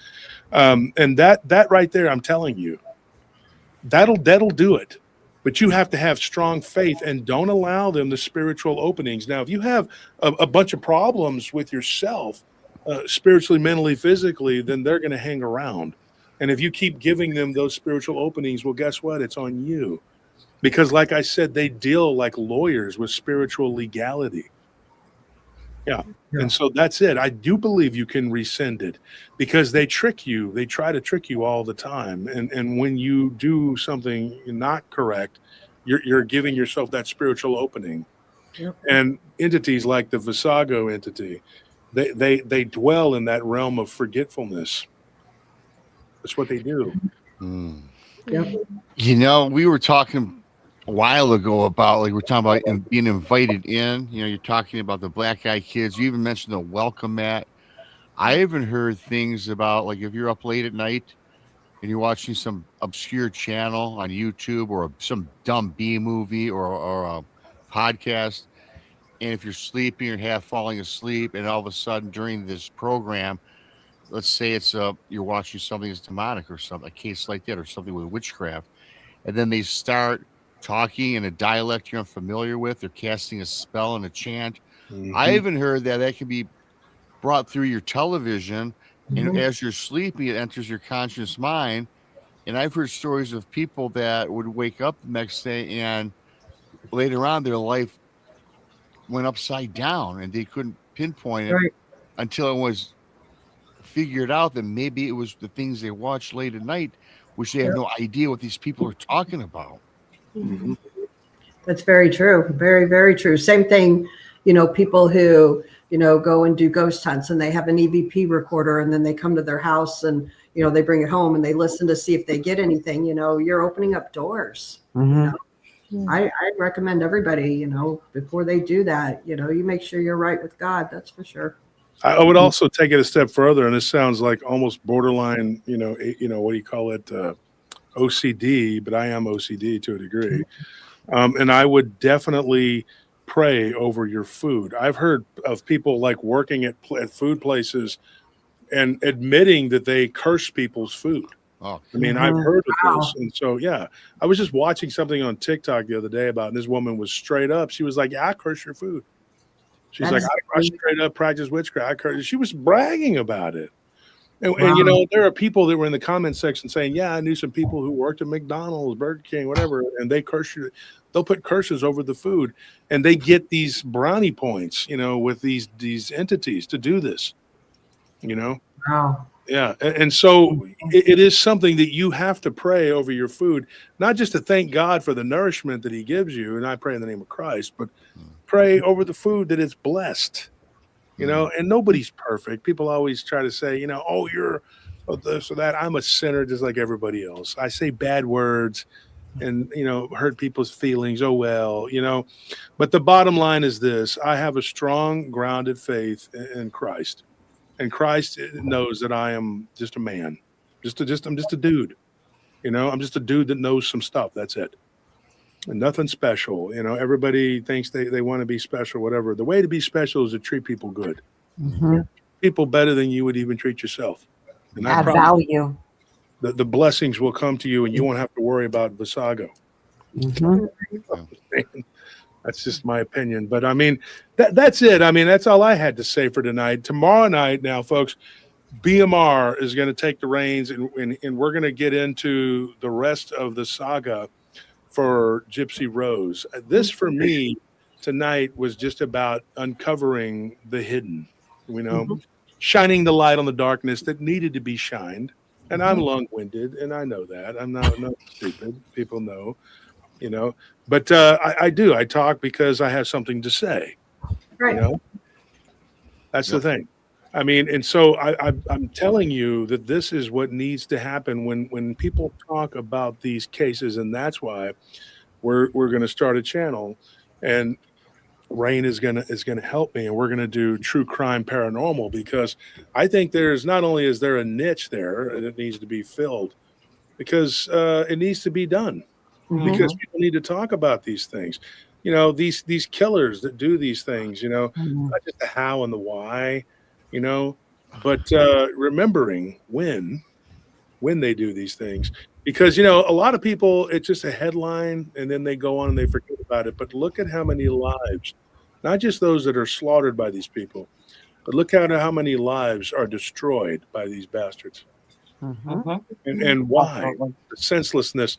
and that right there, I'm telling you, that'll do it. But you have to have strong faith and don't allow them the spiritual openings. Now, if you have a bunch of problems with yourself, spiritually, mentally, physically, then they're going to hang around. And if you keep giving them those spiritual openings, well, guess what? It's on you. Because like I said, they deal like lawyers with spiritual legality. Yeah. And so that's it. I do believe you can rescind it because they trick you. They try to trick you all the time. And when you do something not correct, you're giving yourself that spiritual opening. Yep. And entities like the Visago entity, they dwell in that realm of forgetfulness. That's what they do. Yep. You know, we were talking a while ago about, like, we're talking about being invited in. You know, you're talking about the black eyed kids. You even mentioned the welcome mat. I even heard things about, like, if you're up late at night and you're watching some obscure channel on YouTube or some dumb B movie or a podcast, and if you're sleeping or half falling asleep, and all of a sudden during this program, let's say it's you're watching something that's demonic or something, a case like that, or something with witchcraft, and then they start talking in a dialect you're unfamiliar with, they're casting a spell and a chant. I even heard that can be brought through your television, and as you're sleeping, it enters your conscious mind. And I've heard stories of people that would wake up the next day and later on their life went upside down, and they couldn't pinpoint it Right. until it was figured out that maybe it was the things they watched late at night, which they have no idea what these people are talking about. That's very true. Very, very true. Same thing, people who, go and do ghost hunts and they have an EVP recorder and then they come to their house and, they bring it home and they listen to see if they get anything, you're opening up doors. I recommend everybody, before they do that, you make sure you're right with God. That's for sure. I would also take it a step further, and this sounds like almost borderline, what do you call it? OCD, but I am OCD to a degree. And I would definitely pray over your food. I've heard of people like working at food places and admitting that they curse people's food. Oh, I mean, I've heard of this. And so, yeah, I was just watching something on TikTok the other day about, and this woman was straight up. She was like, I curse your food. She's like, I straight up practice witchcraft. She was bragging about it. And there are people that were in the comment section saying, yeah, I knew some people who worked at McDonald's, Burger King, whatever, and they curse you. They'll put curses over the food, and they get these brownie points, with these entities to do this, Wow. Yeah. And so it is something that you have to pray over your food, not just to thank God for the nourishment that he gives you. And I pray in the name of Christ, but pray over the food that it's blessed, and nobody's perfect. People always try to say, oh, you're this or that. I'm a sinner just like everybody else. I say bad words and, hurt people's feelings. Oh, well, but the bottom line is this. I have a strong, grounded faith in Christ. And Christ knows that I am just a man, I'm just a dude, I'm just a dude that knows some stuff. That's it. And nothing special. Everybody thinks they want to be special, whatever. The way to be special is to treat people good. People better than you would even treat yourself. And Add value. The blessings will come to you and you won't have to worry about Visago. That's just my opinion. But I mean, that's it. I mean, that's all I had to say for tonight. Tomorrow night, now, folks, BMR is going to take the reins and we're going to get into the rest of the saga for Gypsyrose. This, for me, tonight was just about uncovering the hidden, shining the light on the darkness that needed to be shined. And I'm long-winded, and I know that. I'm not stupid. People know. But I do. I talk because I have something to say. Right. That's the thing. I mean, and so I'm telling you that this is what needs to happen when people talk about these cases, and that's why we're going to start a channel, and Rain is gonna help me, and we're gonna do true crime paranormal, because I think there's not only is there a niche there that needs to be filled, because it needs to be done. Because people need to talk about these things, these killers that do these things, not just the how and the why, but remembering when they do these things, because, a lot of people, it's just a headline and then they go on and they forget about it. But look at how many lives, not just those that are slaughtered by these people, but look at how many lives are destroyed by these bastards. And why? The senselessness.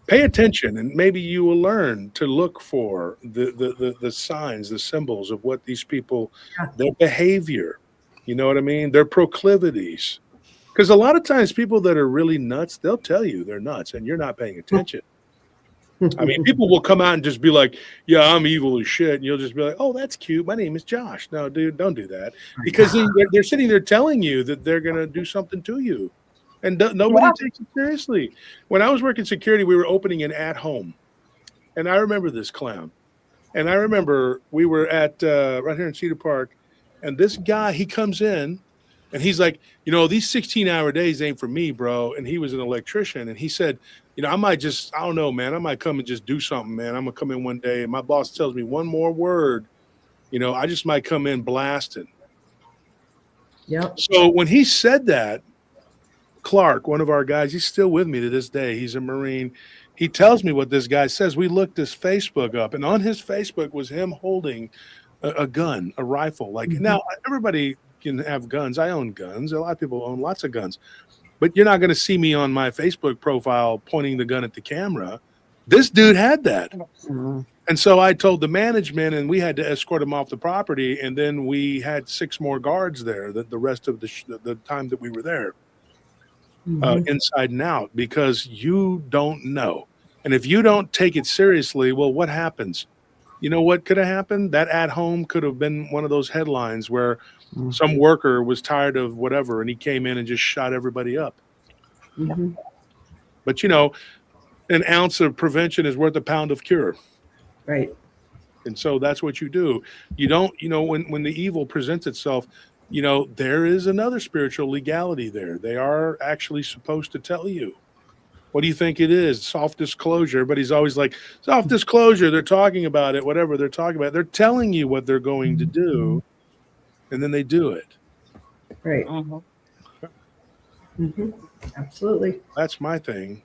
Pay attention, and maybe you will learn to look for the signs, the symbols of what these people, their behavior, you know what I mean? Their proclivities. Because a lot of times people that are really nuts, they'll tell you they're nuts, and you're not paying attention. I mean, people will come out and just be like, yeah, I'm evil as shit. And you'll just be like, oh, that's cute. My name is Josh. No, dude, don't do that. Because they're sitting there telling you that they're going to do something to you. And nobody takes it seriously. When I was working security, we were opening an at-home. And I remember this clown. And I remember we were at right here in Cedar Park. And this guy, he comes in. And he's like, you know, these 16-hour days ain't for me, bro. And he was an electrician. And he said, you know, I don't know, man. I might come and just do something, man. I'm going to come in one day. And my boss tells me one more word. You know, I just might come in blasting. Yep. So when he said that, Clark, one of our guys, he's still with me to this day. He's a Marine. He tells me what this guy says. We looked his Facebook up. And on his Facebook was him holding a gun, a rifle. Like, now, everybody can have guns. I own guns. A lot of people own lots of guns, but you're not going to see me on my Facebook profile pointing the gun at the camera. This dude had that. And so I told the management, and we had to escort him off the property. And then we had 6 more guards there the rest of the time that we were there, inside and out, because you don't know. And if you don't take it seriously, well, what happens? You know what could have happened? That at home could have been one of those headlines where some worker was tired of whatever, and he came in and just shot everybody up. But, you know, an ounce of prevention is worth a pound of cure. Right. And so that's what you do. You don't, you know, when the evil presents itself, you know, there is another spiritual legality there. They are actually supposed to tell you. What do you think it is? Soft disclosure. But he's always like, soft disclosure. They're talking about it, whatever they're talking about. They're telling you what they're going to do, and then they do it. Right. Absolutely. That's my thing.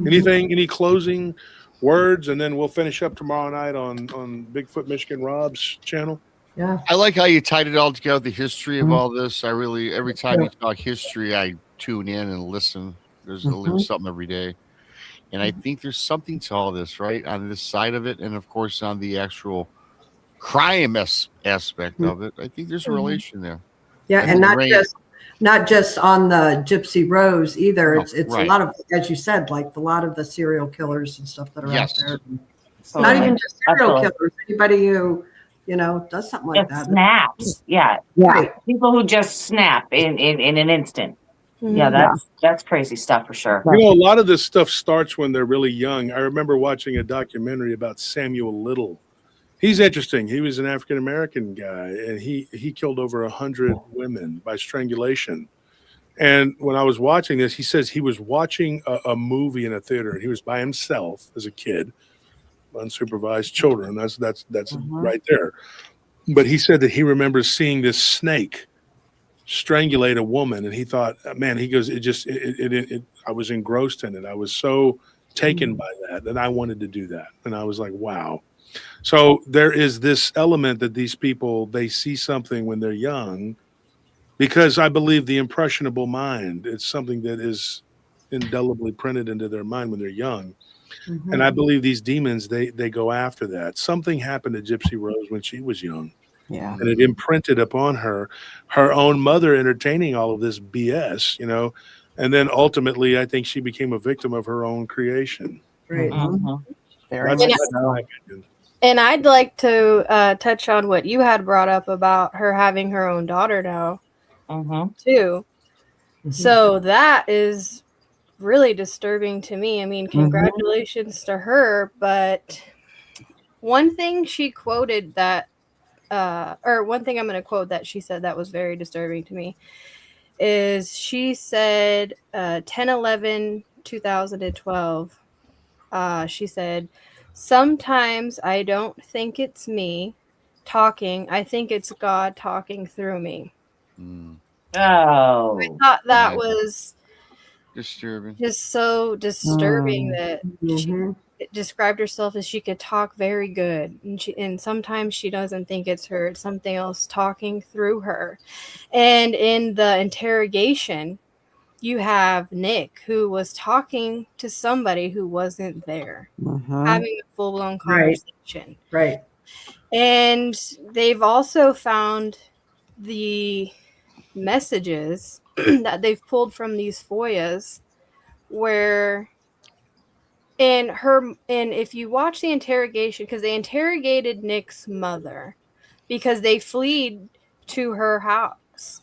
Anything, any closing words, and then we'll finish up tomorrow night on Bigfoot Michigan Rob's channel. Yeah. I like how you tied it all together, the history of all this. I really, every time you talk history, I tune in and listen. There's a little something every day. And I think there's something to all this, right? On this side of it. And of course, on the actual crime aspect of it, I think there's a relation there. Yeah. And not just on the Gypsy Rose either. It's a lot of, as you said, like a lot of the serial killers and stuff that are out there. Not even just serial killers, anybody who, you know, does something like that. Snaps. Yeah. Right. People who just snap in an instant. Yeah, that's crazy stuff for sure. You know, a lot of this stuff starts when they're really young. I remember watching a documentary about Samuel Little. He's interesting. He was an African-American guy, and he killed over 100 women by strangulation. And when I was watching this, he says he was watching a movie in a theater, and he was by himself as a kid, unsupervised children. That's right there. But he said that he remembers seeing this snake strangulate a woman, and he thought, man, he goes, I was engrossed in it. I was so taken by that I wanted to do that. And I was like, wow. So there is this element that these people, they see something when they're young, because I believe the impressionable mind, it's something that is indelibly printed into their mind when they're young. And I believe these demons, they go after that. Something happened to Gypsy Rose when she was young. Yeah. And it imprinted upon her own mother entertaining all of this BS, you know, and then ultimately I think she became a victim of her own creation. Right. Very That's much so. my opinion. And I'd like to touch on what you had brought up about her having her own daughter now, too. So that is really disturbing to me. I mean, congratulations to her. But one thing she quoted that, or one thing I'm going to quote that she said that was very disturbing to me, is she said 10/11/2012, she said, sometimes I don't think it's me talking. I think it's God talking through me. Oh. I thought that was disturbing. just so disturbing that she described herself as she could talk very good. And sometimes she doesn't think it's her. It's something else talking through her. And in the interrogation, you have Nick, who was talking to somebody who wasn't there, having a full-blown conversation. Right. And they've also found the messages that they've pulled from these FOIAs where And if you watch the interrogation, because they interrogated Nick's mother, because they fled to her house.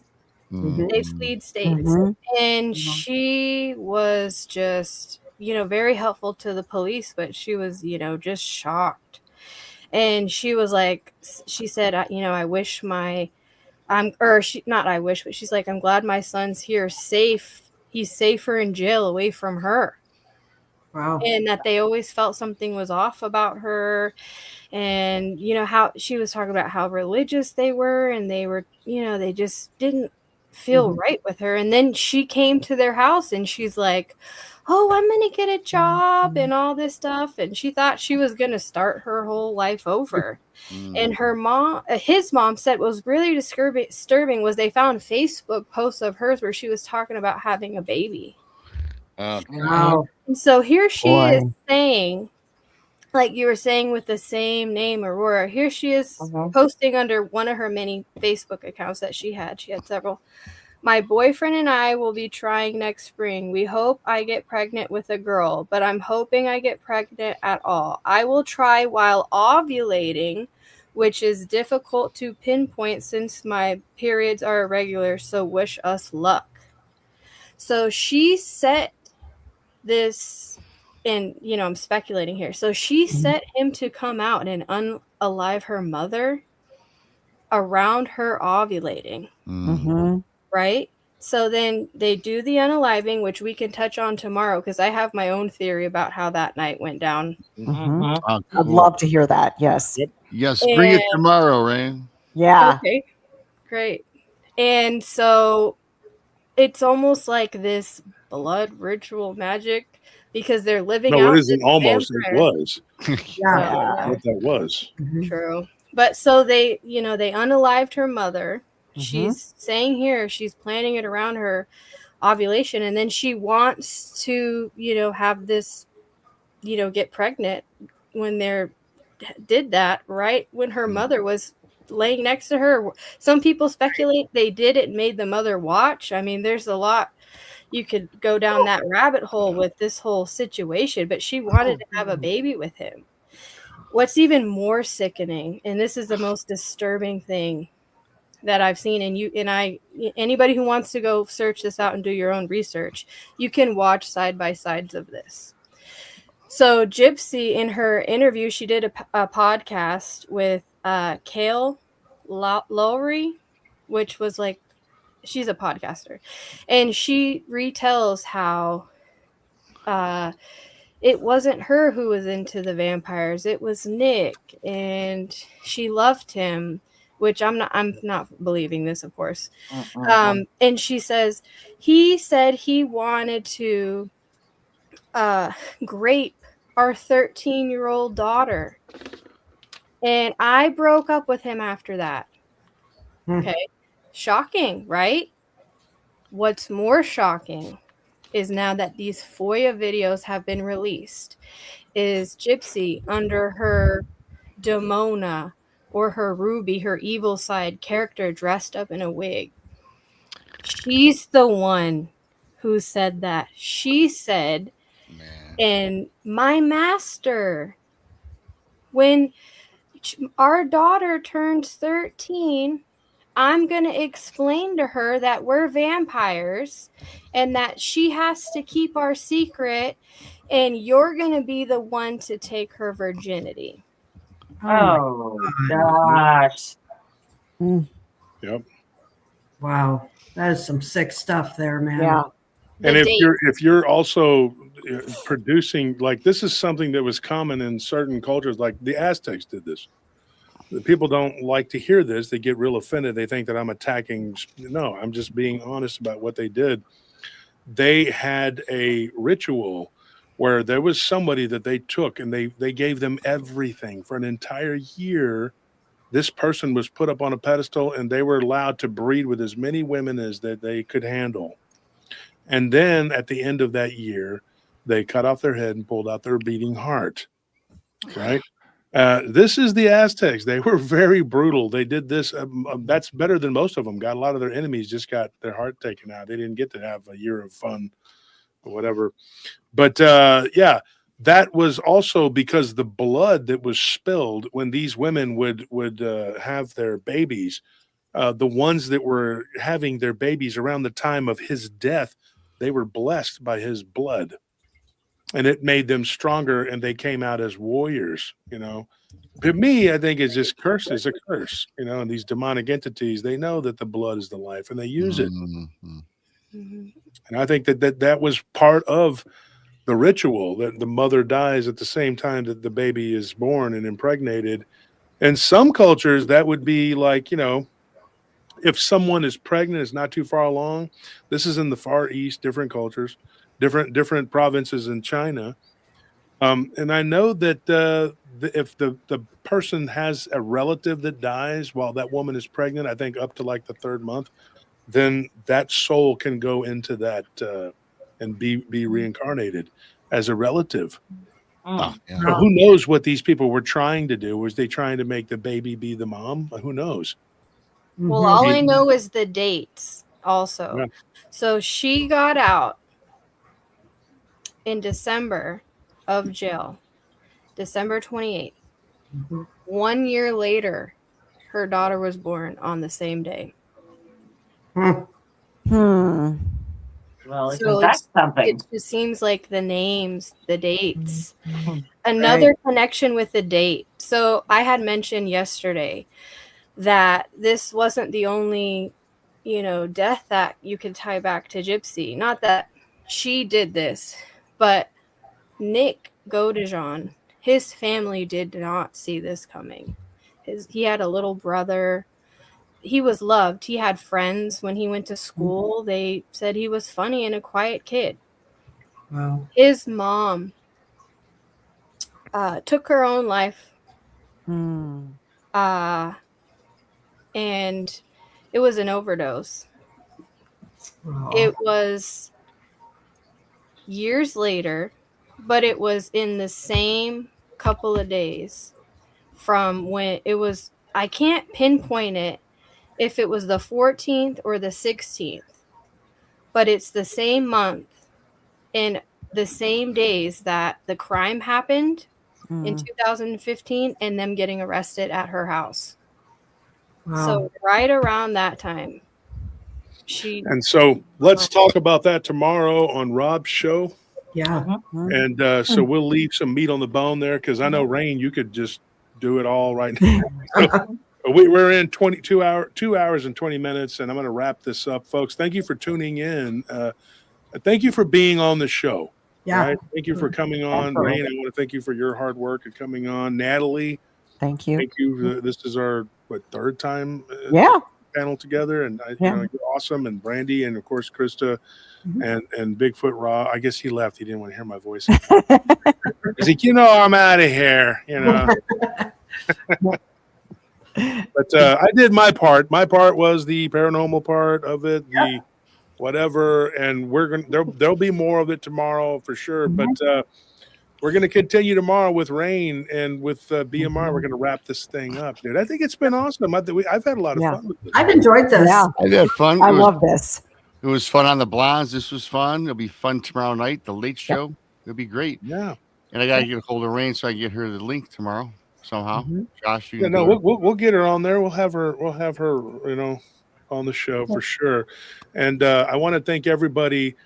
They fled states. Mhm. And she was just, very helpful to the police, but she was, just shocked. And she was like, she said, I wish not I wish, but she's like, I'm glad my son's here safe. He's safer in jail away from her. Wow. And that they always felt something was off about her. And, how she was talking about how religious they were, and they were, they just didn't feel right with her. And then she came to their house and she's like, oh, I'm going to get a job and all this stuff. And she thought she was going to start her whole life over. And her mom, his mom said what was really disturbing was they found Facebook posts of hers where she was talking about having a baby. Wow. And so here she is saying, like you were saying with the same name, Aurora, here she is posting under one of her many Facebook accounts that she had. She had several. My boyfriend and I will be trying next spring. We hope I get pregnant with a girl, but I'm hoping I get pregnant at all. I will try while ovulating, which is difficult to pinpoint since my periods are irregular, so wish us luck. So she set this, and I'm speculating here. So she set him to come out and unalive her mother around her ovulating. Right? So then they do the unaliving, which we can touch on tomorrow because I have my own theory about how that night went down. I'd love to hear that. Yes. Yes, bring it tomorrow, Rain. Yeah. Okay, great. And so it's almost like this blood ritual magic because they're living out. No, it isn't this almost. vampire. It was. Yeah. What that was. True. But so they, they unalived her mother. She's saying here she's planning it around her ovulation, and then she wants to, have this, get pregnant when did that right when her mother was laying next to her. Some people speculate they did it and made the mother watch. I mean, there's a lot you could go down that rabbit hole with this whole situation, but she wanted to have a baby with him. What's even more sickening, and this is the most disturbing thing that I've seen, anybody who wants to go search this out and do your own research, you can watch side by sides of this. So Gypsy, in her interview, she did a podcast with Kale Lowry, which was like, she's a podcaster, and she retells how it wasn't her who was into the vampires, it was Nick, and she loved him, which I'm not believing this, of course. And she says he said he wanted to grape our 13-year-old daughter, and I broke up with him after that. Okay, shocking, right? What's more shocking is now that these FOIA videos have been released, is Gypsy under her Demona or her Ruby, her evil side character dressed up in a wig. She's the one who said that. She said, and my master, when our daughter turns 13, I'm going to explain to her that we're vampires and that she has to keep our secret, and you're going to be the one to take her virginity. Oh, gosh. Yep. Wow. That is some sick stuff there, man. Yeah. And if you're also producing, like, this is something that was common in certain cultures, like the Aztecs did this. The people don't like to hear this. They get real offended. They think that I'm attacking. No, I'm just being honest about what they did. They had a ritual where there was somebody that they took and they gave them everything for an entire year. This person was put up on a pedestal and they were allowed to breed with as many women as that they could handle. And then at the end of that year, they cut off their head and pulled out their beating heart. Right? This is the Aztecs. They were very brutal. They did this. That's better than most of them. Got a lot of their enemies just got their heart taken out. They didn't get to have a year of fun or whatever. But yeah, that was also because the blood that was spilled when these women would have their babies, the ones that were having their babies around the time of his death, they were blessed by his blood, and it made them stronger, and they came out as warriors. To me, I think it's just curse is a curse. And these demonic entities, they know that the blood is the life, and they use it. And I think that was part of the ritual, that the mother dies at the same time that the baby is born and impregnated. In some cultures, that would be like, if someone is pregnant, it's not too far along. This is in the Far East, different cultures, different provinces in China. And I know that if the person has a relative that dies while that woman is pregnant, I think up to like the 3rd month, then that soul can go into that and be reincarnated as a relative. Oh, yeah. So who knows what these people were trying to do? Was they trying to make the baby be the mom? Who knows? Well, all I know is the dates also. Yeah. So she got out in December of jail, December 28th. 1 year later, her daughter was born on the same day. Well, So that's something. it just seems like the names, the dates. Another connection with the date. So I had mentioned yesterday that this wasn't the only, death that you could tie back to Gypsy. Not that she did this, but Nick Godejohn, his family did not see this coming. He had a little brother. He was loved. He had friends when he went to school. They said he was funny and a quiet kid. Wow. His mom took her own life. And it was an overdose. Wow. It was years later, but it was in the same couple of days from when it was. I can't pinpoint it if it was the 14th or the 16th, but it's the same month and the same days that the crime happened in 2015 and them getting arrested at her house. Wow. So right around that time, And so let's talk about that tomorrow on Rob's show. Yeah. And so we'll leave some meat on the bone there, because I know, Rain, you could just do it all right now. So we're in 2 hours and 20 minutes, and I'm going to wrap this up, folks. Thank you for tuning in. Thank you for being on the show. Yeah. Right? Thank you for coming on. Rain, I want to thank you for your hard work and coming on. Natalie, Thank you. thank you. This is our 3rd time panel together, and you're awesome. And Brandy, and of course Krista, and Bigfoot Raw. I guess he left. He didn't want to hear my voice. He's like, I'm out of here. But I did my part. My part was the paranormal part of it, the whatever, and there'll be more of it tomorrow for sure. But we're going to continue tomorrow with Rain and with BMR. We're going to wrap this thing up, dude. I think it's been awesome. I've had a lot of fun with this. I've enjoyed this. Yeah. I had fun. I love this. It was fun on the Blondes. This was fun. It'll be fun tomorrow night. The late show. It'll be great. Yeah. And I got to get a hold of Rain so I can get her the link tomorrow somehow. Josh, you can we'll get her on there. We'll have her on the show for sure. And I want to thank everybody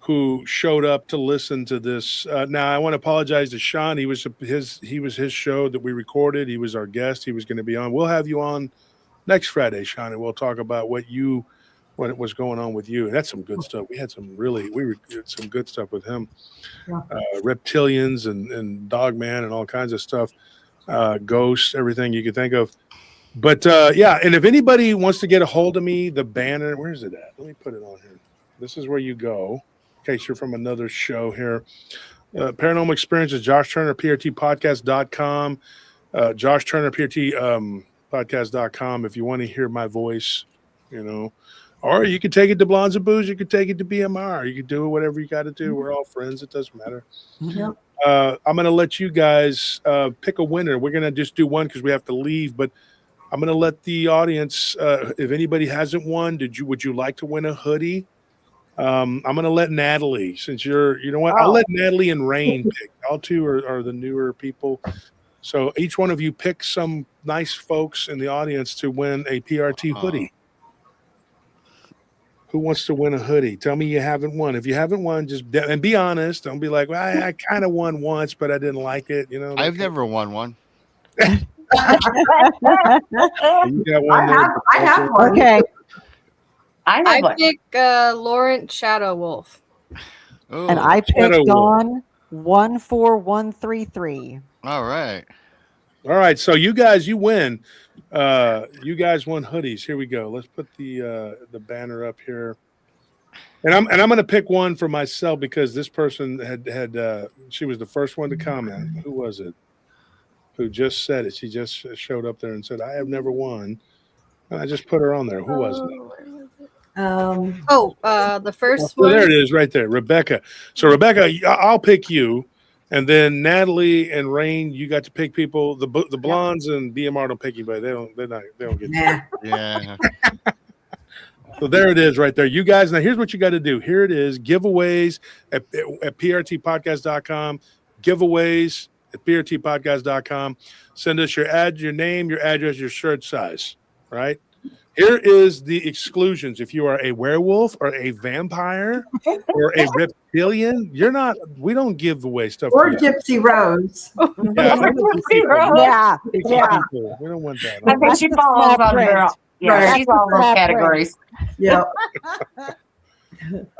who showed up to listen to this. Now I want to apologize to Sean. He was his show that we recorded. He was our guest. He was going to be on. We'll have you on next Friday, Sean, and we'll talk about what was going on with you. And that's some good stuff. We had some some good stuff with him. Reptilians and Dogman and all kinds of stuff. Ghosts, everything you could think of. But and if anybody wants to get a hold of me, the banner, where is it at? Let me put it on here. This is where you go in case you're from another show here. Paranormal Experiences, Josh Turner, PRTpodcast.com, Josh Turner, PRT podcast.com if you want to hear my voice, or you could take it to Blondes and Booze, you could take it to BMR, you could do whatever you got to do. We're all friends. It doesn't matter. I'm going to let you guys pick a winner. We're going to just do one because we have to leave, but I'm going to let the audience, if anybody hasn't won, would you like to win a hoodie? I'm going to let Natalie, since you know what? I'll let Natalie and Rain pick. All two are the newer people. So each one of you pick some nice folks in the audience to win a PRT hoodie. Who wants to win a hoodie? Tell me you haven't won. If you haven't won, and be honest. Don't be like, well, I kind of won once, but I didn't like it. You know, I've never won one. You got one there. I have one. Okay. I pick Lawrence Shadow Wolf. Oh, And I picked Shadow Wolf. on 14133. all right. All right, so you guys, you win. You guys won hoodies. Here we go. Let's put the banner up here. And I'm going to pick one for myself because this person had she was the first one to comment. Who was it? Who just said it? She just showed up there and said, "I have never won." And I just put her on there. Who was it? The first Well, one. there it is, right there, Rebecca. So Rebecca, I'll pick you, and then Natalie and Rain, you got to pick people. The blondes and BMR don't pick anybody. They don't get. Nah. Yeah. So there it is, right there. You guys, now here's what you got to do. Here it is: giveaways at prtpodcast.com. Giveaways at prtpodcast.com. Send us your name, your address, your shirt size. Right. Here is the exclusions. If you are a werewolf or a vampire or a reptilian, we don't give away stuff. Or gypsyrose. Yeah. We don't want that. I think she falls under. Yeah, Right. she's all those categories. Yeah.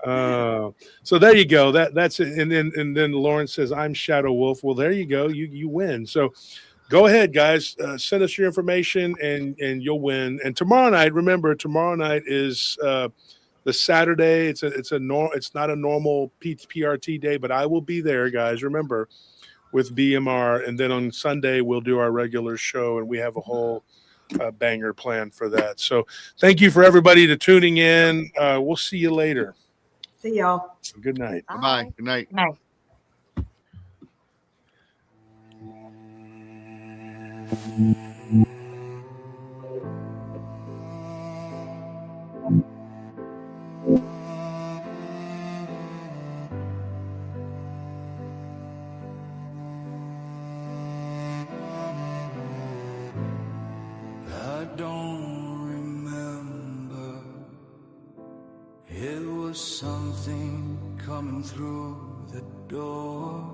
So there you go. That's it. And then Lauren says, "I'm Shadow Wolf." Well, there you go. You win. So go ahead, guys. Send us your information, and you'll win. And tomorrow night, remember, tomorrow night is the Saturday. It's not a normal PRT day, but I will be there, guys. Remember, with BMR, and then on Sunday we'll do our regular show, and we have a whole banger plan for that. So thank you for everybody to tuning in. We'll see you later. See y'all. Good night. Bye. Good night. Nice. I don't remember. It was something coming through the door.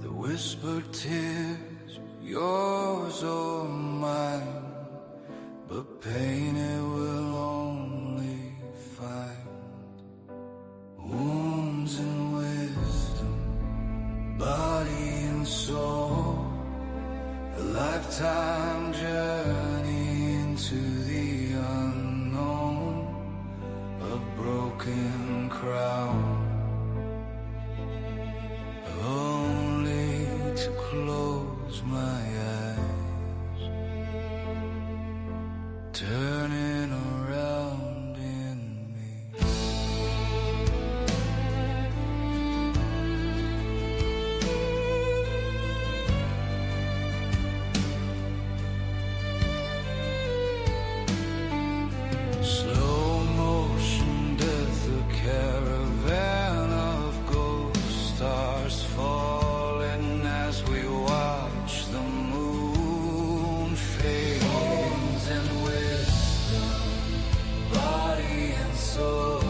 The whispered tears, yours or mine, but pain it will only find. Wounds and wisdom, body and soul. A lifetime journey into the unknown, a broken crown, only to close my eyes, turning around in me. Slow motion death, a caravan of ghost stars falling as we watch the moon fade. Bones and wisdom, body and soul,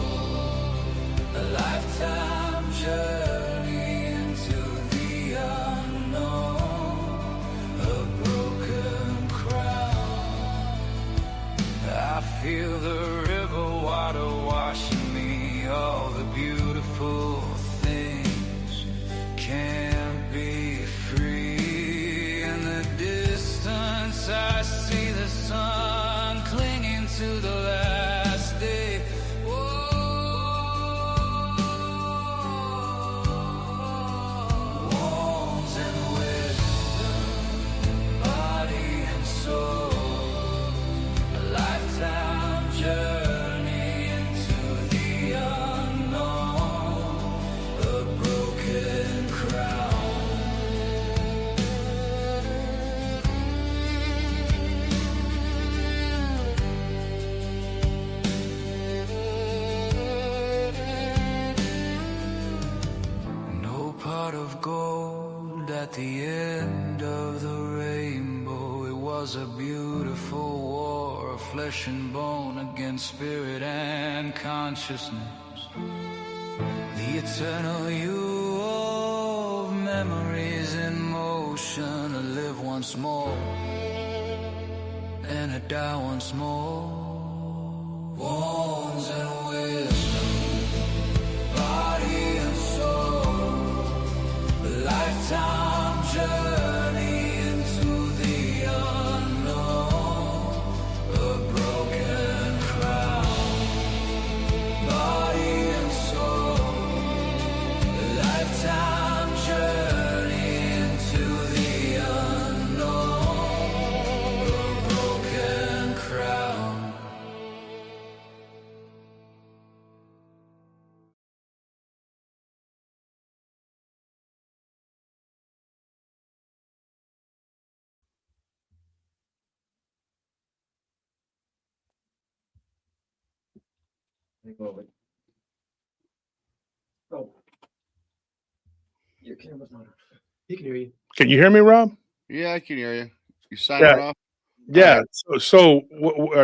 a lifetime journey into the unknown, a broken crown. I feel the was a beautiful war of flesh and bone against spirit and consciousness. The eternal you of memories in motion, to live once more and to die once more. Wounds and wisdom, body and soul, a lifetime journey into the unknown, a broken crown, body and soul, a lifetime journey into the unknown, a broken crown. Oh, your camera's not on. He can hear you. Can you hear me, Rob? Yeah, I can hear you. You signing Yeah. off? Yeah. right. So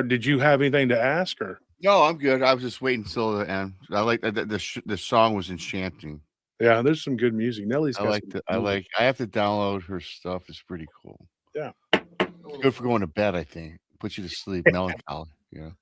did you have anything to ask her? No, I'm good. I was just waiting until the end. I like the song was enchanting. Yeah, there's some good music. Nellie's got some I have to download her stuff. It's pretty cool. Yeah. It's good for going to bed, I think. Puts you to sleep, melancholy, you know.